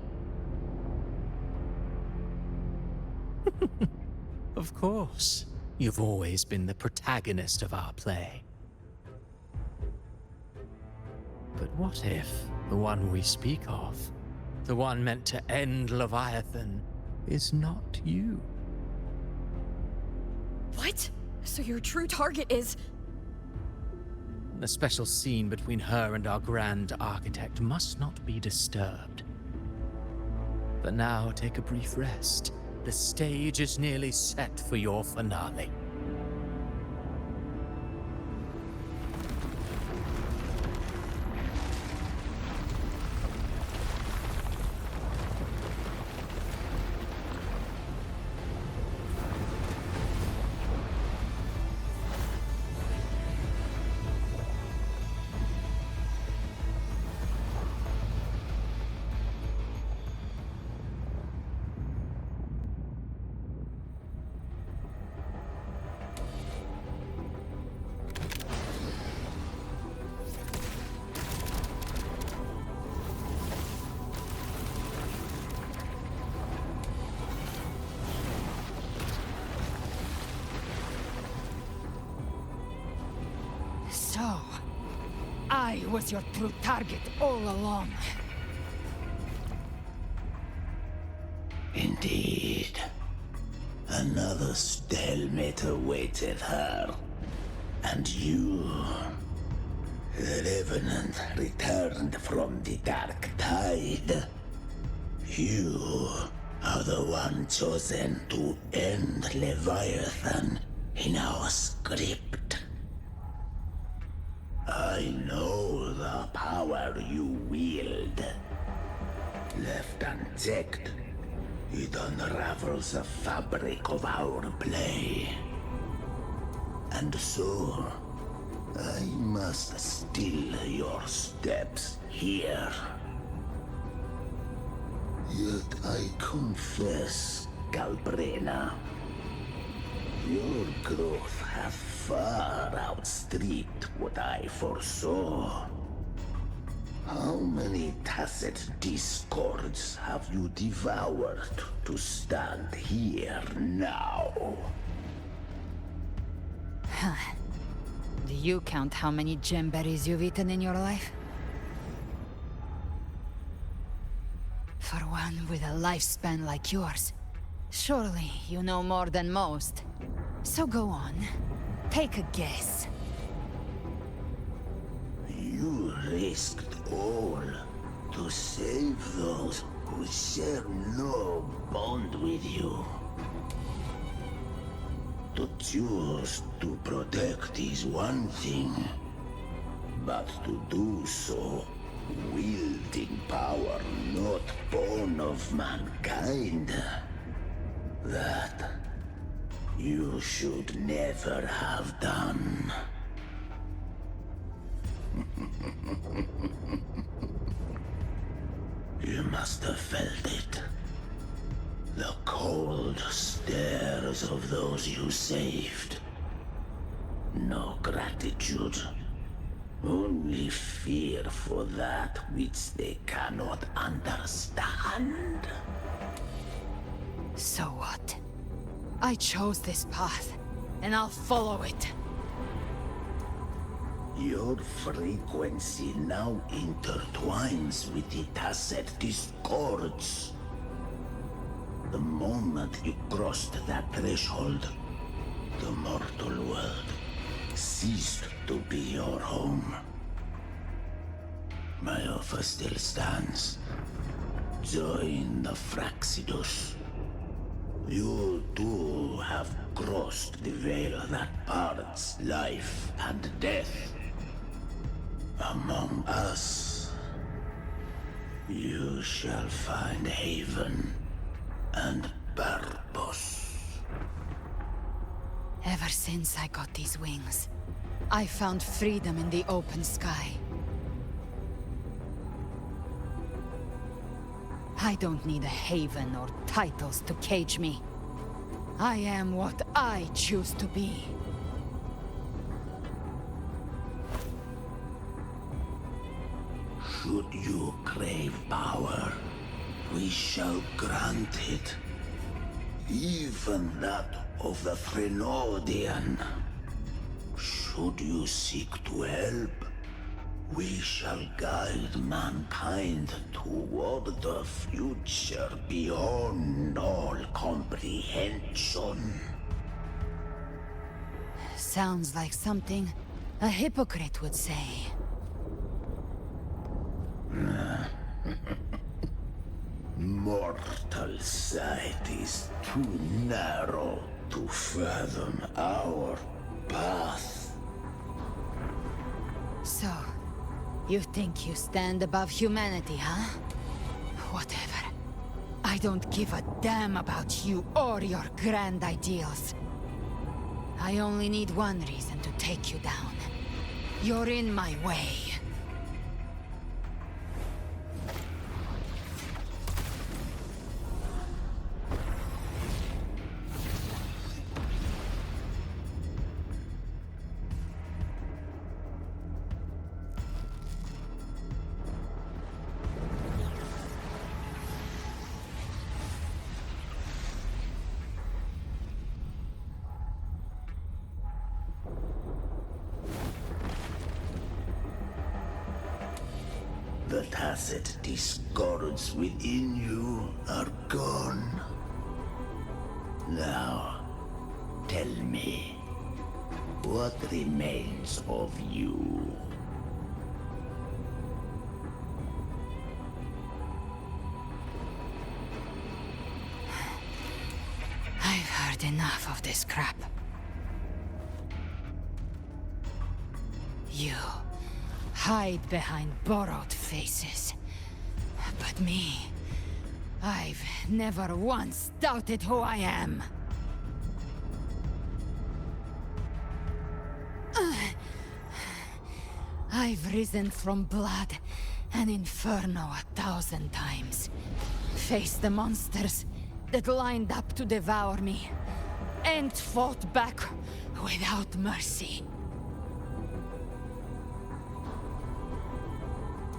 Of course, you've always been the protagonist of our play. But what if the one we speak of, the one meant to end Leviathan, is not you? What? So your true target is... The special scene between her and our grand architect must not be disturbed. But now take a brief rest. The stage is nearly set for your finale. So, I was your true target all along. Indeed. Another stalemate awaited her. And you, the Revenant returned from the Dark Tide. You are the one chosen to end Leviathan in our script. I know the power you wield. Left unchecked, it unravels the fabric of our play. And so, I must still your steps here. Yet I confess, Galbrena, your growth hath far outstripped what I foresaw. How many tacit discords have you devoured to stand here now? Do you count how many gemberries you've eaten in your life? For one with a lifespan like yours, surely you know more than most. So go on, take a guess. You risked all to save those who share no bond with you. To choose to protect is one thing, but to do so wielding power not born of mankind, that you should never have done. You must have felt it. The cold stares of those you saved. No gratitude. Only fear for that which they cannot understand. So what? I chose this path, and I'll follow it. Your frequency now intertwines with the Tacet discords. The moment you crossed that threshold, the mortal world ceased to be your home. My offer still stands. Join the Fraxidus. You too have crossed the veil that parts life and death. Among us, you shall find haven and purpose. Ever since I got these wings, I found freedom in the open sky. I don't need a haven or titles to cage me. I am what I choose to be. Should you crave power, we shall grant it. Even that of the Threnodian. Should you seek to help, we shall guide mankind toward the future beyond all comprehension. Sounds like something a hypocrite would say. Mortal sight is too narrow to fathom our path. So, you think you stand above humanity, huh? Whatever. I don't give a damn about you or your grand ideals. I only need one reason to take you down. You're in my way. The Tacet discords within you are gone. Now, tell me, what remains of you? I've heard enough of this crap. You hide behind borrowed faces. But me, I've never once doubted who I am. I've risen from blood and inferno 1,000 times. Faced the monsters that lined up to devour me, and fought back without mercy.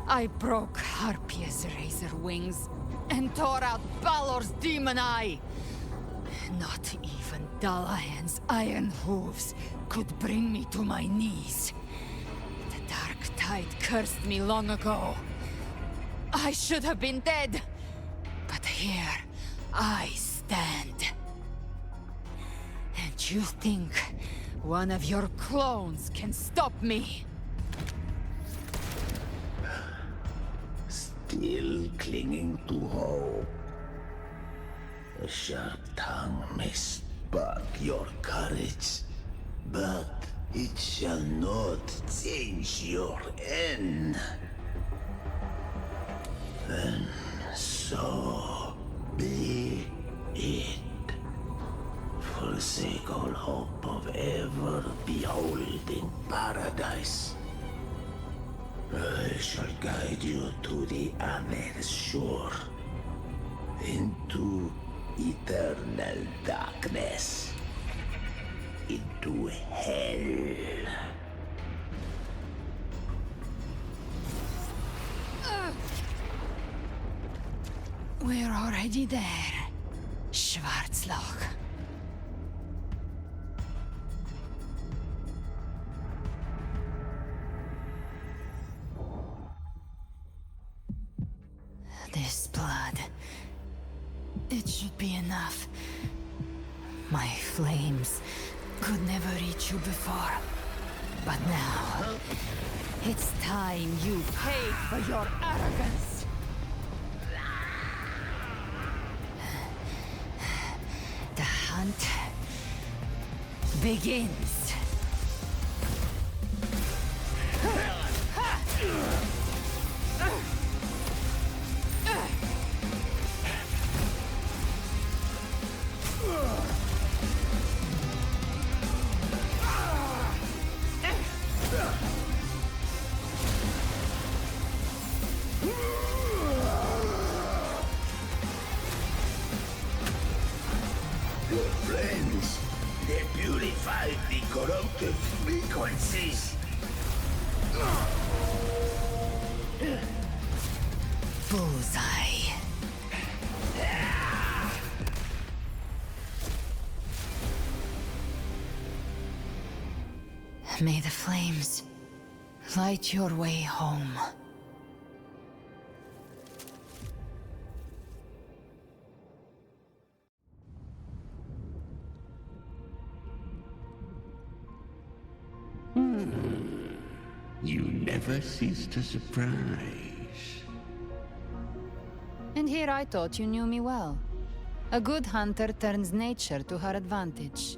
I broke Harpia's razor wings and tore out Balor's demon eye. Not even Dalahan's iron hooves could bring me to my knees. The dark tide cursed me long ago. I should have been dead. But here I stand. And you think one of your clones can stop me? Still clinging to hope. A sharp tongue may spark your courage, but it shall not change your end. And so be it. Forsake all hope of ever beholding paradise. I shall guide you to the other shore, into eternal darkness, into hell. We're already there, Schwarzloch. This blood... it should be enough. My flames could never reach you before. But now... it's time you paid for your arrogance! The hunt begins. Your friends, they purified the corrupted frequencies. Bullseye. May the flames light your way home. You never cease to surprise. And here I thought you knew me well. A good hunter turns nature to her advantage.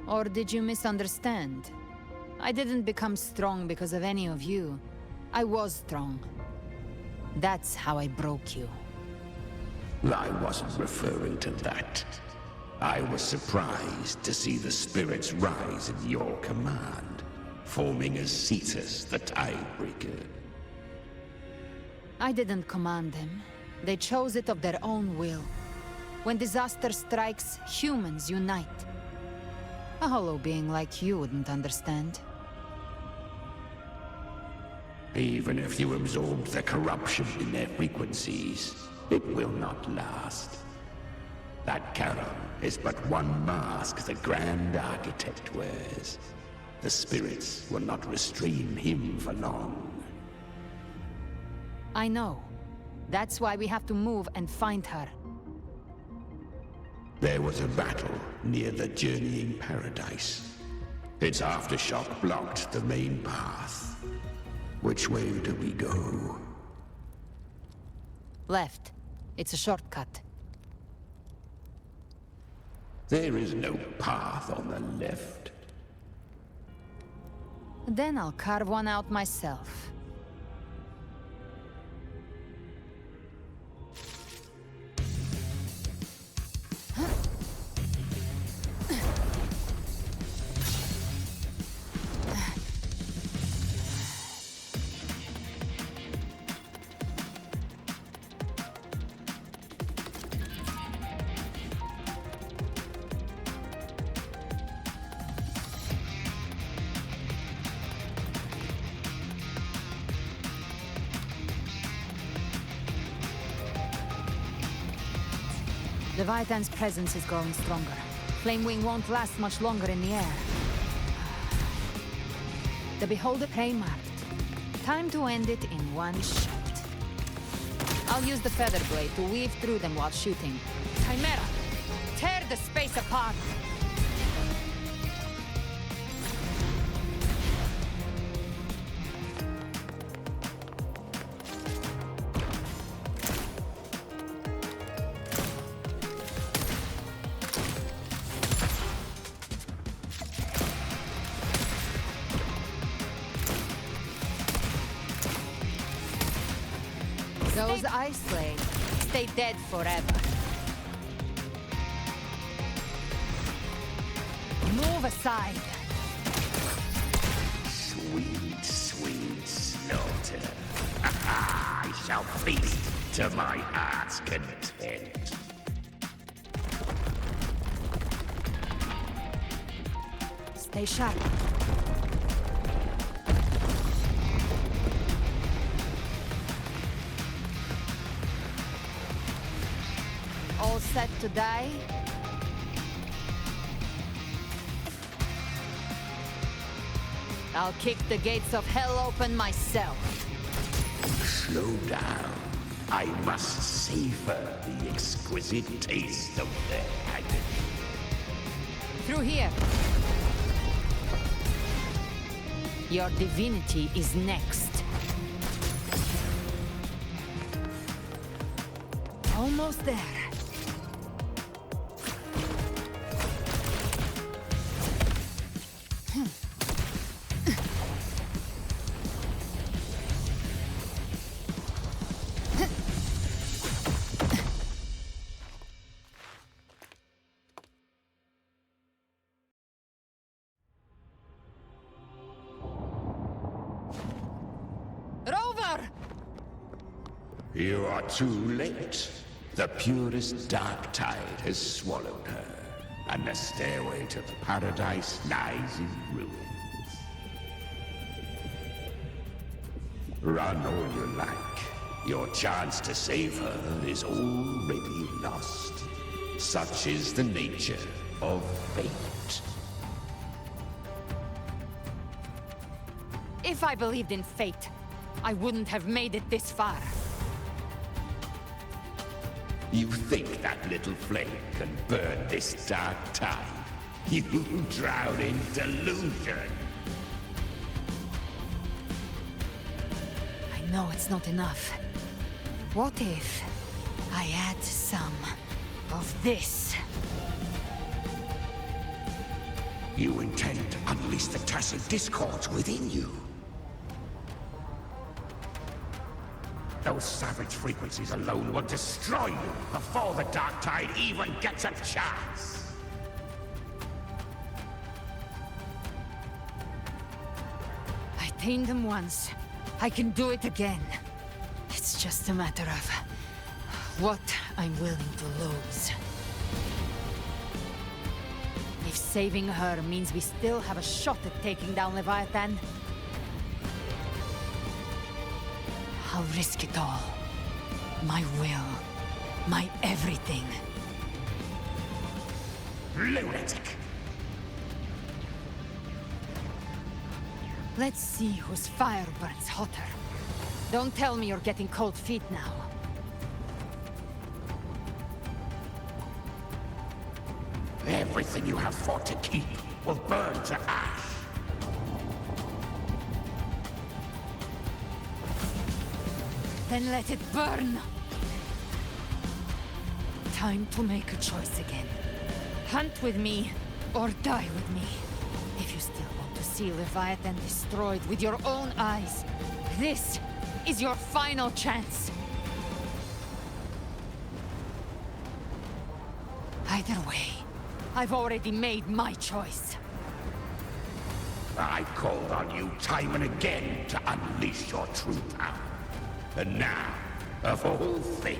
Or did you misunderstand? I didn't become strong because of any of you. I was strong. That's how I broke you. I wasn't referring to that. I was surprised to see the spirits rise at your command, forming as Cetus the Tidebreaker. I didn't command them. They chose it of their own will. When disaster strikes, humans unite. A hollow being like you wouldn't understand. Even if you absorb the corruption in their frequencies, it will not last. That Charon is but one mask the Grand Architect wears. The spirits will not restrain him for long. I know. That's why we have to move and find her. There was a battle near the Journeying Paradise. Its aftershock blocked the main path. Which way do we go? Left. It's a shortcut. There is no path on the left. Then I'll carve one out myself. Leviathan's presence is growing stronger. Flamewing won't last much longer in the air. The Beholder prey marked. Time to end it in one shot. I'll use the feather blade to weave through them while shooting. Chimera! Tear the space apart! Those ice slaves stay dead forever. Move aside. Sweet, sweet slaughter. I shall feast to my heart's content. Stay sharp. All set to die? I'll kick the gates of hell open myself. Slow down. I must savor the exquisite taste of their agony. Through here. Your divinity is next. Almost there. You are too late. The purest dark tide has swallowed her, and the stairway to the paradise lies in ruins. Run all you like. Your chance to save her is already lost. Such is the nature of fate. If I believed in fate, I wouldn't have made it this far. You think that little flame can burn this dark tide? You drown in delusion. I know it's not enough. What if I add some of this? You intend to unleash the tacit discords within you. Those savage frequencies alone will destroy you before the dark tide even gets a chance. I tamed them once. I can do it again. It's just a matter of what I'm willing to lose. If saving her means we still have a shot at taking down Leviathan, I'll risk it all. My will. My everything. Lunatic! Let's see whose fire burns hotter. Don't tell me you're getting cold feet now. Everything you have fought to keep will burn to ash. Then let it burn! Time to make a choice again. Hunt with me, or die with me. If you still want to see Leviathan destroyed with your own eyes, this is your final chance. Either way, I've already made my choice. I called on you time and again to unleash your true power. And now, of all things,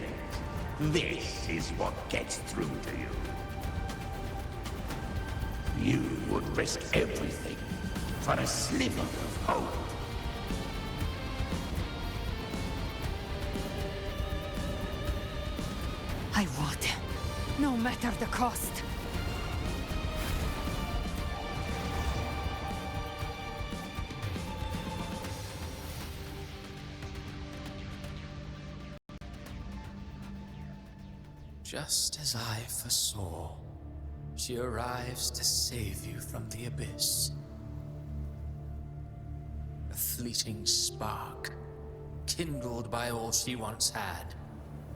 this is what gets through to you. You would risk everything for a sliver of hope. I would. no matter the cost. Just as I foresaw, she arrives to save you from the abyss. A fleeting spark, kindled by all she once had,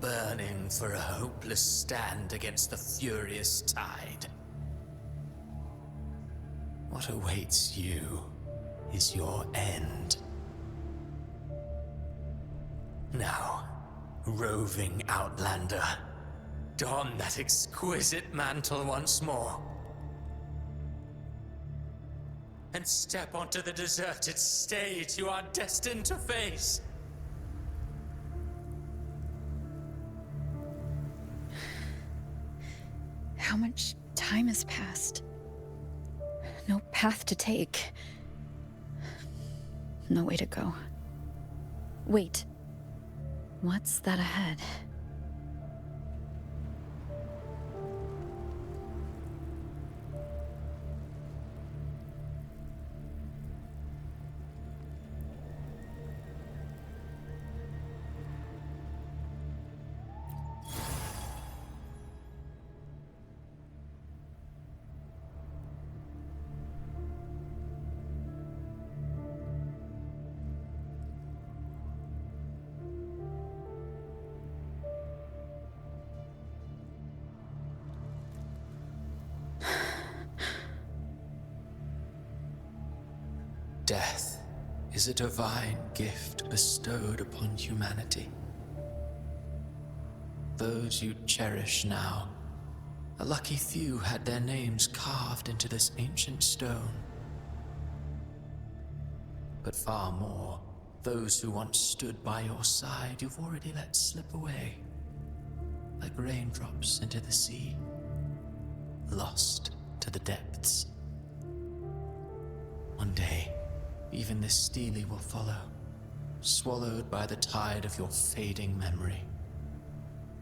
burning for a hopeless stand against the furious tide. What awaits you is your end. Now, roving outlander, don that exquisite mantle once more. And step onto the deserted stage you are destined to face. How much time has passed? No path to take. No way to go. Wait. What's that ahead? Death is a divine gift bestowed upon humanity. Those you cherish now, a lucky few had their names carved into this ancient stone. But far more, those who once stood by your side you've already let slip away, like raindrops into the sea, lost to the depths. One day, even this stele will follow, swallowed by the tide of your fading memory,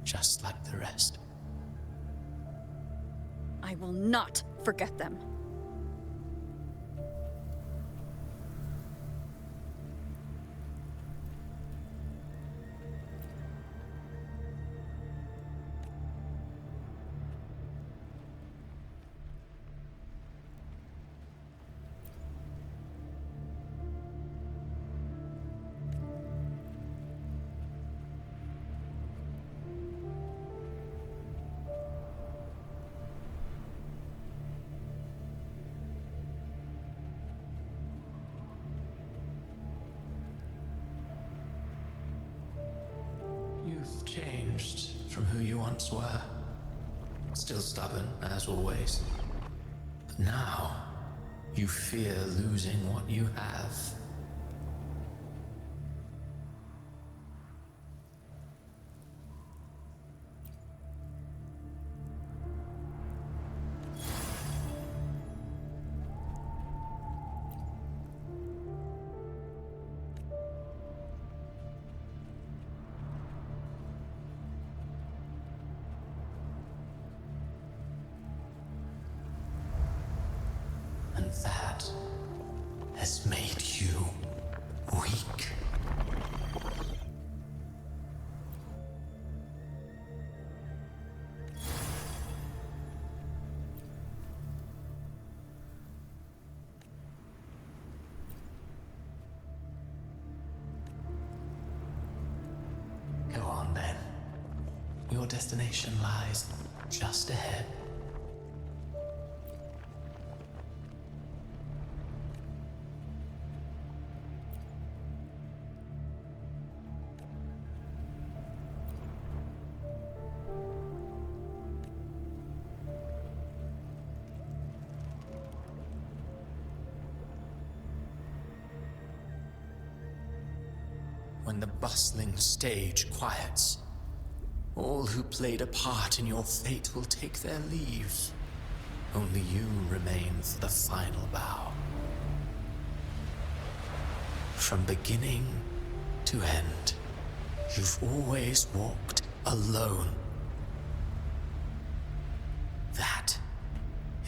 just like the rest. I will not forget them. You've changed from who you once were. Still stubborn, as always. But now, you fear losing what you have. And that has made you weak. Go on then. Your destination lies just ahead. When the bustling stage quiets, all who played a part in your fate will take their leave. Only you remain for the final bow. From beginning to end, you've always walked alone.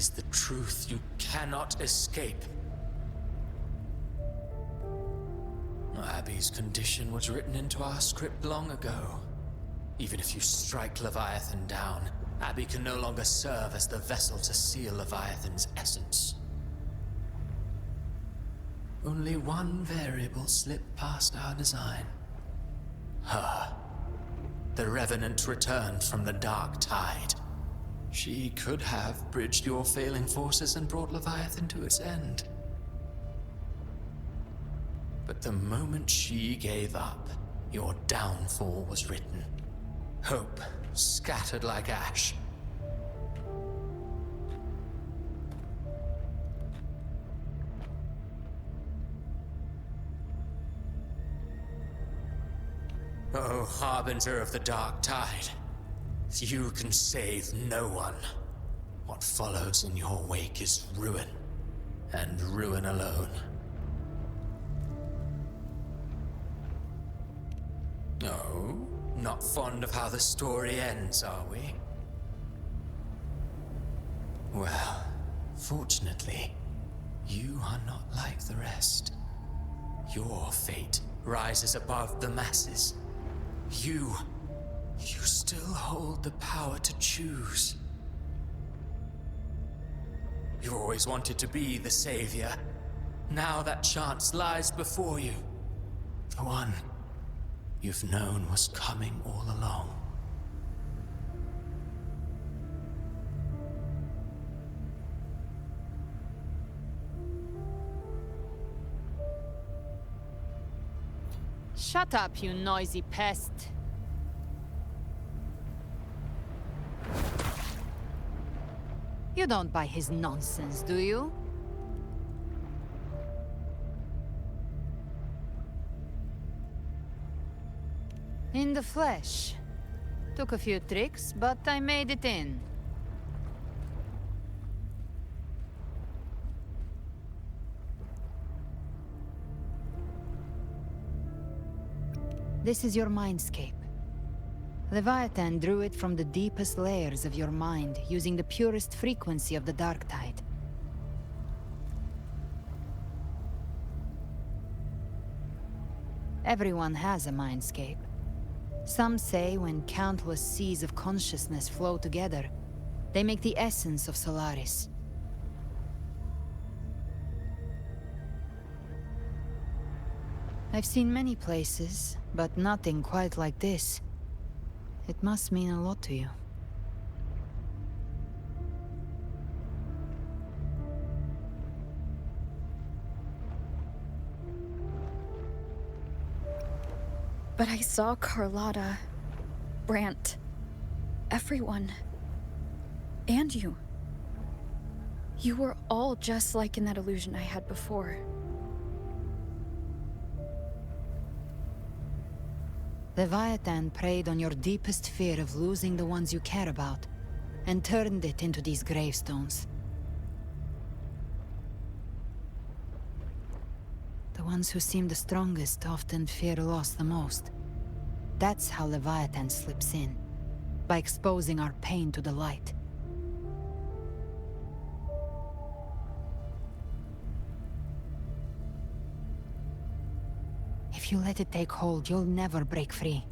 is the truth you cannot escape. Abby's condition was written into our script long ago. Even if you strike Leviathan down, Abby can no longer serve as the vessel to seal Leviathan's essence. Only one variable slipped past our design. Her. The Revenant returned from the Dark Tide. She could have bridged your failing forces and brought Leviathan to its end. But the moment she gave up, your downfall was written. Hope scattered like ash. Oh, harbinger of the Dark Tide. You can save no one. What follows in your wake is ruin, and ruin alone. Oh, not fond of how the story ends, are we? Well, fortunately, you are not like the rest. Your fate rises above the masses. You still hold the power to choose. You've always wanted to be the savior. Now that chance lies before you. The one you've known was coming all along. Shut up, you noisy pest. You don't buy his nonsense, do you? In the flesh. Took a few tricks, but I made it in. This is your mindscape. Leviathan drew it from the deepest layers of your mind, using the purest frequency of the Dark Tide. Everyone has a mindscape. Some say when countless seas of consciousness flow together, they make the essence of Solaris. I've seen many places, but nothing quite like this. It must mean a lot to you. But I saw Carlotta, Brant, everyone. And you. You were all just like in that illusion I had before. Leviathan preyed on your deepest fear of losing the ones you care about, and turned it into these gravestones. The ones who seem the strongest often fear loss the most. That's how Leviathan slips in, by exposing our pain to the light. If you let it take hold, you'll never break free.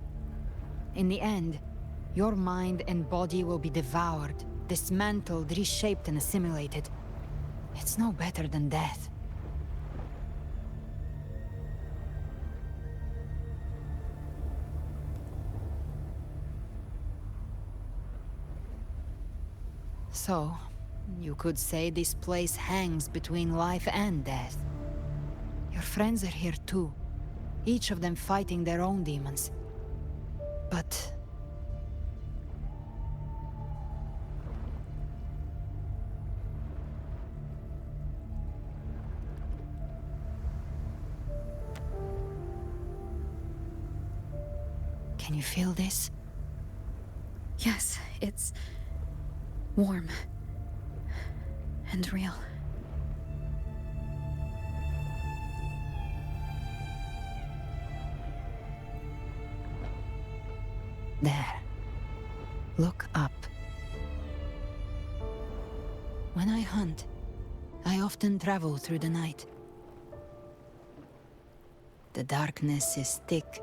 In the end, your mind and body will be devoured, dismantled, reshaped, and assimilated. It's no better than death. So, you could say this place hangs between life and death. Your friends are here too, each of them fighting their own demons. But... can you feel this? Yes, it's warm and real. There. Look up. When I hunt, I often travel through the night. The darkness is thick,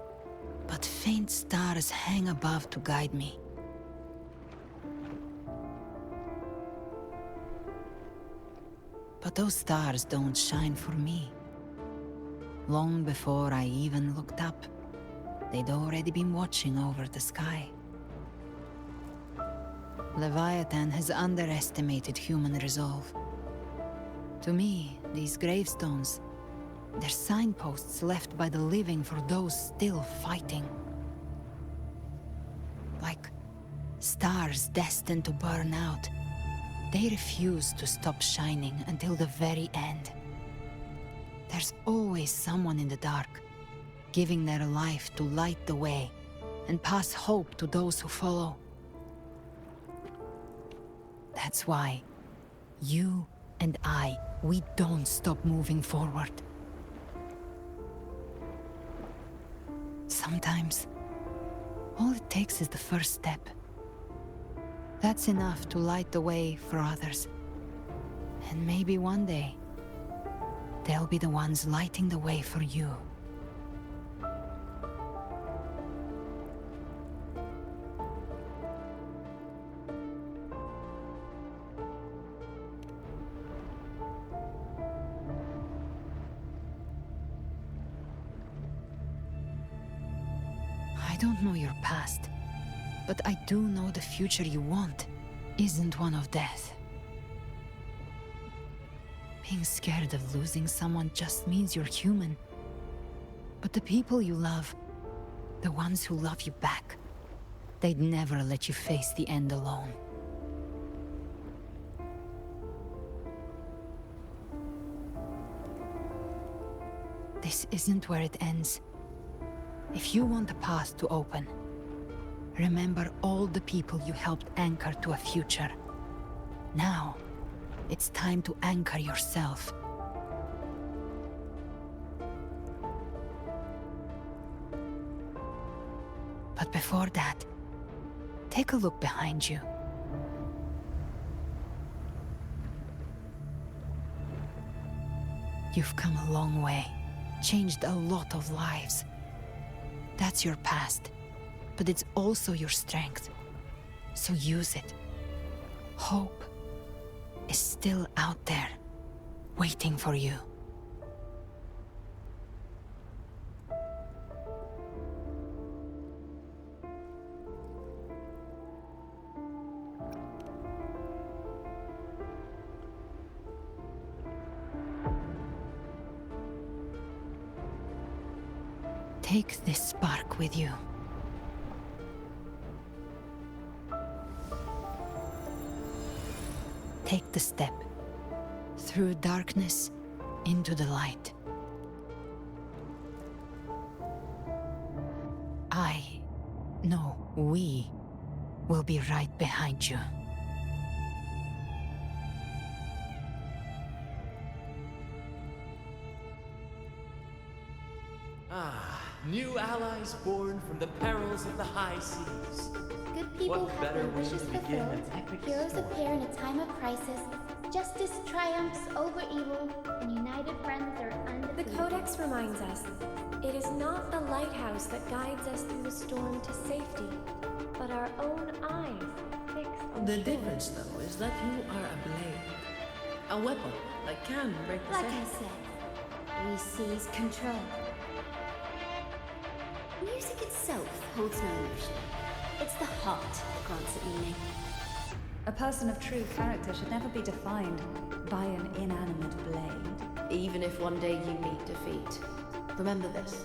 but faint stars hang above to guide me. But those stars don't shine for me. Long before I even looked up, they'd already been watching over the sky. Leviathan has underestimated human resolve. To me, these gravestones, they're signposts left by the living for those still fighting. Like stars destined to burn out, they refuse to stop shining until the very end. There's always someone in the dark, giving their life to light the way and pass hope to those who follow. That's why you and I, we don't stop moving forward. Sometimes, all it takes is the first step. That's enough to light the way for others. And maybe one day, they'll be the ones lighting the way for you. I don't know your past, but I do know the future you want isn't one of death. Being scared of losing someone just means you're human. But the people you love, the ones who love you back, they'd never let you face the end alone. This isn't where it ends. If you want the path to open, remember all the people you helped anchor to a future. Now, it's time to anchor yourself. But before that, take a look behind you. You've come a long way, changed a lot of lives. That's your past, but it's also your strength. So use it. Hope is still out there, waiting for you. Take this spark with you. Take the step through darkness into the light. We will be right behind you. New allies born from the perils of the high seas. Good people What have better their way wishes to begin fulfilled. an epic Heroes story? appear in a time of crisis. Justice triumphs over evil, and united friends are undefeated. The Codex reminds us, it is not the lighthouse that guides us through the storm to safety, but our own eyes fixed on The shore. difference, though, is that you are a blade. A weapon that can break the Like I sand. said, we seize control. Music itself holds no emotion. It's the heart that grants it meaning. A person of true character should never be defined by an inanimate blade. Even if one day you meet defeat, remember this.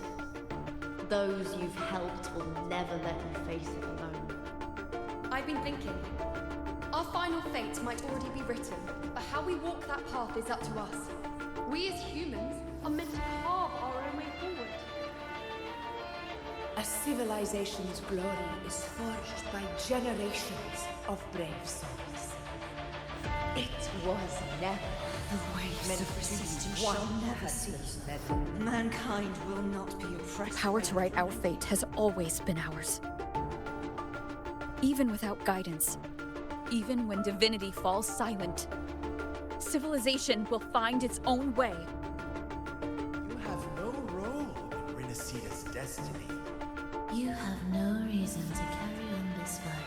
Those you've helped will never let you face it alone. I've been thinking. Our final fate might already be written, but how we walk that path is up to us. We as humans are meant to carve our own way forward. A civilization's glory is forged by generations of brave souls. It was never the waves of resistance shall never cease. Mankind will not be oppressed. Power to write our fate has always been ours. Even without guidance, even when divinity falls silent, Civilization will find its own way. You have no role in Rinascita's destiny. You have no reason to carry on this fight.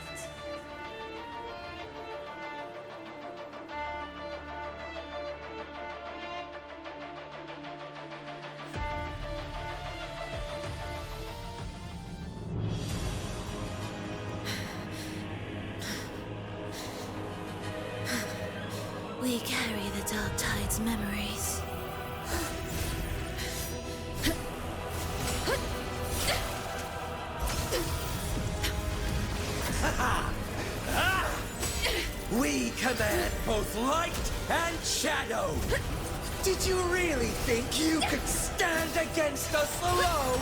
We carry the Dark Tide's memories. We command both light and shadow! Did you really think you could stand against us alone?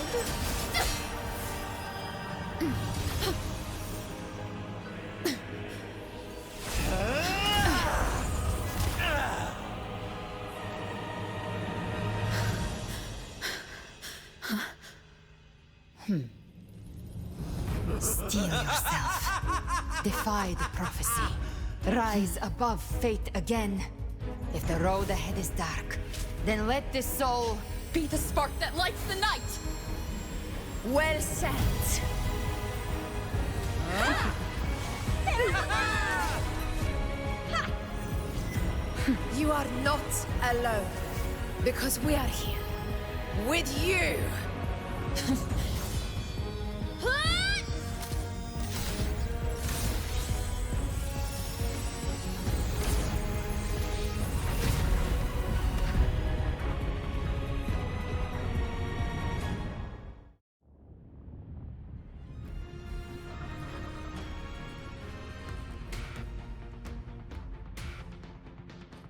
Steel yourself. Defy the prophecy. Rise above fate again. If the road ahead is dark, then let this soul be the spark that lights the night! Well said. You are not alone, because we are here with you.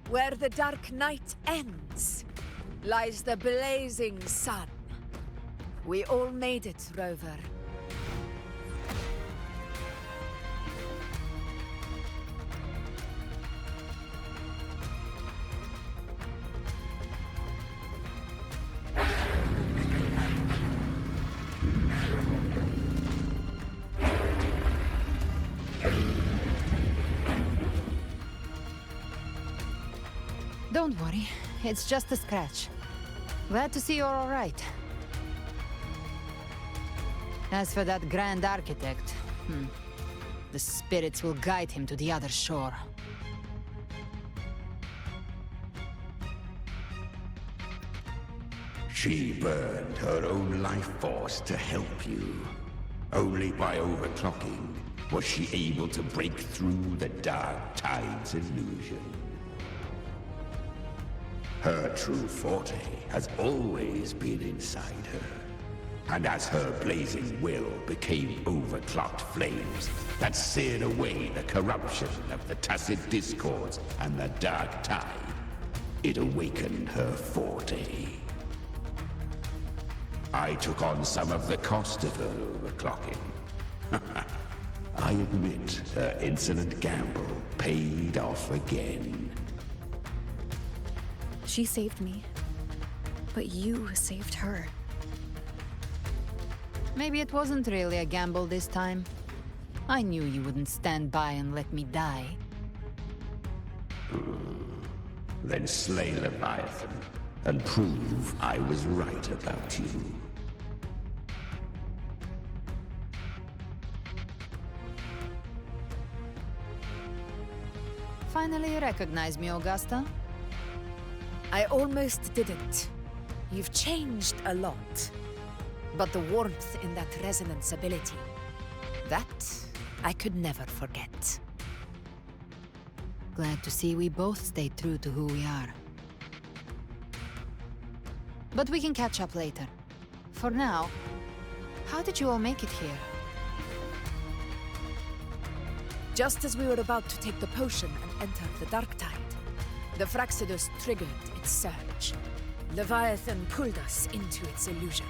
Where the dark night ends, lies the blazing sun. We all made it, Rover. Don't worry, it's just a scratch. Glad to see you're all right. As for that Grand Architect, the spirits will guide him to the other shore. She burned her own life force to help you. Only by overclocking was she able to break through the Dark Tide's illusion. Her true forte has always been inside her. And as her blazing will became overclocked flames that seared away the corruption of the tacit discords and the Dark Tide, it awakened her forte. I took on some of the cost of her overclocking. I admit her insolent gamble paid off again. She saved me, but you saved her. Maybe it wasn't really a gamble this time. I knew you wouldn't stand by and let me die. Then slay Leviathan and prove I was right about you. Finally you recognize me, Augusta? I almost didn't. You've changed a lot. But the warmth in that resonance ability, that I could never forget. Glad to see we both stayed true to who we are. But we can catch up later. For now, how did you all make it here? Just as we were about to take the potion and enter the Dark Tide, the Fraxidus triggered its surge. Leviathan pulled us into its illusion.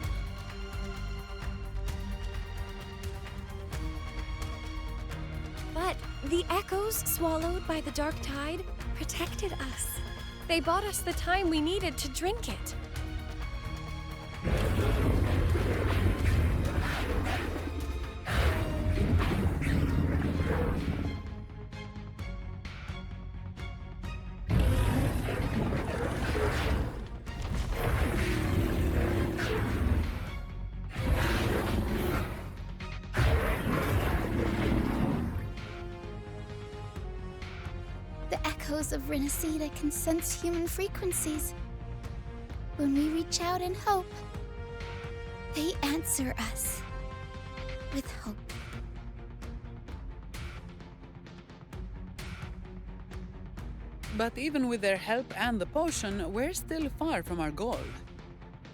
But the echoes swallowed by the Dark Tide protected us. They bought us the time we needed to drink it. Lighthouse of Rinascita can sense human frequencies. When we reach out in hope, they answer us with hope. But even with their help and the potion, we're still far from our goal.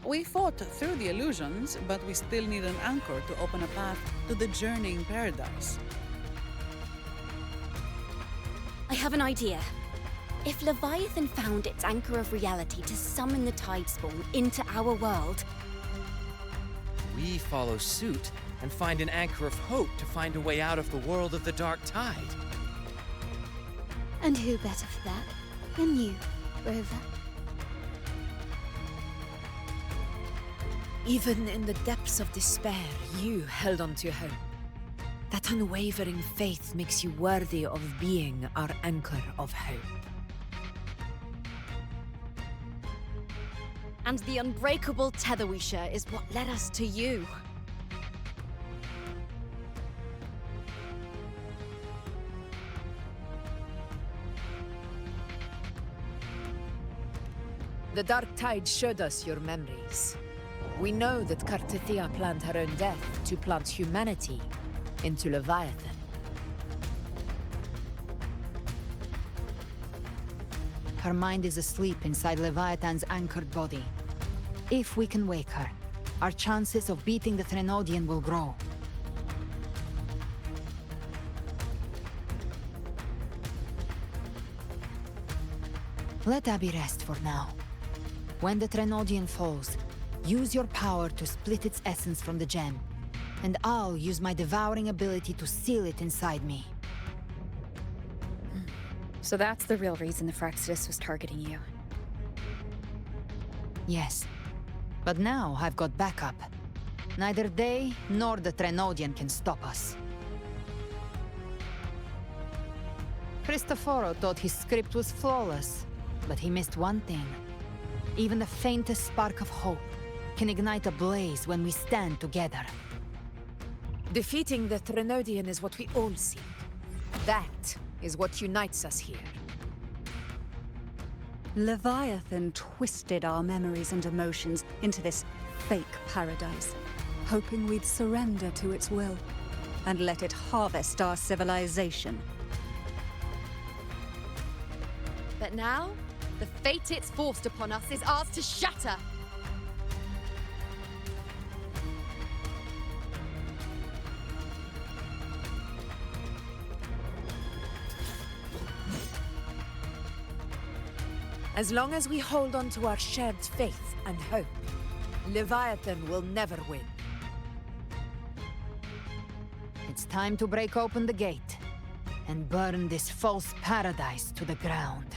We fought through the illusions, but we still need an anchor to open a path to the journeying paradise. I have an idea. If Leviathan found its anchor of reality to summon the Tidespawn into our world, We follow suit and find an anchor of hope to find a way out of the world of the dark tide. And who better for that than you, Rover? Even in the depths of despair, you held on to hope. That unwavering faith makes you worthy of being our anchor of hope. and the unbreakable tether we share is what led us to you. The dark tide showed us your memories. We know that Kartithia planned her own death to plant humanity into Leviathan. Her mind is asleep inside Leviathan's anchored body. If we can wake her, our chances of beating the Threnodian will grow. Let Abby rest for now. When the Threnodian falls, use your power to split its essence from the gem, and I'll use my devouring ability to seal it inside me. So that's the real reason the Phraxidus was targeting you. Yes. But now I've got backup. Neither they nor the Threnodian can stop us. Cristoforo thought his script was flawless, but he missed one thing. Even the faintest spark of hope can ignite a blaze when we stand together. Defeating the Threnodian is what we all seek. That is what unites us here. Leviathan twisted our memories and emotions into this fake paradise, hoping we'd surrender to its will and let it harvest our civilization. But now, the fate it's forced upon us is ours to shatter. As long as we hold on to our shared faith and hope, Leviathan will never win. It's time to break open the gate and burn this false paradise to the ground.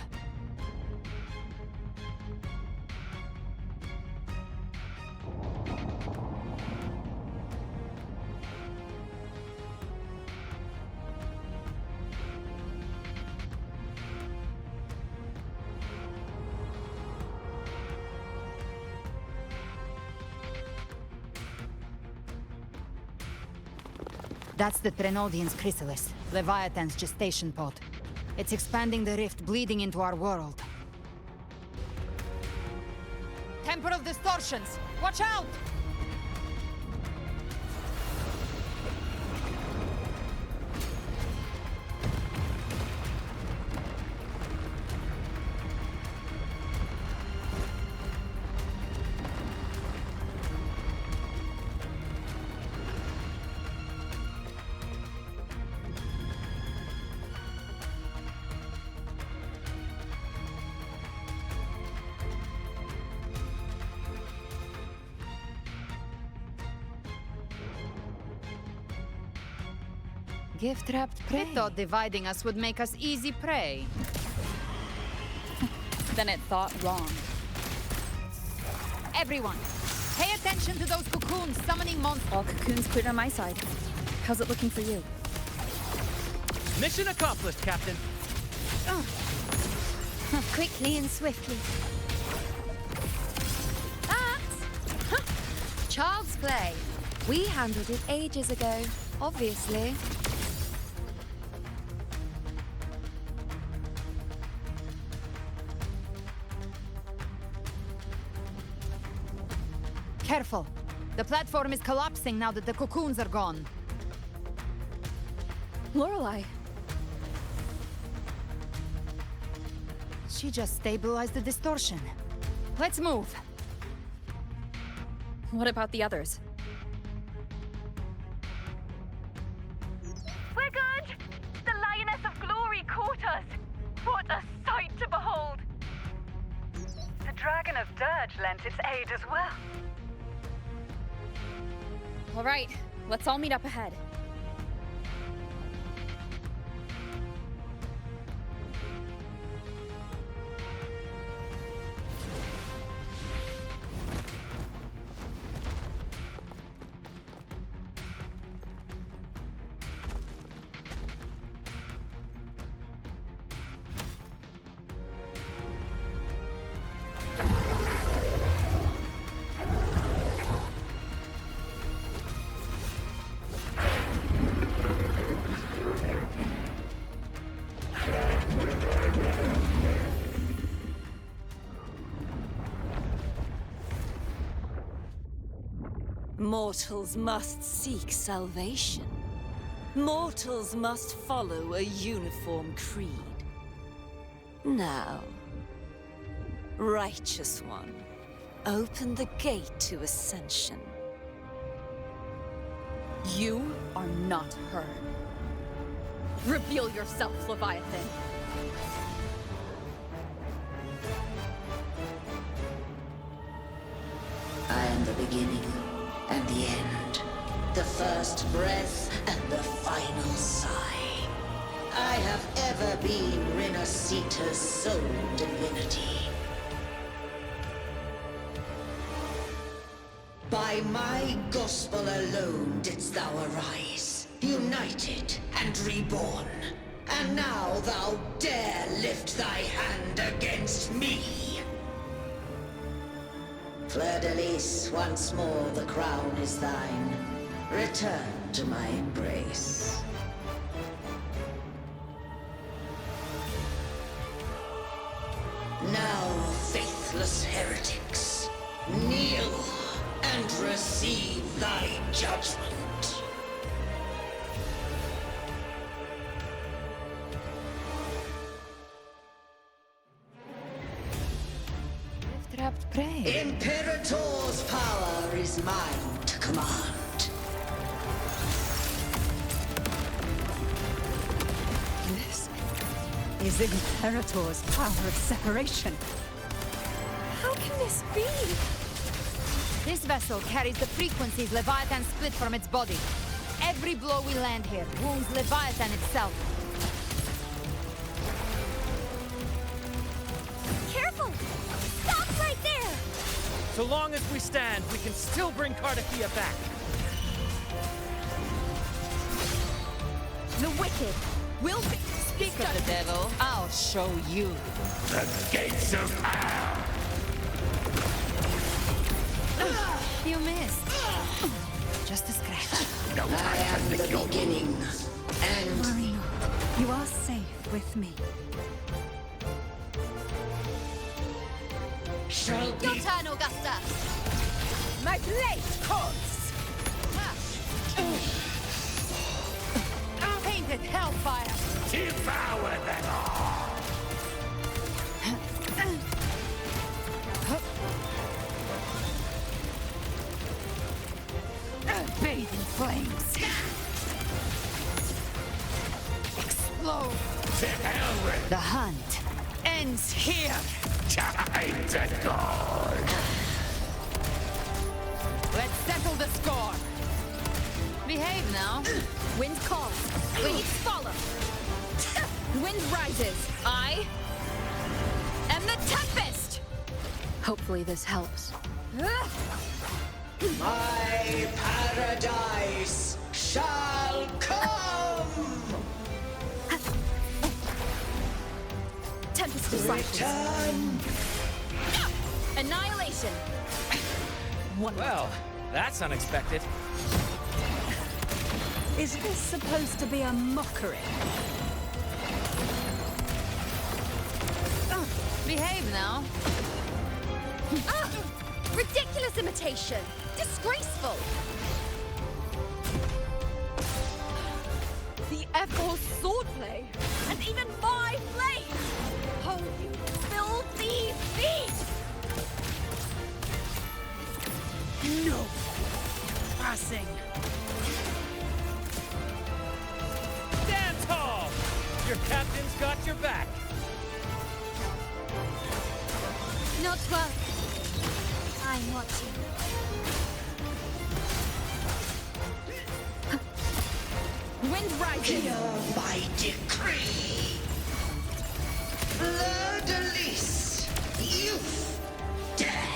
That's the Threnodian's chrysalis, Leviathan's gestation pod. It's expanding the rift, bleeding into our world. Temporal distortions! Watch out! Gift-wrapped prey. It thought dividing us would make us easy prey. Then it thought wrong. Everyone, pay attention to those cocoons summoning monsters. All cocoons cleared on my side. How's it looking for you? Mission accomplished, Captain. Quickly and swiftly. Child's play. We handled it ages ago, obviously. Careful. The platform is collapsing now that the cocoons are gone. Lorelei. She just stabilized the distortion. Let's move. What about the others? We're good! The Lioness of Glory caught us! What a sight to behold! The Dragon of Dirge lent its aid as well. All right, let's all meet up ahead. Mortals must seek salvation. Mortals must follow a uniform creed. Now, Righteous One, open the gate to ascension. You are not her. Reveal yourself, Leviathan. I am the beginning and the end, the first breath and the final sigh. I have ever been Rinascita's sole divinity. By my gospel alone didst thou arise, united and reborn. And now thou dare lift thy hand against me. Fleur-de-Lis, once more the crown is thine. Return to my embrace. Now, faithless heretics, kneel and receive thy judgment. Trapped prey. Imperator's power is mine to command. This is Imperator's power of separation. How can this be? This vessel carries the frequencies Leviathan split from its body. Every blow we land here wounds Leviathan itself. Careful! Stop right there! So long as we stand, we can still bring Cardakia back. The wicked will be. Speak of the devil, I'll show you. The gates of hell! You missed. Just a scratch. I am the beginning, and... Worry not. You are safe with me. Shall be... Your turn, Augusta! My blade calls! Painted hellfire! Devour them all! Bathe in flames! Explode! To hell with... The hunt ends here! Time to go! Let's settle the score! Behave now. Wind calls. Waves follow. Wind rises. I am the Tempest! Hopefully this helps. My paradise shall come! Tempest disciples. Return! Annihilation. Well, that's unexpected. Is this supposed to be a mockery? Behave now. Ridiculous imitation! Disgraceful! The Echo swordplay! And even my blade! Oh, you filthy beast! No passing. Stand tall! Your captain's got your back. Not well. I'm watching. Wind rising. Hear my decree. Fleur-de-lis, youth, death.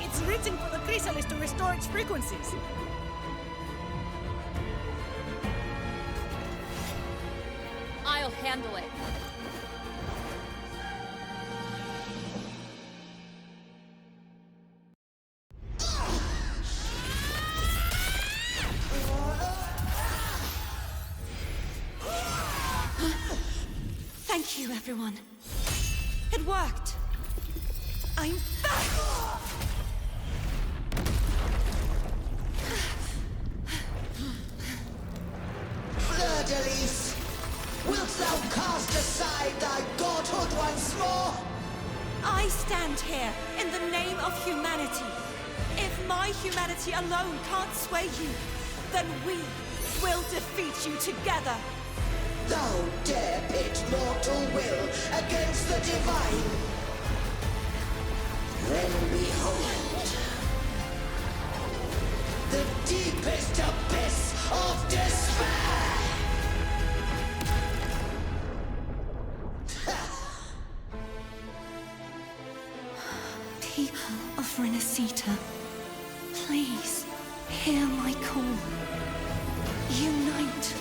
It's written for the chrysalis to restore its frequencies. I'll handle it. Thank you, everyone. It worked. I'm back! Fleur-de-lis, wilt thou cast aside thy godhood once more? I stand here in the name of humanity. If my humanity alone can't sway you, then we will defeat you together. Thou dare pit mortal will against the divine. Then behold, the deepest abyss of despair! People of Rinascita, please hear my call. Unite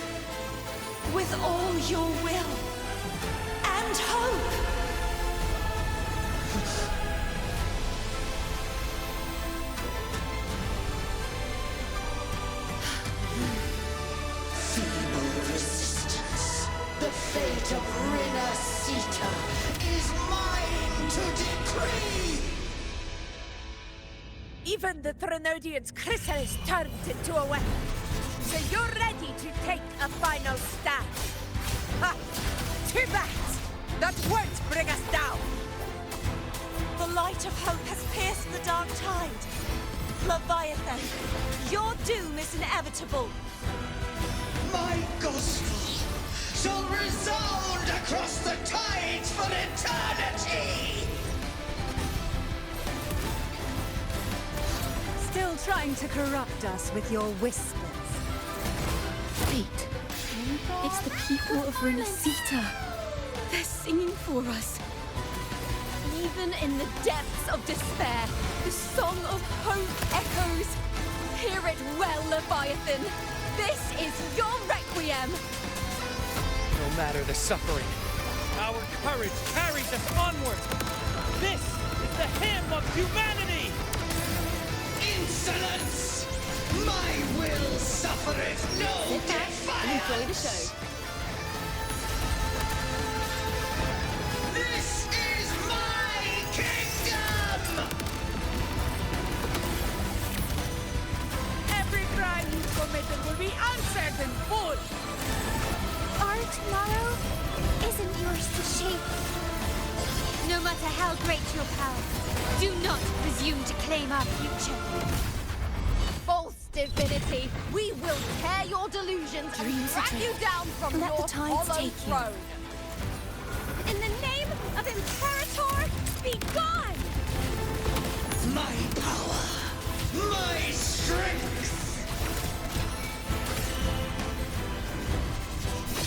with all your will and hope. Feeble resistance. The fate of Rinascita is mine to decree! Even the Trinodian's chrysalis turned into a weapon. So you're ready to take a final stand. Ha! Too bad! That won't bring us down! The light of hope has pierced the dark tide. Leviathan, your doom is inevitable. My gospel shall resound across the tides for eternity! Still trying to corrupt us with your whispers. Wait. It's the people of Rinascita. They're singing for us. Even in the depths of despair, the song of hope echoes. Hear it well, Leviathan. This is your requiem. No matter the suffering, our courage carries us onward. This is the hymn of humanity! Insolence! My will suffereth no defiance! Enjoy the show. This is my kingdom! Every crime you committed will be answered in full. Our tomorrow isn't yours to shape. No matter how great your power, do not presume to claim our future. False divinity, we will tear your delusions and drag you down from Let your the tides hollow take you. throne. In the name of Imperator, be gone! My power! My strength!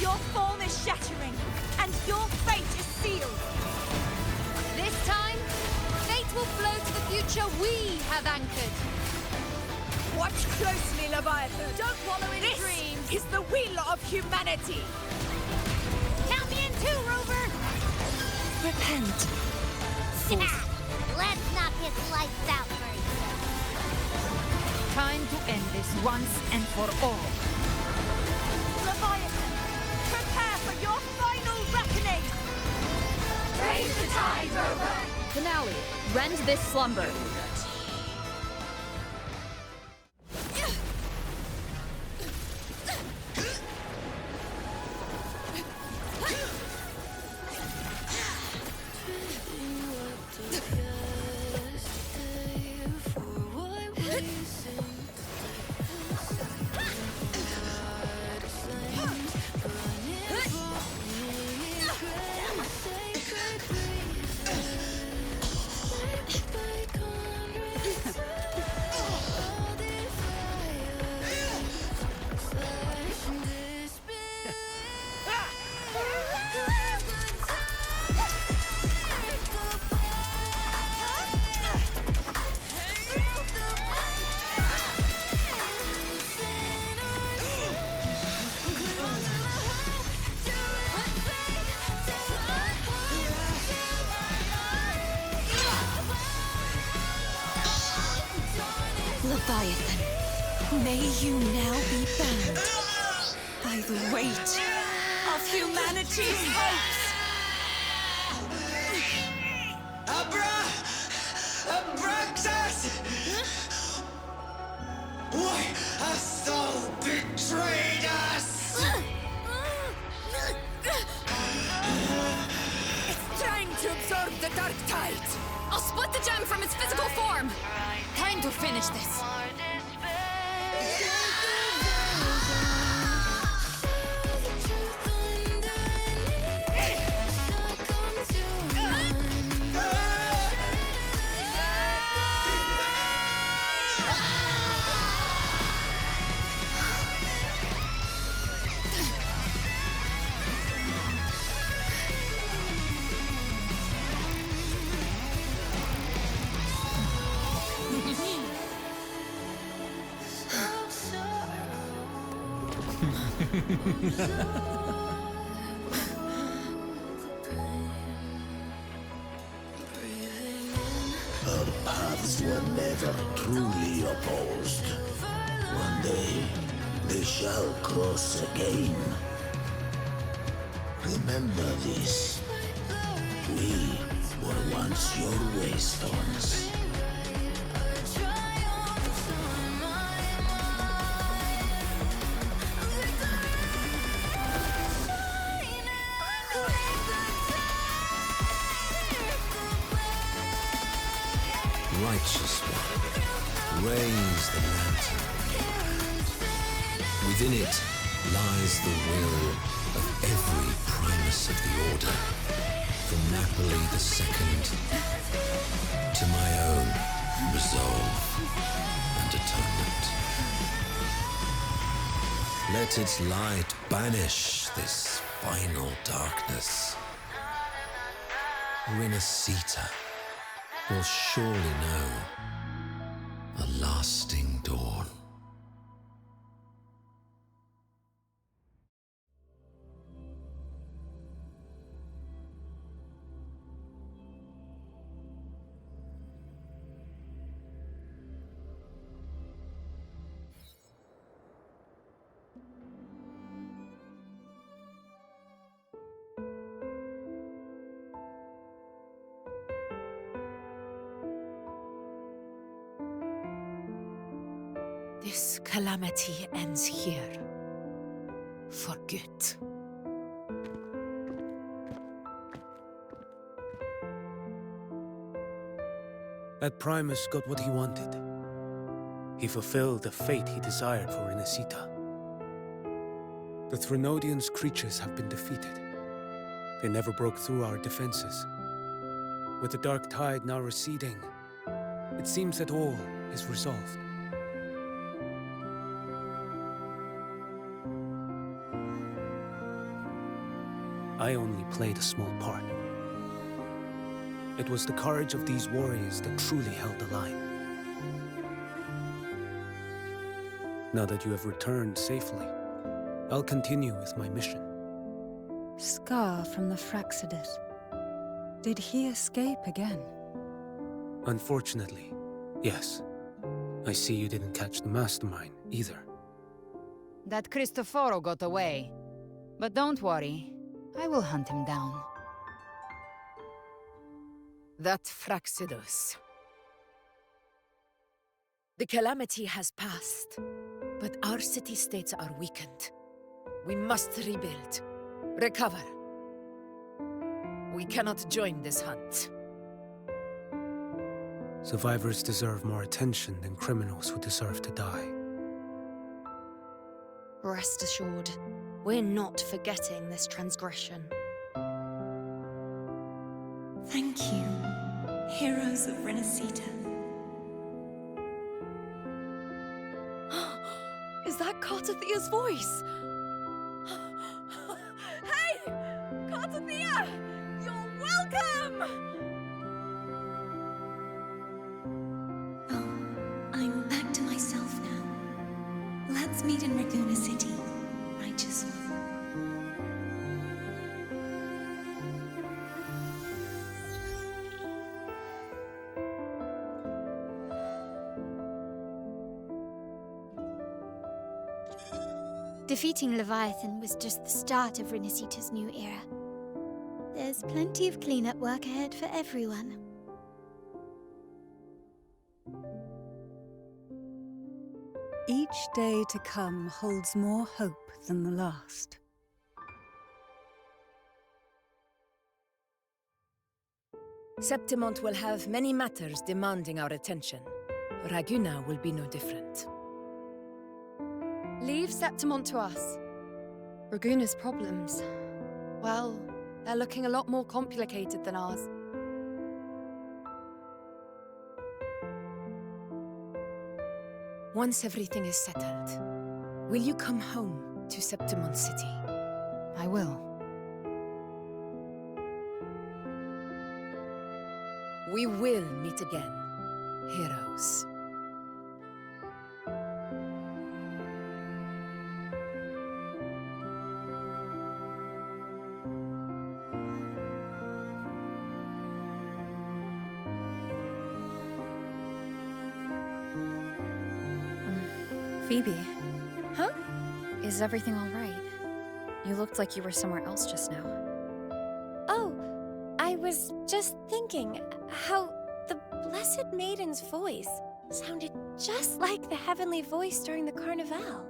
Your form is shattering, and your fate is sealed. This time, fate will flow to have anchored. Watch closely, Leviathan. Don't wallow in This dreams. is the will of humanity. Count me in too, Rover. Repent. Let's knock his lights out first. Time to end this once and for all. Leviathan, prepare for your final reckoning. Raise the tide, Rover! Finale. Rend this slumber. Leviathan, may you now be bound by the weight of humanity's hopes. Abraxas! Why hast thou betrayed us? It's trying to absorb the dark tide. I'll split the gem from its physical form. Time to finish this. Our paths were never truly opposed. One day, they shall cross again. Remember this. We were once your waystones. Righteous one, raise the lantern. Within it lies the will of every primus of the Order, from Napoli II to my own resolve and atonement. Let its light banish this final darkness. Rinascita will surely know a lasting dawn. This calamity ends here. For good. That Primus got what he wanted. He fulfilled the fate he desired for Rinascita. The Threnodians' creatures have been defeated. They never broke through our defenses. With the dark tide now receding, it seems that all is resolved. I only played a small part. It was the courage of these warriors that truly held the line. Now that you have returned safely, I'll continue with my mission. Scar from the Fraxidus. Did he escape again? Unfortunately, yes. I see you didn't catch the mastermind, either. That Cristoforo got away. But don't worry, I will hunt him down. That Fraxidus. The calamity has passed, but our city-states are weakened. We must rebuild, recover. We cannot join this hunt. Survivors deserve more attention than criminals who deserve to die. Rest assured, we're not forgetting this transgression. Thank you, heroes of Rinascita. Is that Cartathia's voice? Hey! Cartathia! You're welcome! I'm back to myself now. Let's meet in Raguna City, righteous one. Defeating Leviathan was just the start of Rinascita's new era. There's plenty of cleanup work ahead for everyone. Each day to come holds more hope than the last. Septimont will have many matters demanding our attention. Raguna will be no different. Leave Septimont to us. Raguna's problems, well, they're looking a lot more complicated than ours. Once everything is settled, will you come home to Septimont City? I will. We will meet again, heroes. Phoebe. Huh? Is everything all right? You looked like you were somewhere else just now. Oh, I was just thinking how the Blessed Maiden's voice sounded just like the heavenly voice during the Carnival.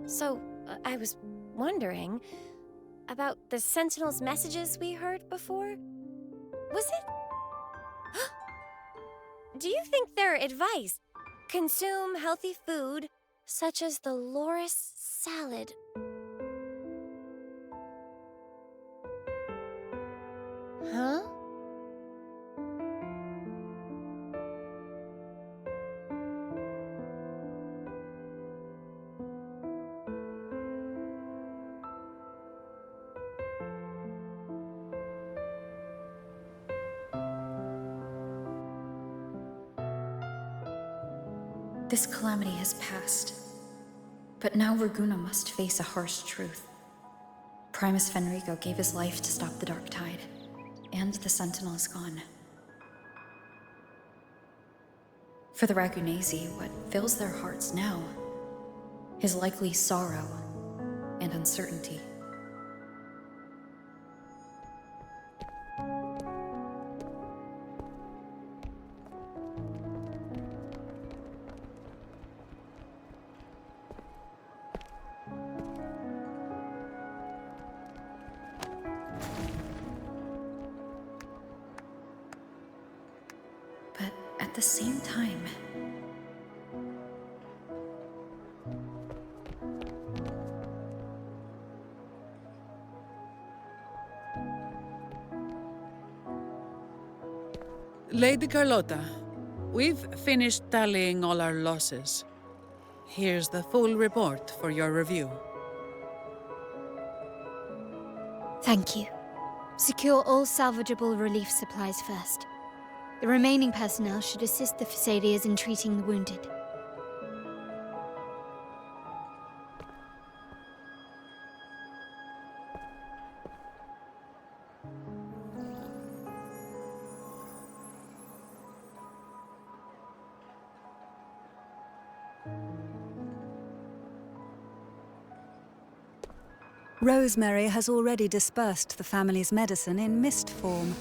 So, I was wondering about the Sentinel's messages we heard before. Was it? Do you think their advice? Consume healthy food, such as the loris salad. Huh? This calamity has passed, but now Raguna must face a harsh truth. Primus Fenrico gave his life to stop the Dark Tide, and the Sentinel is gone. For the Ragunesi, what fills their hearts now is likely sorrow and uncertainty. But at the same time, Lady Carlotta, we've finished tallying all our losses. Here's the full report for your review. Thank you. Secure all salvageable relief supplies first. The remaining personnel should assist the Phasaelians in treating the wounded. Rosemary has already dispersed the family's medicine in mist form.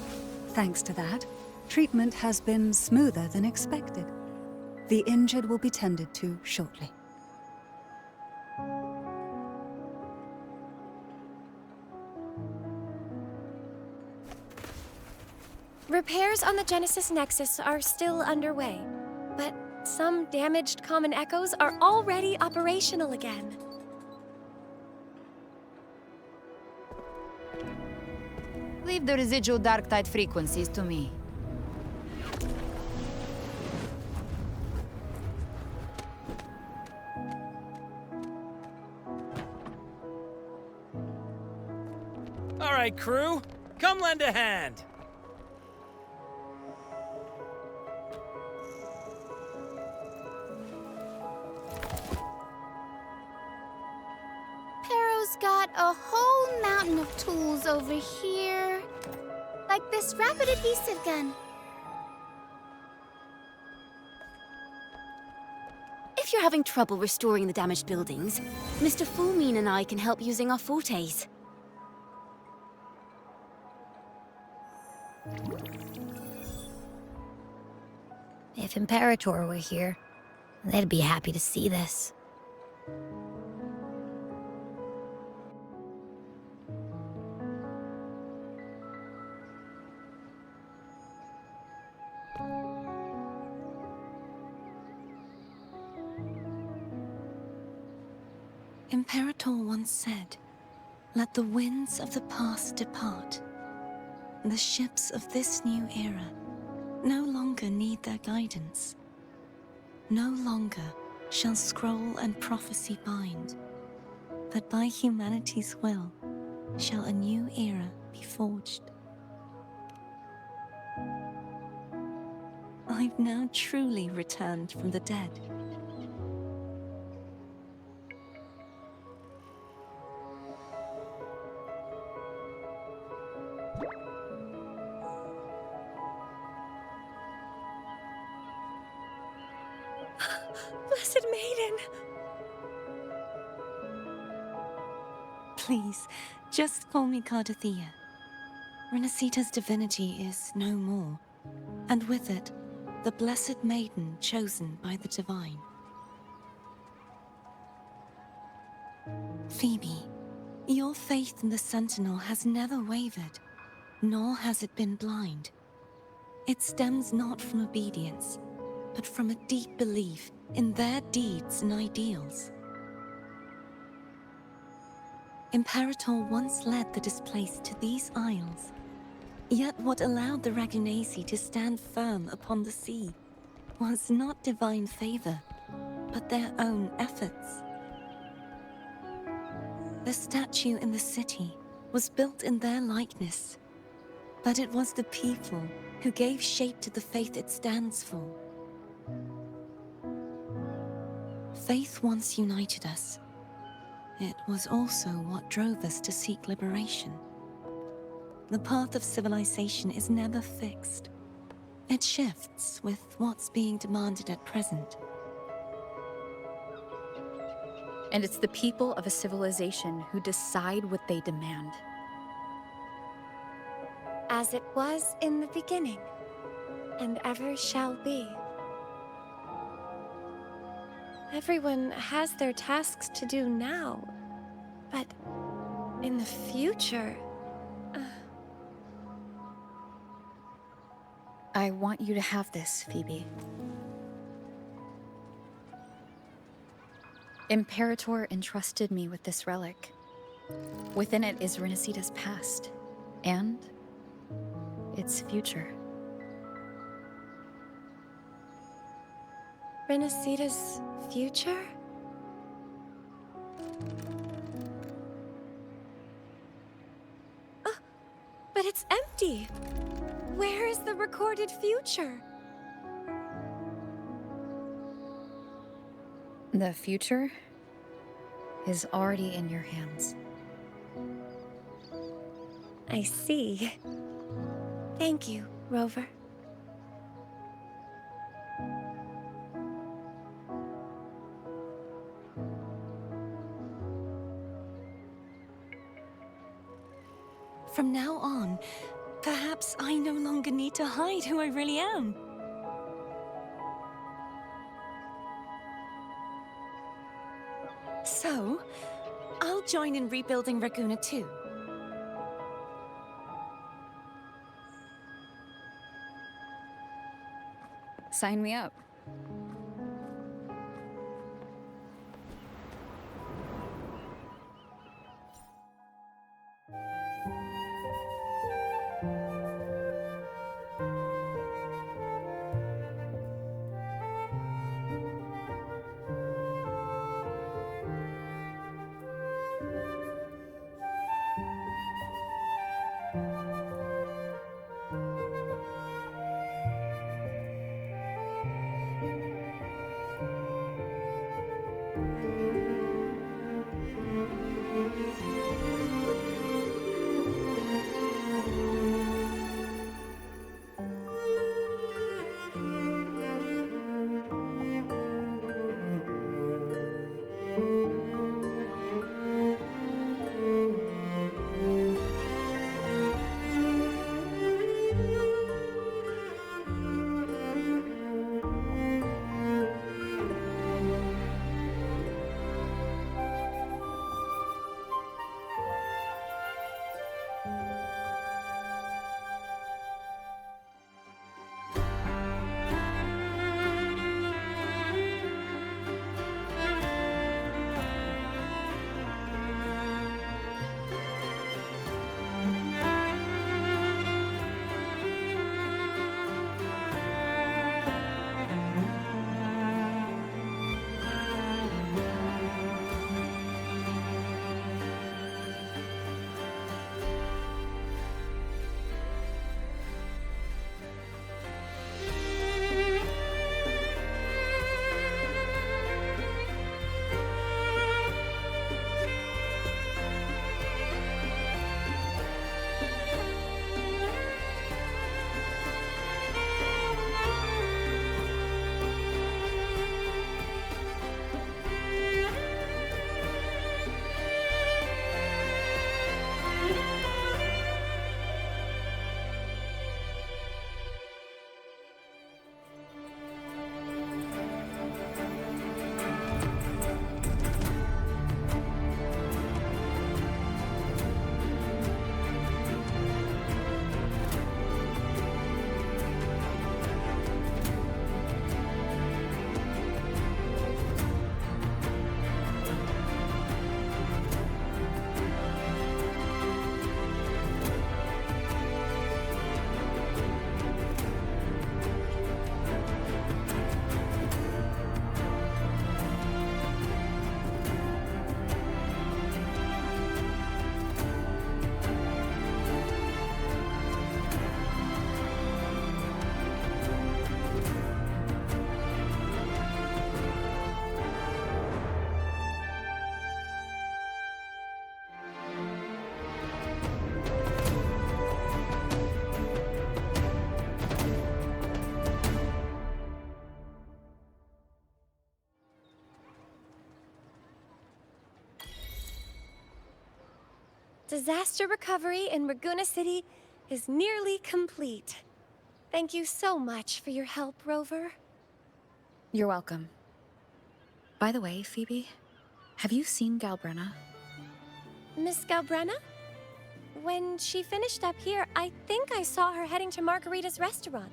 Thanks to that, treatment has been smoother than expected. The injured will be tended to shortly. Repairs on the Genesis Nexus are still underway, but some damaged common echoes are already operational again. Leave the residual dark tide frequencies to me. All right, crew, come lend a hand. Pero's got a whole mountain of tools over here. Like this rapid adhesive gun. If you're having trouble restoring the damaged buildings, Mr. Fullmean and I can help using our fortes. If Imperator were here, they'd be happy to see this. Imperator once said, "Let the winds of the past depart. The ships of this new era no longer need their guidance. No longer shall scroll and prophecy bind, but by humanity's will shall a new era be forged." I've now truly returned from the dead. Blessed Maiden! Please, just call me Cardathea. Rinascita's divinity is no more, and with it, the Blessed Maiden chosen by the Divine. Phoebe, your faith in the Sentinel has never wavered, nor has it been blind. It stems not from obedience, but from a deep belief in their deeds and ideals. Imperator once led the displaced to these isles, yet what allowed the Ragunasi to stand firm upon the sea was not divine favor, but their own efforts. The statue in the city was built in their likeness, but it was the people who gave shape to the faith it stands for. Faith once united us. It was also what drove us to seek liberation. The path of civilization is never fixed. It shifts with what's being demanded at present. And it's the people of a civilization who decide what they demand. As it was in the beginning, and ever shall be. Everyone has their tasks to do now, but in the future... I want you to have this, Phoebe. Imperator entrusted me with this relic. Within it is Rinascita's past, and its future. Rinascita's future? Oh, but it's empty! Where is the recorded future? The future is already in your hands. I see. Thank you, Rover. From now on, perhaps I no longer need to hide who I really am. So, I'll join in rebuilding Raguna too. Sign me up. Disaster recovery in Raguna City is nearly complete. Thank you so much for your help, Rover. You're welcome. By the way, Phoebe, have you seen Galbrenna? Miss Galbrenna? When she finished up here, I think I saw her heading to Margarita's restaurant.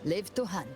Live to hunt.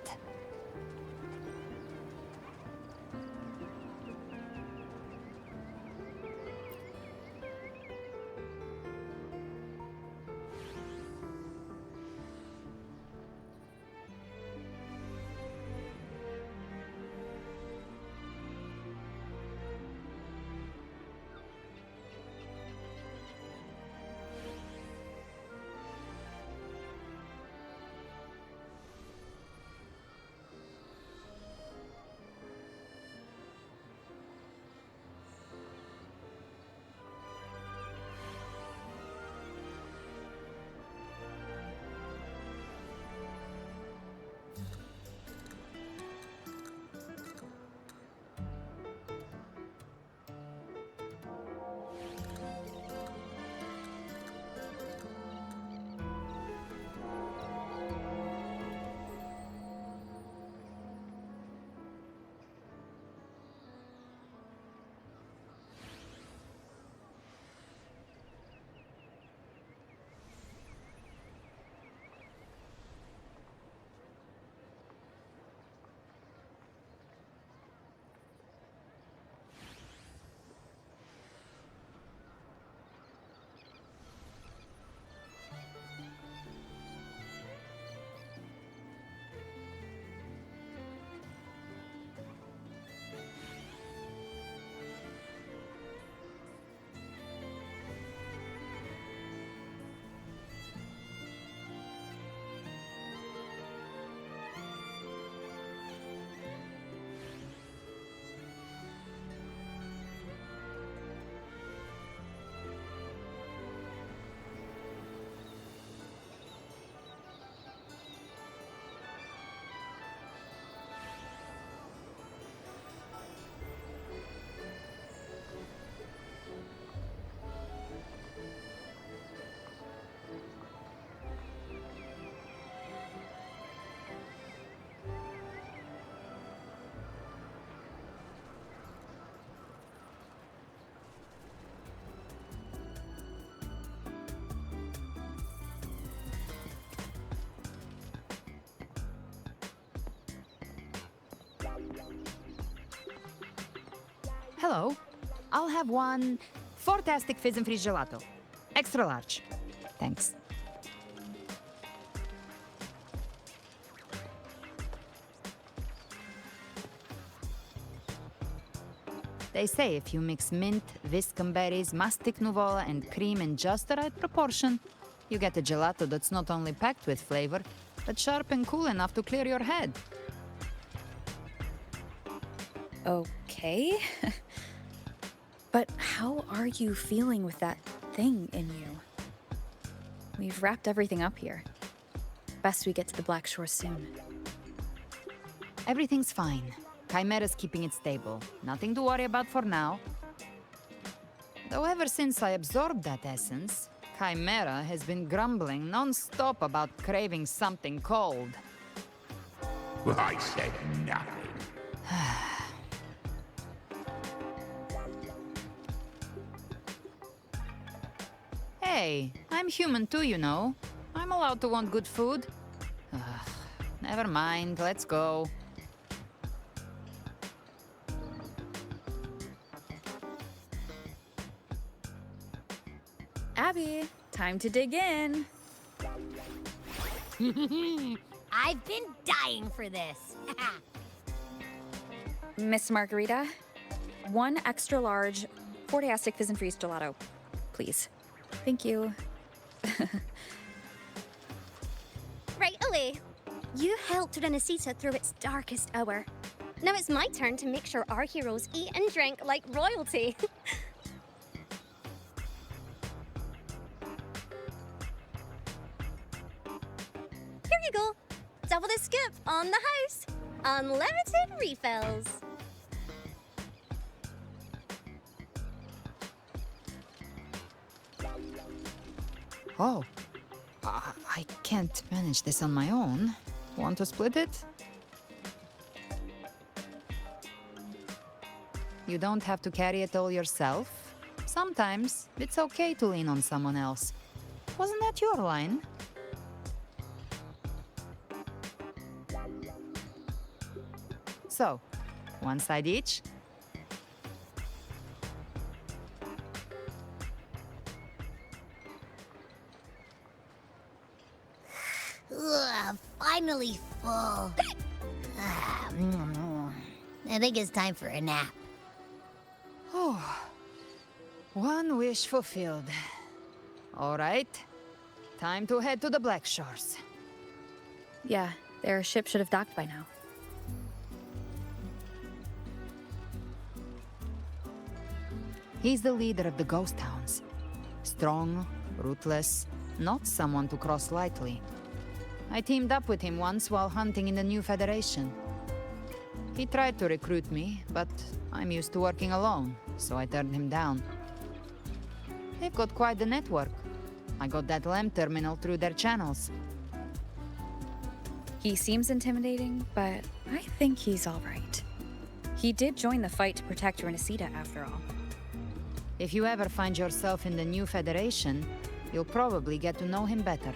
Hello. I'll have one fantastic fizz and freeze gelato. Extra large. Thanks. They say if you mix mint, viscum berries, mastic nuvola, and cream in just the right proportion, you get a gelato that's not only packed with flavor, but sharp and cool enough to clear your head. Okay. But how are you feeling with that thing in you? We've wrapped everything up here. Best we get to the Black Shore soon. Everything's fine. Chimera's keeping it stable. Nothing to worry about for now. Though ever since I absorbed that essence, Chimera has been grumbling non-stop about craving something cold. I said nothing. Hey, I'm human too, you know. I'm allowed to want good food. Ugh, never mind, let's go. Abby, time to dig in. I've been dying for this. Miss Margarita, one extra large Fortiastic Fizz and Freeze gelato, please. Thank you. Right away. You helped Rinascita through its darkest hour. Now it's my turn to make sure our heroes eat and drink like royalty. Here you go. Double the scoop on the house. Unlimited refills. Oh, I can't manage this on my own. Want to split it? You don't have to carry it all yourself. Sometimes it's okay to lean on someone else. Wasn't that your line? So, one side each? Ugh, finally full. I think it's time for a nap. Oh, one wish fulfilled. All right, time to head to the Black Shores. Yeah, their ship should have docked by now. He's the leader of the Ghost Towns. Strong, ruthless, not someone to cross lightly. I teamed up with him once while hunting in the new Federation. He tried to recruit me, but I'm used to working alone, so I turned him down. They've got quite the network. I got that LEM terminal through their channels. He seems intimidating, but I think he's all right. He did join the fight to protect Rinascita, after all. If you ever find yourself in the new Federation, you'll probably get to know him better.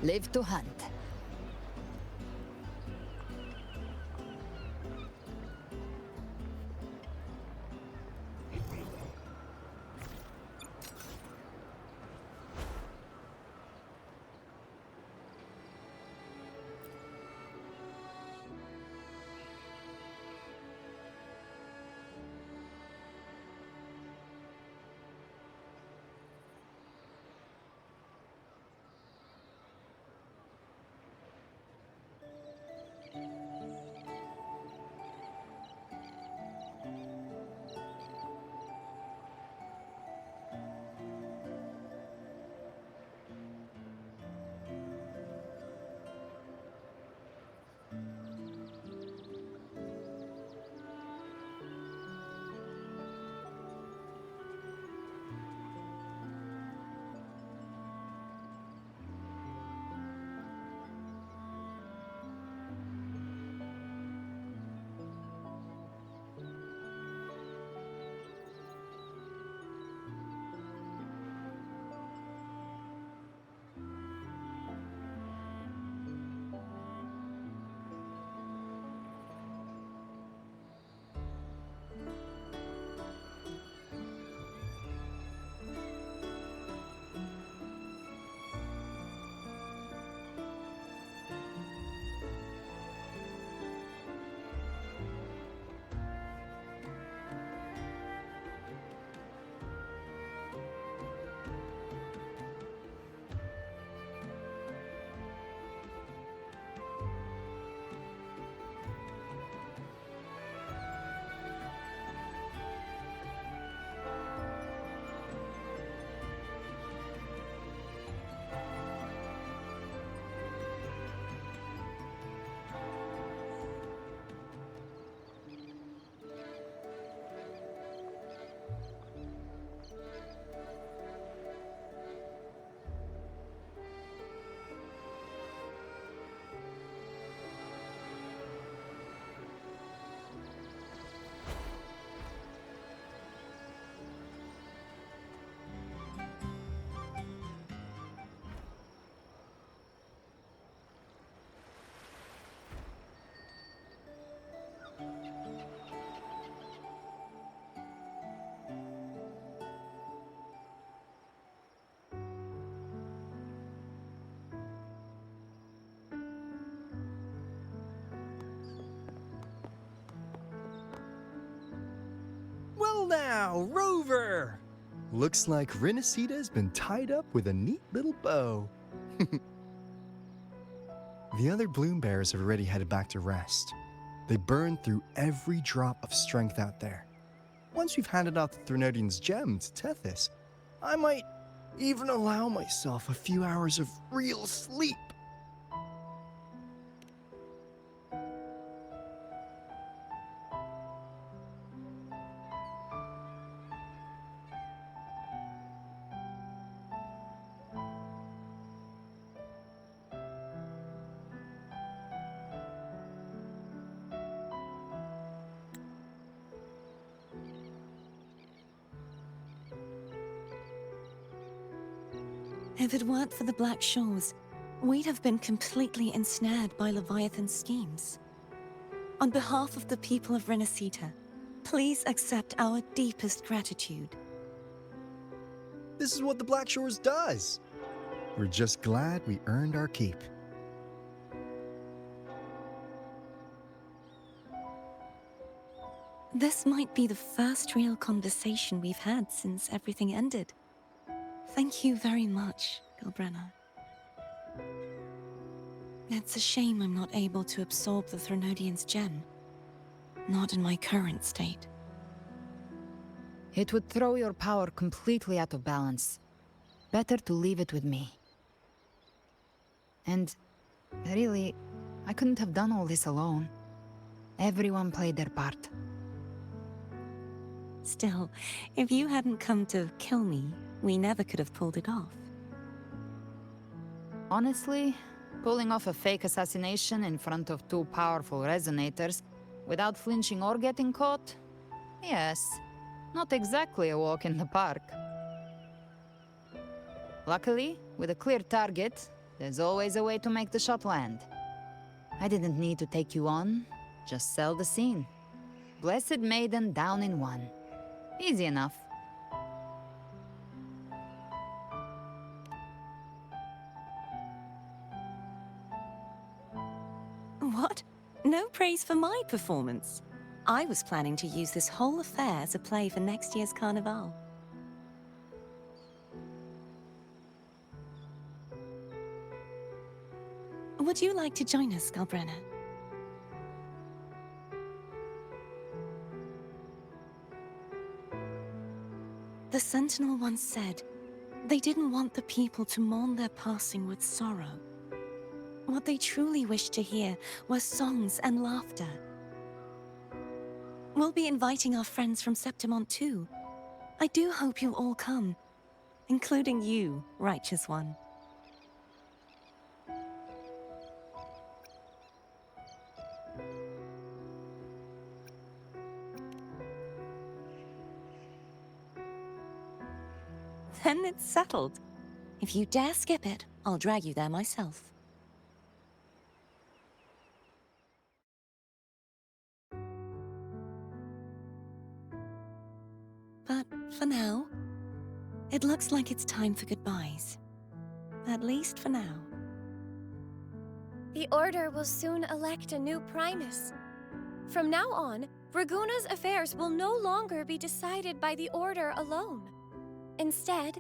Live to hunt. now, Rover! Looks like Rinascita's been tied up with a neat little bow. The other bloom bearers have already headed back to rest. They burned through every drop of strength out there. Once we've handed out the Threnodian's gem to Tethys, I might even allow myself a few hours of real sleep. If it weren't for the Black Shores, we'd have been completely ensnared by Leviathan's schemes. On behalf of the people of Rinascita, please accept our deepest gratitude. This is what the Black Shores does. We're just glad we earned our keep. This might be the first real conversation we've had since everything ended. Thank you very much, Gilbrenna. It's a shame I'm not able to absorb the Threnodian's gem. Not in my current state. It would throw your power completely out of balance. Better to leave it with me. And really, I couldn't have done all this alone. Everyone played their part. Still, if you hadn't come to kill me, we never could have pulled it off. Honestly, pulling off a fake assassination in front of two powerful resonators without flinching or getting caught? Yes, not exactly a walk in the park. Luckily, with a clear target, there's always a way to make the shot land. I didn't need to take you on, just sell the scene. Blessed Maiden down in one. Easy enough. What? No praise for my performance. I was planning to use this whole affair as a play for next year's Carnival. Would you like to join us, Galbrenna? The Sentinel once said, they didn't want the people to mourn their passing with sorrow. What they truly wished to hear were songs and laughter. We'll be inviting our friends from Septimont too. I do hope you'll all come, including you, Righteous One. Then it's settled. If you dare skip it, I'll drag you there myself. But for now, it looks like it's time for goodbyes. At least for now. The Order will soon elect a new Primus. From now on, Raguna's affairs will no longer be decided by the Order alone. Instead,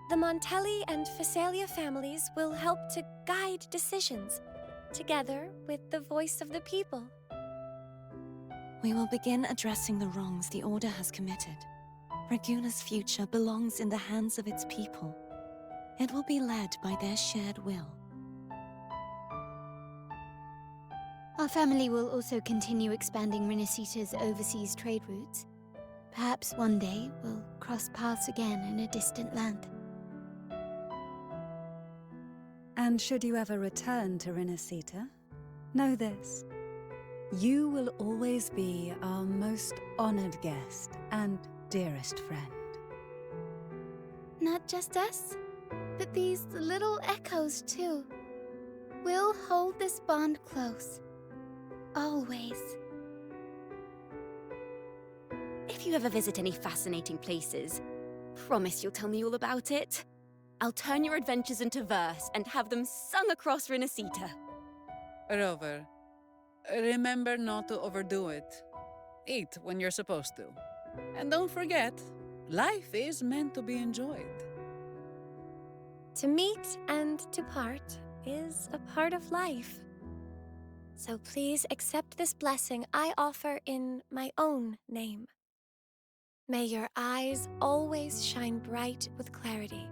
the Montelli and Phasalia families will help to guide decisions, together with the voice of the people. We will begin addressing the wrongs the Order has committed. Raguna's future belongs in the hands of its people. It will be led by their shared will. Our family will also continue expanding Rinascita's overseas trade routes. Perhaps one day we'll cross paths again in a distant land. And should you ever return to Rinascita, know this. You will always be our most honored guest and dearest friend. Not just us, but these little echoes too. We'll hold this bond close. Always. If you ever visit any fascinating places, promise you'll tell me all about it. I'll turn your adventures into verse and have them sung across Rinascita. Rover, remember not to overdo it. Eat when you're supposed to. And don't forget, life is meant to be enjoyed. To meet and to part is a part of life. So please accept this blessing I offer in my own name. May your eyes always shine bright with clarity,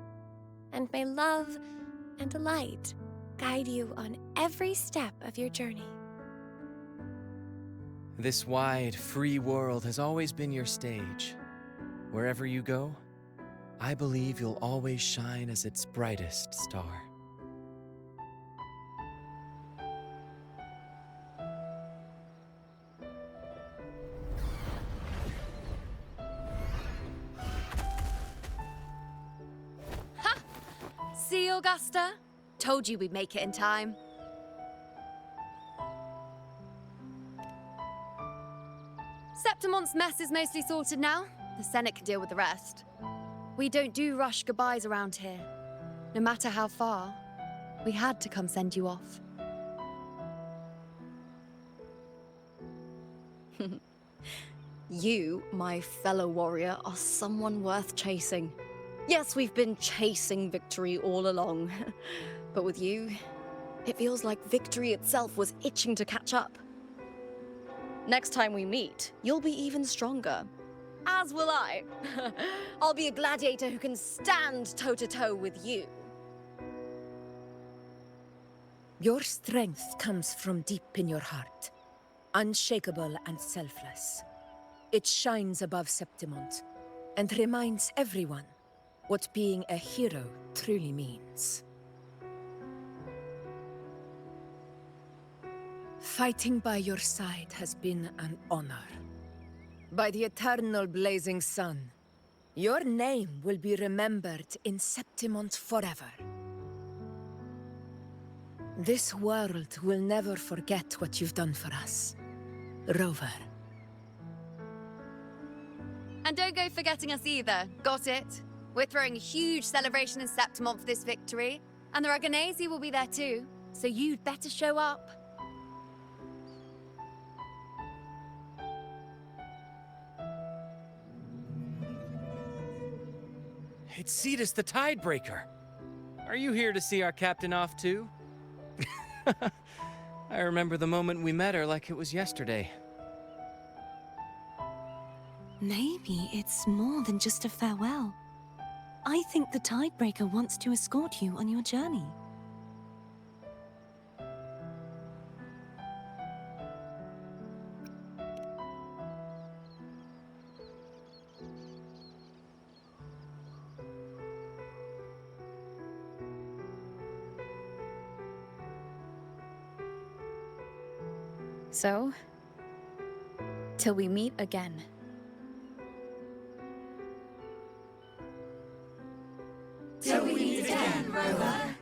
and may love and light guide you on every step of your journey. This wide, free world has always been your stage. Wherever you go, I believe you'll always shine as its brightest star. See, Augusta? Told you we'd make it in time. Septimont's mess is mostly sorted now. The Senate can deal with the rest. We don't do rush goodbyes around here. No matter how far, we had to come send you off. You, my fellow warrior, are someone worth chasing. Yes, we've been chasing victory all along. But with you, it feels like victory itself was itching to catch up. Next time we meet, you'll be even stronger. As will I. I'll be a gladiator who can stand toe-to-toe with you. Your strength comes from deep in your heart, unshakable and selfless. It shines above Septimont and reminds everyone what being a hero truly means. Fighting by your side has been an honor. By the eternal blazing sun, your name will be remembered in Septimont forever. This world will never forget what you've done for us, Rover. And don't go forgetting us either, got it? We're throwing a huge celebration in Septimont for this victory, and the Raganesi will be there too, so you'd better show up. It's Cetus the Tidebreaker. Are you here to see our captain off too? I remember the moment we met her like it was yesterday. Maybe it's more than just a farewell. I think the Tidebreaker wants to escort you on your journey. So, till we meet again. Till we meet again, Rover.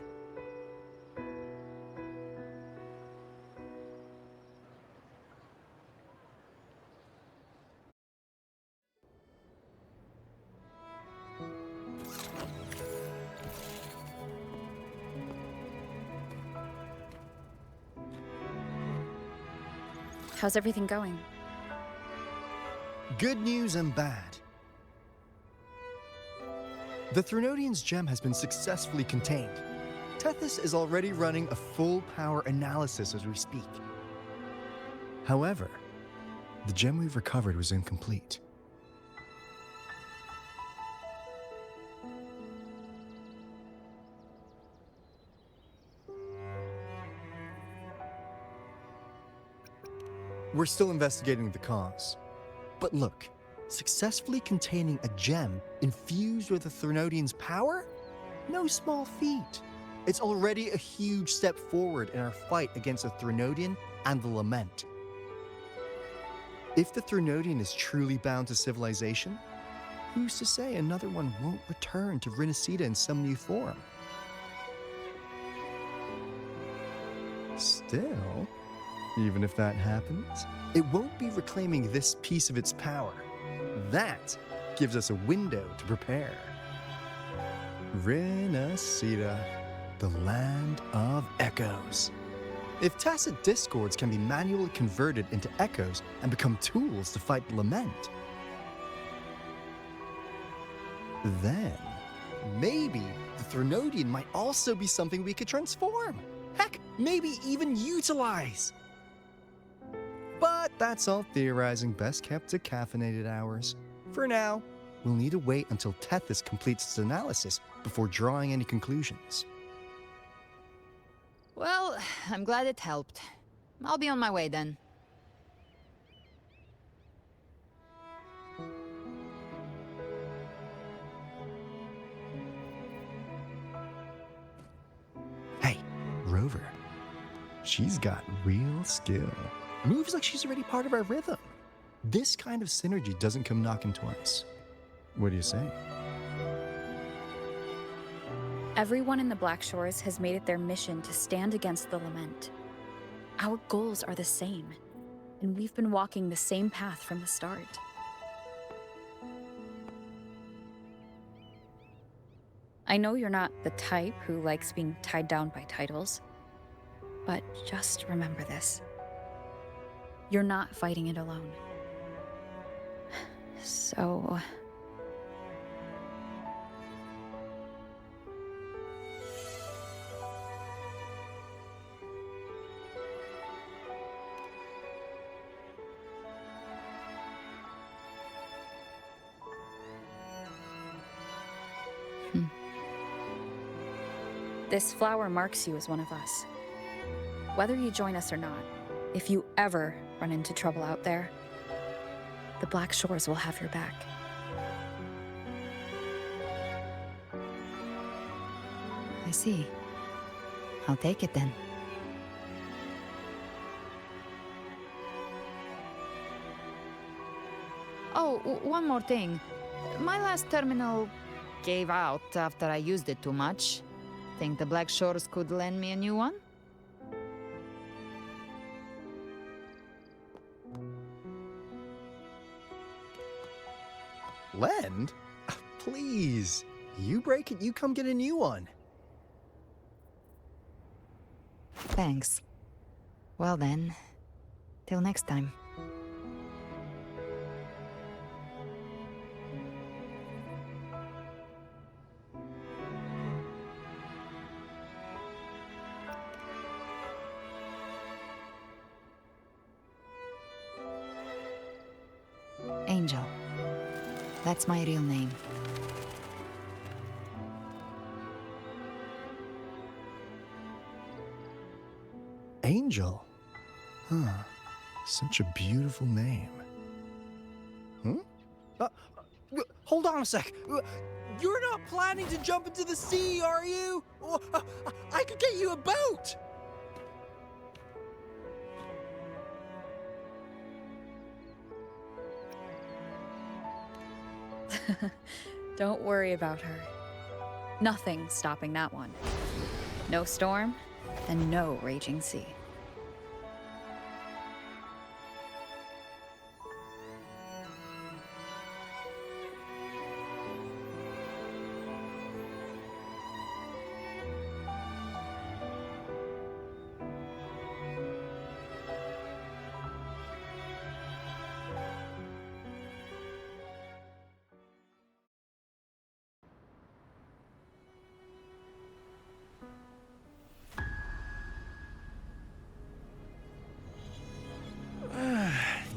How's everything going? Good news and bad. The Threnodian's gem has been successfully contained. Tethys is already running a full power analysis as we speak. However, the gem we've recovered was incomplete. We're still investigating the cause. But look, successfully containing a gem infused with the Threnodian's power? No small feat. It's already a huge step forward in our fight against the Threnodian and the Lament. If the Threnodian is truly bound to civilization, who's to say another one won't return to Rinascita in some new form? Still, even if that happens, it won't be reclaiming this piece of its power. That gives us a window to prepare. Rinascita, the land of echoes. If tacit discords can be manually converted into echoes and become tools to fight the Lament, Then, maybe the Threnodian might also be something we could transform. Heck, maybe even utilize. But that's all theorizing best kept to caffeinated hours. For now, we'll need to wait until Tethys completes its analysis before drawing any conclusions. Well, I'm glad it helped. I'll be on my way then. Hey, Rover. She's got real skill. Moves like she's already part of our rhythm. This kind of synergy doesn't come knocking twice. What do you say? Everyone in the Black Shores has made it their mission to stand against the Lament. Our goals are the same, and we've been walking the same path from the start. I know you're not the type who likes being tied down by titles, but just remember this. You're not fighting it alone. So... This flower marks you as one of us. Whether you join us or not, if you ever run into trouble out there, the Black Shores will have your back. I see. I'll take it then. Oh, one more thing. My last terminal gave out after I used it too much. Think the Black Shores could lend me a new one? Lend? Please. You break it, you come get a new one. Thanks. Well then, till next time. Angel. That's my real name. Angel? Huh. Such a beautiful name. Hold on a sec. You're not planning to jump into the sea, are you? I could get you a boat! Don't worry about her. Nothing's stopping that one. No storm, and no raging sea.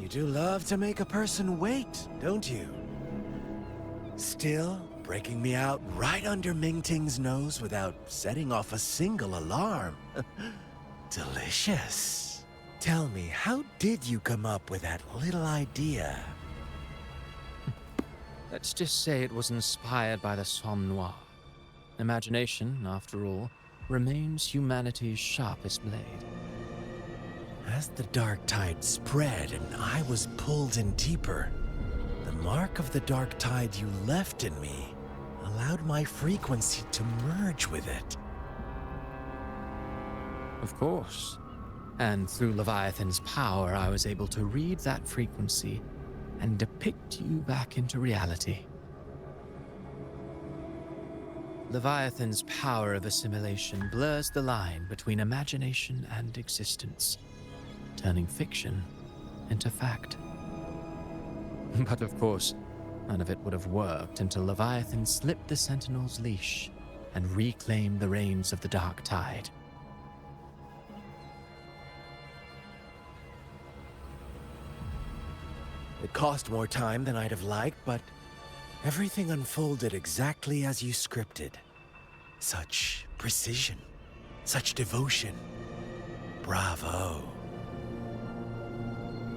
You do love to make a person wait, don't you? Still breaking me out right under Mingting's nose without setting off a single alarm. Delicious. Tell me, how did you come up with that little idea? Let's just say it was inspired by the Somme Noire. Imagination, after all, remains humanity's sharpest blade. As the dark tide spread and I was pulled in deeper, the mark of the dark tide you left in me allowed my frequency to merge with it. Of course. And through Leviathan's power, I was able to read that frequency and depict you back into reality. Leviathan's power of assimilation blurs the line between imagination and existence, turning fiction into fact. But of course, None of it would have worked until Leviathan slipped the Sentinel's leash and reclaimed the reins of the Dark Tide. It cost more time than I'd have liked, but everything unfolded exactly as you scripted. Such precision, such devotion. Bravo.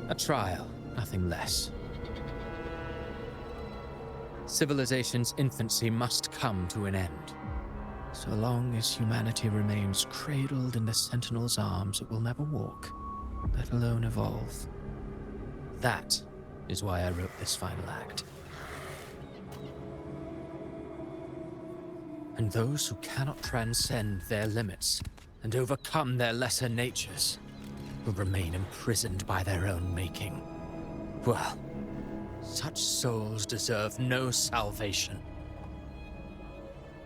A trial, nothing less. Civilization's infancy must come to an end. So long as humanity remains cradled in the Sentinel's arms, it will never walk, let alone evolve. That is why I wrote this final act. And those who cannot transcend their limits and overcome their lesser natures will remain imprisoned by their own making. Well, such souls deserve no salvation.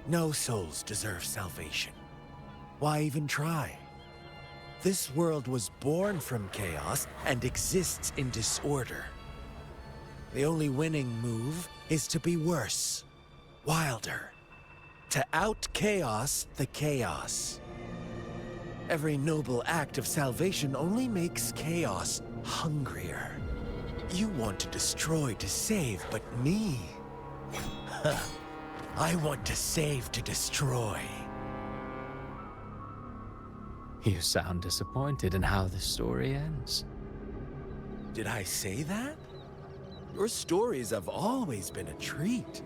No souls deserve salvation. Why even try? This world was born from chaos and exists in disorder. The only winning move is to be worse, wilder, to out-chaos the chaos. Every noble act of salvation only makes chaos hungrier. You want to destroy to save, but me? I want to save to destroy. You sound disappointed in how this story ends. Did I say that? Your stories have always been a treat.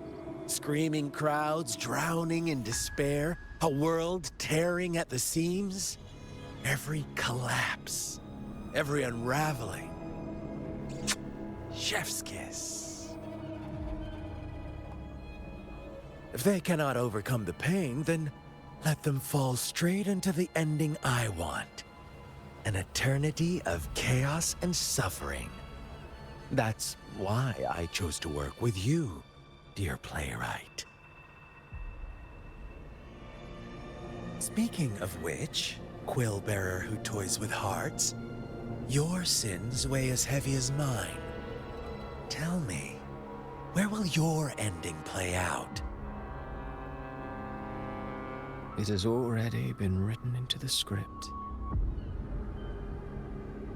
Screaming crowds drowning in despair, a world tearing at the seams. Every collapse, every unraveling. Chef's kiss. If they cannot overcome the pain, then let them fall straight into the ending I want. An eternity of chaos and suffering. That's why I chose to work with you, dear playwright. Speaking of which, quill-bearer who toys with hearts, your sins weigh as heavy as mine. Tell me, where will your ending play out? It has already been written into the script.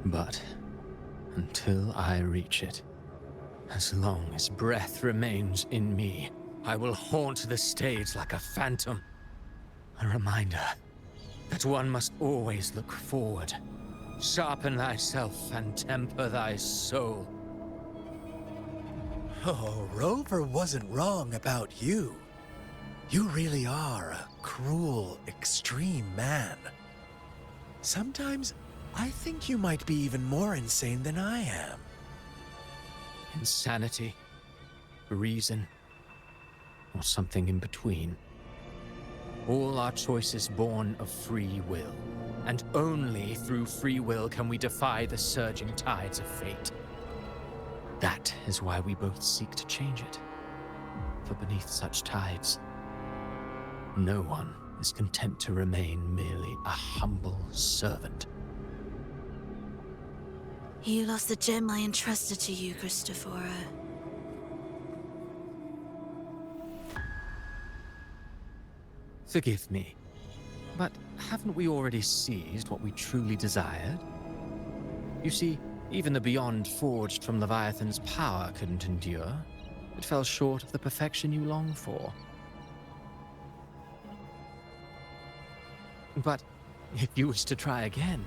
But until I reach it, as long as breath remains in me, I will haunt the stage like a phantom. A reminder that one must always look forward. Sharpen thyself and temper thy soul. Oh, Rover wasn't wrong about you. You really are a cruel, extreme man. Sometimes I think you might be even more insane than I am. Insanity, reason, or something in between. All our choices born of free will, and only through free will can we defy the surging tides of fate. That is why we both seek to change it. For beneath such tides, no one is content to remain merely a humble servant. You lost the gem I entrusted to you, Christophora. Forgive me, but haven't we already seized what we truly desired? You see, even the beyond forged from Leviathan's power couldn't endure. It fell short of the perfection you long for. But if you wish to try again,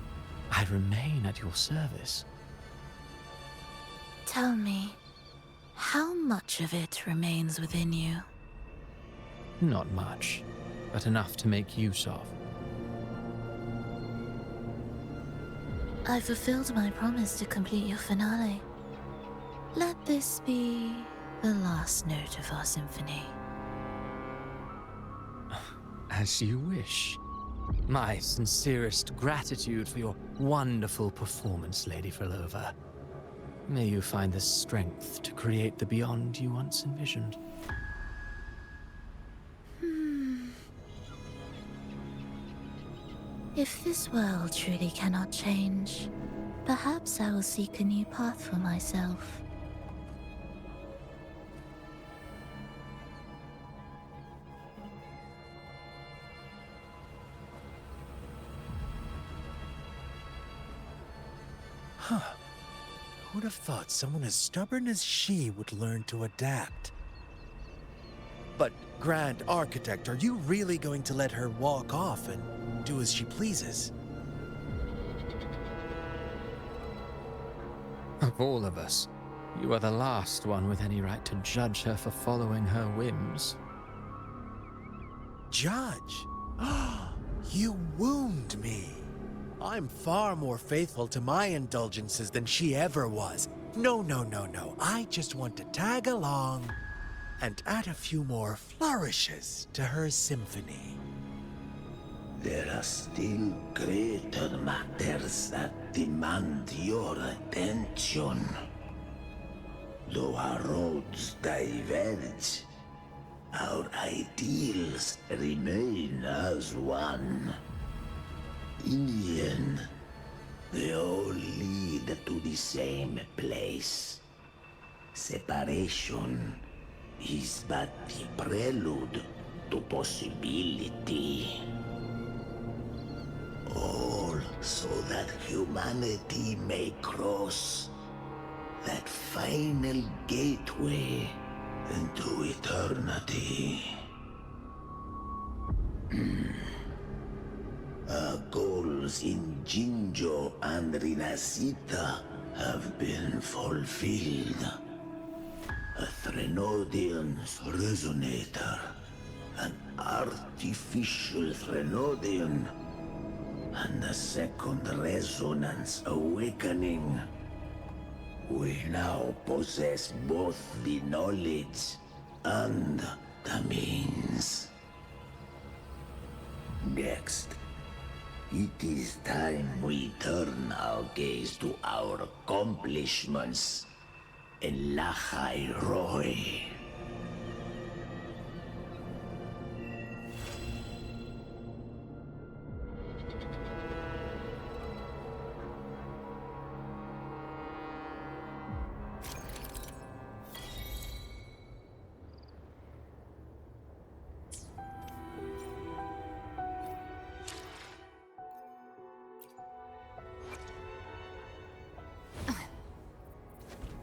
I remain at your service. Tell me, how much of it remains within you? Not much, but enough to make use of. I fulfilled my promise to complete your finale. Let this be the last note of our symphony. As you wish. My sincerest gratitude for your wonderful performance, Lady Frolova. May you find the strength to create the beyond you once envisioned. If this world truly cannot change, perhaps I will seek a new path for myself. Huh. Who'd have thought someone as stubborn as she would learn to adapt? But, Grand Architect, are you really going to let her walk off and do as she pleases? Of all of us, you are the last one with any right to judge her for following her whims. Judge? You wound me. I'm far more faithful to my indulgences than she ever was. No. I just want to tag along and add a few more flourishes to her symphony. There are still greater matters that demand your attention. Though our roads diverge, our ideals remain as one. In the end, they all lead to the same place. Separation is but the prelude to possibility. All so that humanity may cross that final gateway into eternity. Our goals in Jinjo and Rinascita have been fulfilled. A Threnodian's resonator, an artificial Threnodian, and a second resonance awakening. We now possess both the knowledge and the means. Next, it is time we turn our gaze to our accomplishments in Lahai Roy.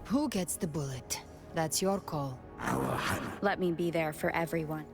Who gets the bullet? That's your call. Let me be there for everyone.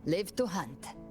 Live to hunt.